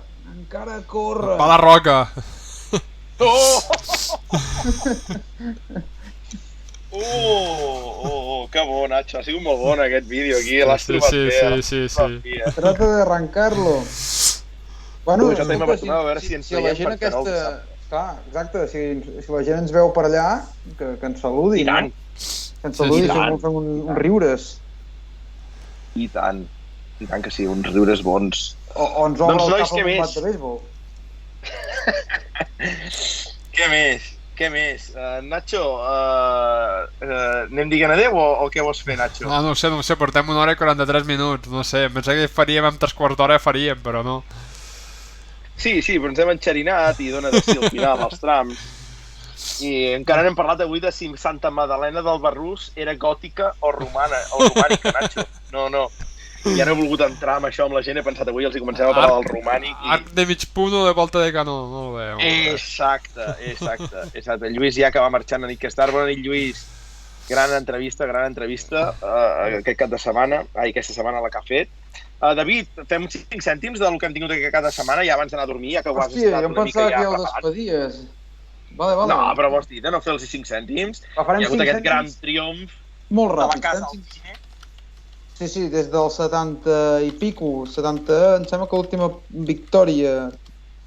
Speaker 3: Va la roca.
Speaker 2: Que bo, Nacho. Ha sigut molt bon aquest vídeo aquí. L'has trobat bé.
Speaker 3: Sí.
Speaker 1: Trata de arrancar-lo. Bueno,
Speaker 2: això tenim a veure si ens veiem per canal.
Speaker 1: Clar, exacte. Si la gent ens veu per allà, que ens saludi.
Speaker 2: I tant.
Speaker 1: Que ens saludi, si fem un riures.
Speaker 2: I tant que sí, uns riures bons.
Speaker 1: O ens obre el cap amb un bat de béisbol.
Speaker 2: Què més? Nacho, anem dient adeu o què vols fer, Nacho?
Speaker 3: No ho sé, portem 1 hora i 43 minuts, no sé, em pensa que faríem amb 3/4 d'hora però no.
Speaker 2: Sí, però ens hem enxerinat i dona de si al final els trams. I encara n'hem parlat avui de si Santa Madalena del Barrús era gòtica o romànica, Nacho. No. Ja no he volgut entrar amb això amb la gent, he pensat avui els hi comencem a parlar del romànic.
Speaker 3: Arc de mig punt o de volta de canó, no ho veu.
Speaker 2: Exacte. El Lluís ja que va marxant a nit que és tard. Bona nit, Lluís. Gran entrevista aquesta setmana la que ha fet. David, fem 5 cèntims del que hem tingut cada setmana ja abans d'anar a dormir, ja que ho has estat una mica ja
Speaker 1: preparant. Hòstia, jo em pensava que ja el despedies. Vale.
Speaker 2: No, però vols dir de no fer els 5 cèntims? Hi ha hagut aquest gran triomf
Speaker 1: molt ràpid.
Speaker 2: De la casa al cine.
Speaker 1: Sí, des del 70 i pico, 70, em sembla que l'última victòria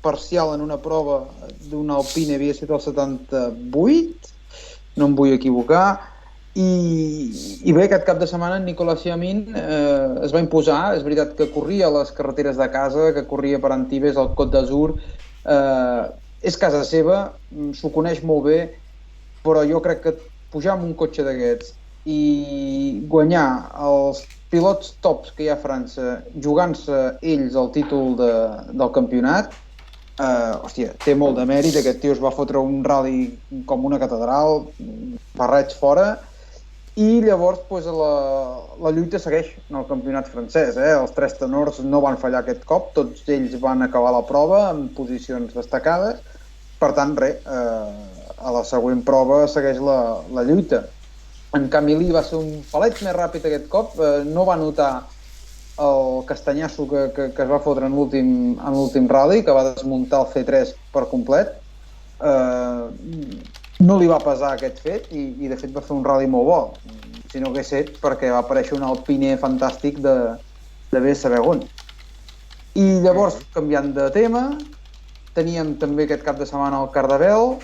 Speaker 1: parcial en una prova d'una Alpine havia estat el 78, no em vull equivocar, i bé, aquest cap de setmana en Nicolas Yamin es va imposar. És veritat que corria a les carreteres de casa, que corria per Antibes, al Côte d'Azur, és casa seva, s'ho coneix molt bé, però jo crec que pujar amb un cotxe d'aquests i guanyar els pilots tops que hi ha a França, jugant-se ells el títol del campionat, té molt de mèrit. Aquest tio es va fotre un rally com una catedral, barreig fora, i llavors la lluita segueix en el campionat francès. Els 3 tenors no van fallar aquest cop, tots ells van acabar la prova en posicions destacades, per tant, a la següent prova segueix la lluita. En Camilí va ser un palet més ràpid aquest cop, no va notar el castanyasso que es va fotre en l'últim rally, que va desmuntar el C3 per complet. No li va pesar aquest fet i de fet va fer un rally molt bo, si no hagués set perquè va aparèixer un Alpine fantàstic de bé saber on. I llavors, canviant de tema, teníem també aquest cap de setmana el Cardabel,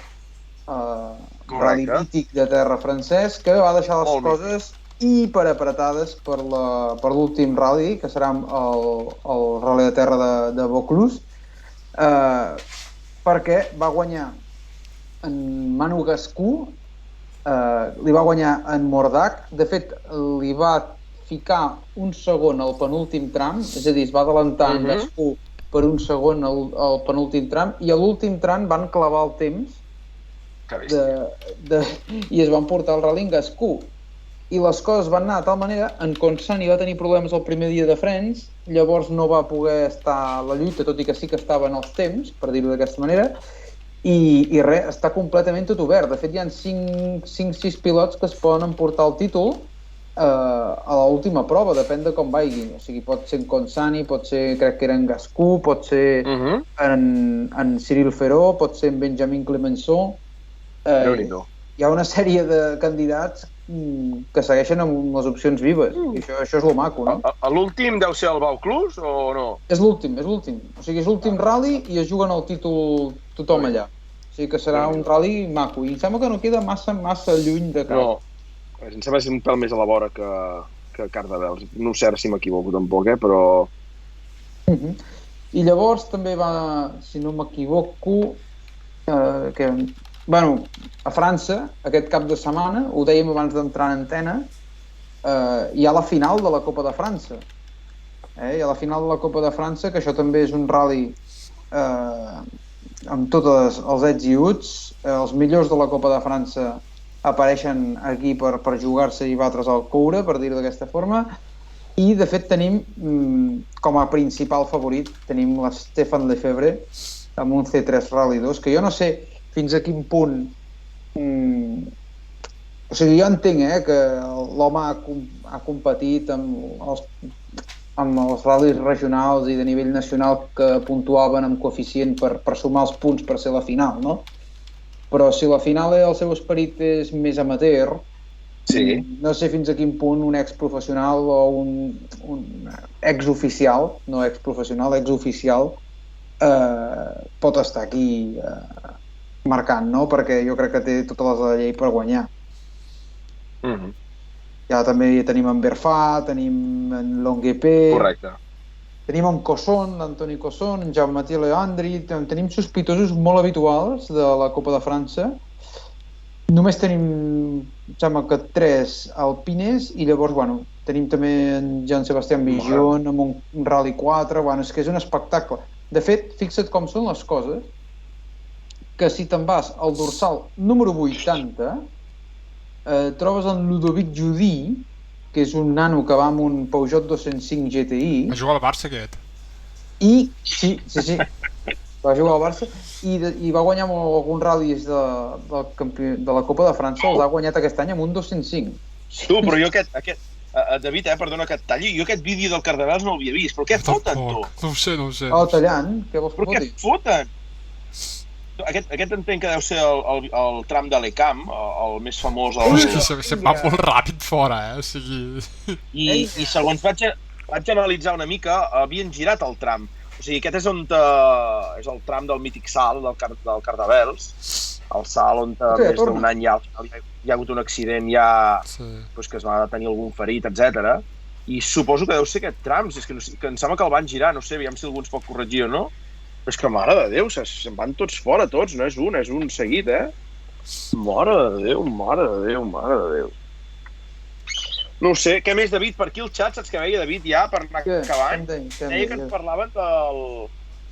Speaker 1: rally mític de terra francès, que va deixar les coses hiperapretades per l'últim rally, que serà el rally de terra de Vaucluse, perquè va guanyar en Manu Gascou, li va guanyar en Mordac. De fet, li va ficar un segon al penúltim tram, és a dir, es va adelantar en Gascou per un segon al penúltim tram, i a l'últim tram van clavar el temps i es van portar el rally en Gascou. I les coses van anar de tal manera en Consani va tenir problemes el primer dia de frens, llavors no va poder estar a la lluita, tot i que sí que estava en els temps, per dir-ho d'aquesta manera, i res, està completament tot obert. De fet, hi ha 5-6 pilots que es poden emportar el títol a l'última prova, depèn de com vagin. O sigui, pot ser en Consani, pot ser, crec que era en Gascou, pot ser en Cyril Feró, pot ser en Benjamin Clemenceau. Hi ha una sèrie de candidats que segueixen amb les opcions vives, i això és lo maco, no?
Speaker 2: L'últim deu ser el Vaucluse o no?
Speaker 1: És l'últim. O sigui, és l'últim rally i es juguen el títol tothom allà. O sigui que serà un rally maco, i em sembla que no queda massa lluny de cap.
Speaker 2: No, em sembla que és un pèl més a la vora que Cardabel. No sé si m'equivoco tampoc, però...
Speaker 1: I llavors també va, si no m'equivoco, a França, aquest cap de setmana, ho dèiem abans d'entrar en antena, hi ha la final de la Copa de França. Hi ha la final de la Copa de França, que això també és un rally amb tots els ets i uts. Els millors de la Copa de França apareixen aquí per jugar-se i batre's al coure, per dir-ho d'aquesta forma. I, de fet, tenim com a principal favorit, tenim l'Stéphane Lefebvre amb un C3 Rally 2, que jo no sé fins a quin punt O sigui, jo entenc que l'home ha competit amb els ral·lis regionals i de nivell nacional que puntuaven amb coeficient per sumar els punts per ser la final, no? Però si la final el seu esperit és més amateur, no sé fins a quin punt un exprofessional o un exoficial, no exprofessional, exoficial, pot estar aquí marcant, no? Perquè jo crec que té totes les de la llei per guanyar. Ja també tenim en Berfà, tenim en Longuepé...
Speaker 2: Correcte.
Speaker 1: Tenim en Cosson, l'Antoni Cosson, en Jaume-Mathieu Leandri, tenim sospitosos molt habituals de la Copa de França. Només tenim, em sembla que 3 alpines i llavors, bueno, tenim també en Jean-Sébastien Bijon amb un Rally 4, bueno, és que és un espectacle. De fet, fixa't com són les coses, que si te'n vas al dorsal número 80, trobes en Ludovic Judí, que és un nano que va amb un Peugeot 205 GTI.
Speaker 3: Va jugar al Barça, aquest.
Speaker 1: I, sí. Va jugar al Barça i va guanyar alguns ral·lis de la Copa de França, els ha guanyat aquest any amb un 205.
Speaker 2: Tu, però jo David, perdona que et talli, jo aquest vídeo del Cardavels no l'havia vist, però què foten, tu?
Speaker 3: No ho sé.
Speaker 1: Oh, tallant, què vols que
Speaker 2: foti? Però què foten? Aquest entenc que deu ser el tram de l'Ecam, el més famós...
Speaker 3: És que se'n va molt ràpid fora, o sigui...
Speaker 2: I segons vaig analitzar una mica, havien girat el tram. O sigui, aquest és el tram del mític salt del Cardavels, el salt on més d'un any hi ha hagut un accident que es va tenir algun ferit, etc. I suposo que deu ser aquest tram, és que em sembla que el van girar, no sé, aviam si algú ens pot corregir o no. És que, mare de Déu, se'n van tots fora, tots, no és un seguit, Mare de Déu. No ho sé, què més, David? Per aquí el xat, saps què veia, David, ja, per anar acabant? Deia que ens parlaven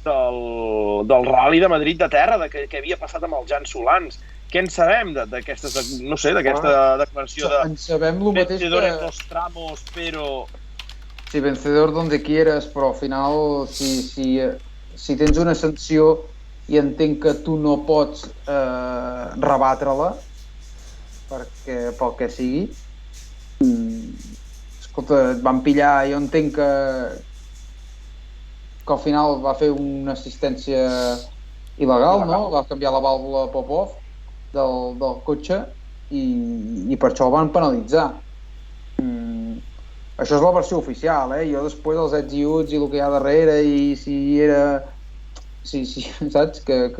Speaker 2: del Rally de Madrid de terra, que havia passat amb els Jan Solans. Què en sabem d'aquesta declaració de...
Speaker 1: En sabem el mateix
Speaker 2: vencedor en dos tramos, però...
Speaker 1: Sí, vencedor donde quieras, però al final, si tens una sanció i entenc que tu no pots rebatre-la pel que sigui, escolta, et van pillar, jo entenc que al final va fer una assistència il·legal, no? Va canviar la vàlvula Popov del cotxe i per això el van penalitzar. Això és la versió oficial, Jo després els ets i uts i el que hi ha darrere i saps? Que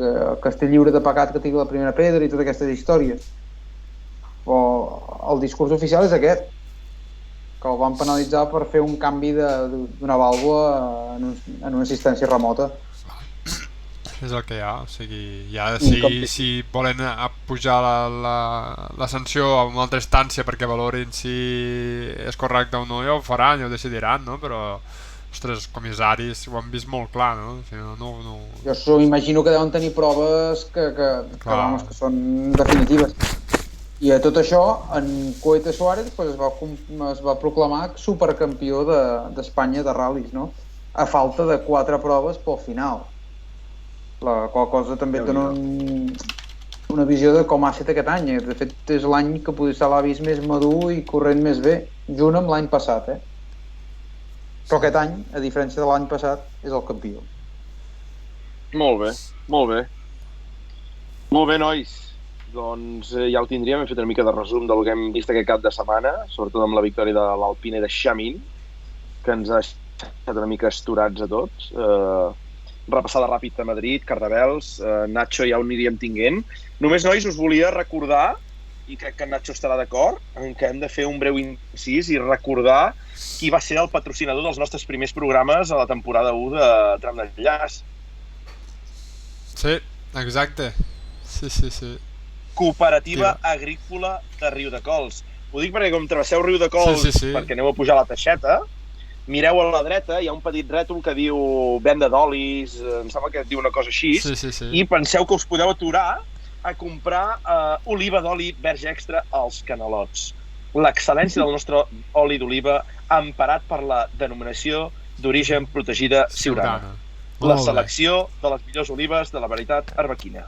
Speaker 1: estigui lliure de pecat que tingui la primera pedra i totes aquestes històries. Però el discurs oficial és aquest, que el van penalitzar per fer un canvi d'una vàlvula en una assistència remota.
Speaker 3: És el que hi ha, o sigui, ja si volen pujar la sanció a una altra instància perquè valorin si és correcte o no, ja ho faran, ja ho decidiran, no? Però, ostres, els comissaris ho han vist molt clar, no? O sigui, no...
Speaker 1: Jo imagino que deuen tenir proves que són definitives. I a tot això, en Coete Suárez es va proclamar supercampió d'Espanya de ral·lis, no? A falta de 4 proves pel final. La qual cosa també dona una visió de com ha estat aquest any. De fet, és l'any que potser l'ha vist més madur i corrent més bé, junt amb l'any passat, Però aquest any, a diferència de l'any passat, és el campió.
Speaker 2: Molt bé. Molt bé, nois. Doncs ja ho tindríem, hem fet una mica de resum del que hem vist aquest cap de setmana, sobretot amb la victòria de l'Alpine de Chamin, que ens ha deixat una mica esturats a tots. Repassada ràpid a Madrid, Cardavels, Nacho ja ho aniríem tinguent. Només, nois, us volia recordar, i crec que en Nacho estarà d'acord, que hem de fer un breu incís i recordar qui va ser el patrocinador dels nostres primers programes a la temporada 1 de Tram d'Enllaç.
Speaker 3: Sí, exacte. Sí.
Speaker 2: Cooperativa Agrícola de Riudecols. Ho dic perquè com travesseu Riudecols, perquè aneu a pujar la Teixeta, mireu a la dreta, hi ha un petit rètol que diu venda d'olis, em sembla que diu una cosa així, i penseu que us podeu aturar a comprar oliva d'oli verge extra als Canalots. L'excel·lència del nostre oli d'oliva emparat per la denominació d'origen protegida Siurana. La selecció de les millors olives de la varietat arbequina.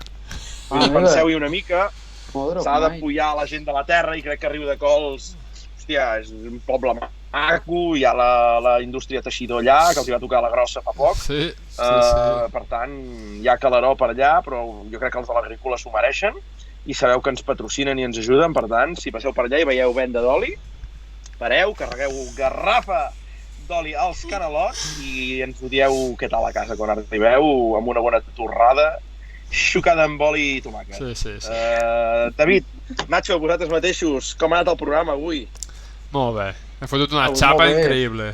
Speaker 2: Penseu-hi una mica S'ha d'apoyar la gent de la terra i crec que Riudecols, hòstia, és un poble maco, hi ha la indústria teixidor allà, que els hi va tocar la grossa fa poc.
Speaker 3: Sí.
Speaker 2: Per tant, hi ha calaró per allà, però jo crec que els de l'agrícola s'ho mereixen i sabeu que ens patrocinen i ens ajuden, per tant, si passeu per allà i veieu venda d'oli, pareu, carregueu garrafa d'oli als canalots i ens ho dieu què tal a casa quan arribeu amb una bona torrada xucada amb oli i tomàquet.
Speaker 3: Sí.
Speaker 2: David, Nacho, vosaltres mateixos, com ha anat el programa avui?
Speaker 3: Molt bé. He fotut una xapa increïble.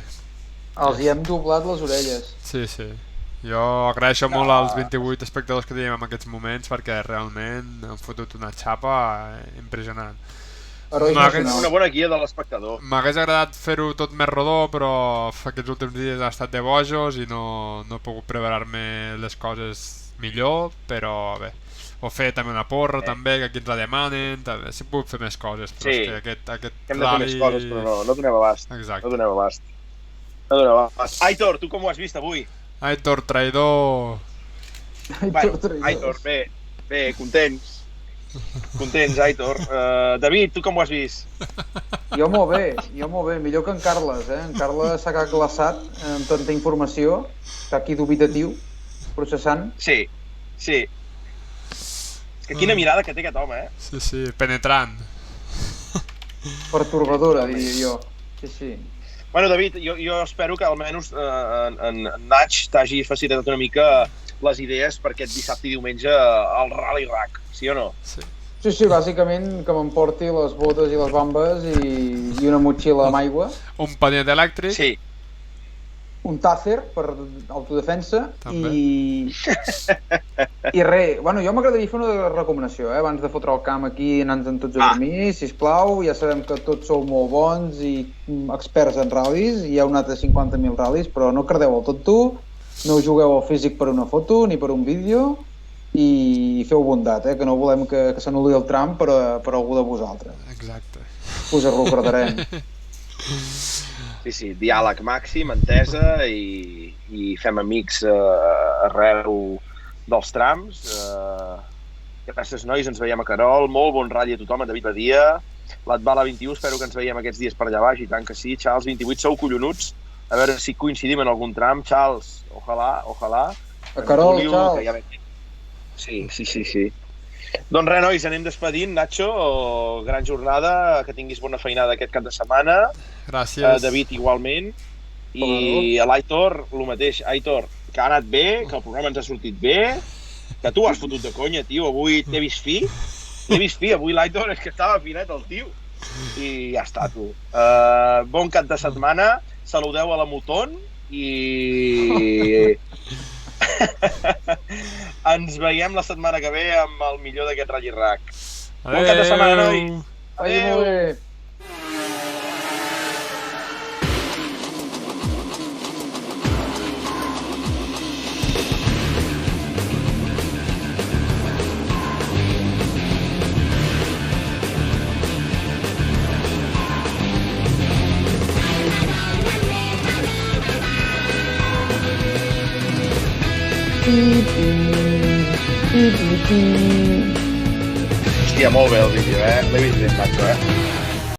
Speaker 1: Els hi hem doblat les orelles.
Speaker 3: Sí. Jo agraeixo molt als 28 espectadors que tenim en aquests moments perquè realment han fotut una xapa impressionant.
Speaker 2: Una bona guia de l'espectador.
Speaker 3: M'hagués agradat fer-ho tot més rodó, però aquests últims dies ha estat de bojos i no he pogut preparar-me les coses millor, però bé, ho fer també una porra també, que aquí ens la demanen, també. Si puc fer més coses, però és que aquest
Speaker 2: hem de fer més coses, però no donem abast.
Speaker 3: Exacte.
Speaker 2: No donem abast. Aitor, tu com ho has vist avui?
Speaker 3: Aitor, traïdor.
Speaker 2: Aitor, bé, contents. Contents, Aitor. David, tu com ho has vist?
Speaker 1: Jo molt bé, millor que en Carles, En Carles s'ha glaçat amb tanta informació, està aquí dubitatiu, processant.
Speaker 2: Sí. Que quina mirada que té aquest home,
Speaker 3: Sí, penetrant.
Speaker 1: Pertorbadora, diria jo. Sí.
Speaker 2: Bueno, David, jo espero que almenys en Nach t'hagi facilitat una mica les idees per aquest dissabte i diumenge al Rally Rack, sí o no?
Speaker 1: Sí, bàsicament que m'emporti les botes i les bambes i una motxilla amb aigua.
Speaker 3: Un panet elèctric.
Speaker 2: Sí.
Speaker 1: Un tàfer per autodefensa
Speaker 3: també.
Speaker 1: I res, bueno, jo m'agradaria fer una recomanació, abans de fotre el camp aquí i anar-nos tots a dormir, sisplau, ja sabem que tots sou molt bons i experts en ral·lis, i hi ha un altre 50.000 ral·lis, però no cardeu el tot tu, no jugueu al físic per una foto ni per un vídeo, i feu bondat, que no volem que s'anul·li el tram per algú de vosaltres.
Speaker 3: Exacte.
Speaker 1: Us ho recordarem.
Speaker 2: Sí, diàleg màxim, entesa i fem amics arreu dels trams. Gràcies, nois, ens veiem a Querol. Molt bon ratll a tothom, en David Badia. L'Atbala 21, espero que ens veiem aquests dies per allà baix, i tant que sí. Charles 28, sou collonuts. A veure si coincidim en algun tram. Charles, ojalà.
Speaker 1: A Querol, Charles.
Speaker 2: Sí. Doncs res, nois, anem despedint. Nacho, gran jornada, que tinguis bona feinada aquest cap de setmana.
Speaker 3: Gràcies.
Speaker 2: David, igualment. I a l'Aitor, el mateix. Aitor, que ha anat bé, que el programa ens ha sortit bé, que tu has fotut de conya, tio. Avui t'he vist fi. Avui l'Aitor és que estava finet, el tio. I ja està, tu. Bon cap de setmana. Saludeu a la Muton i... Ens veiem la setmana que ve amb el millor d'aquest Rally Rack. Bon cap de setmana, nois.
Speaker 1: Adéu.
Speaker 2: Hòstia, molt bé el vídeo, L'he vist ben, macho,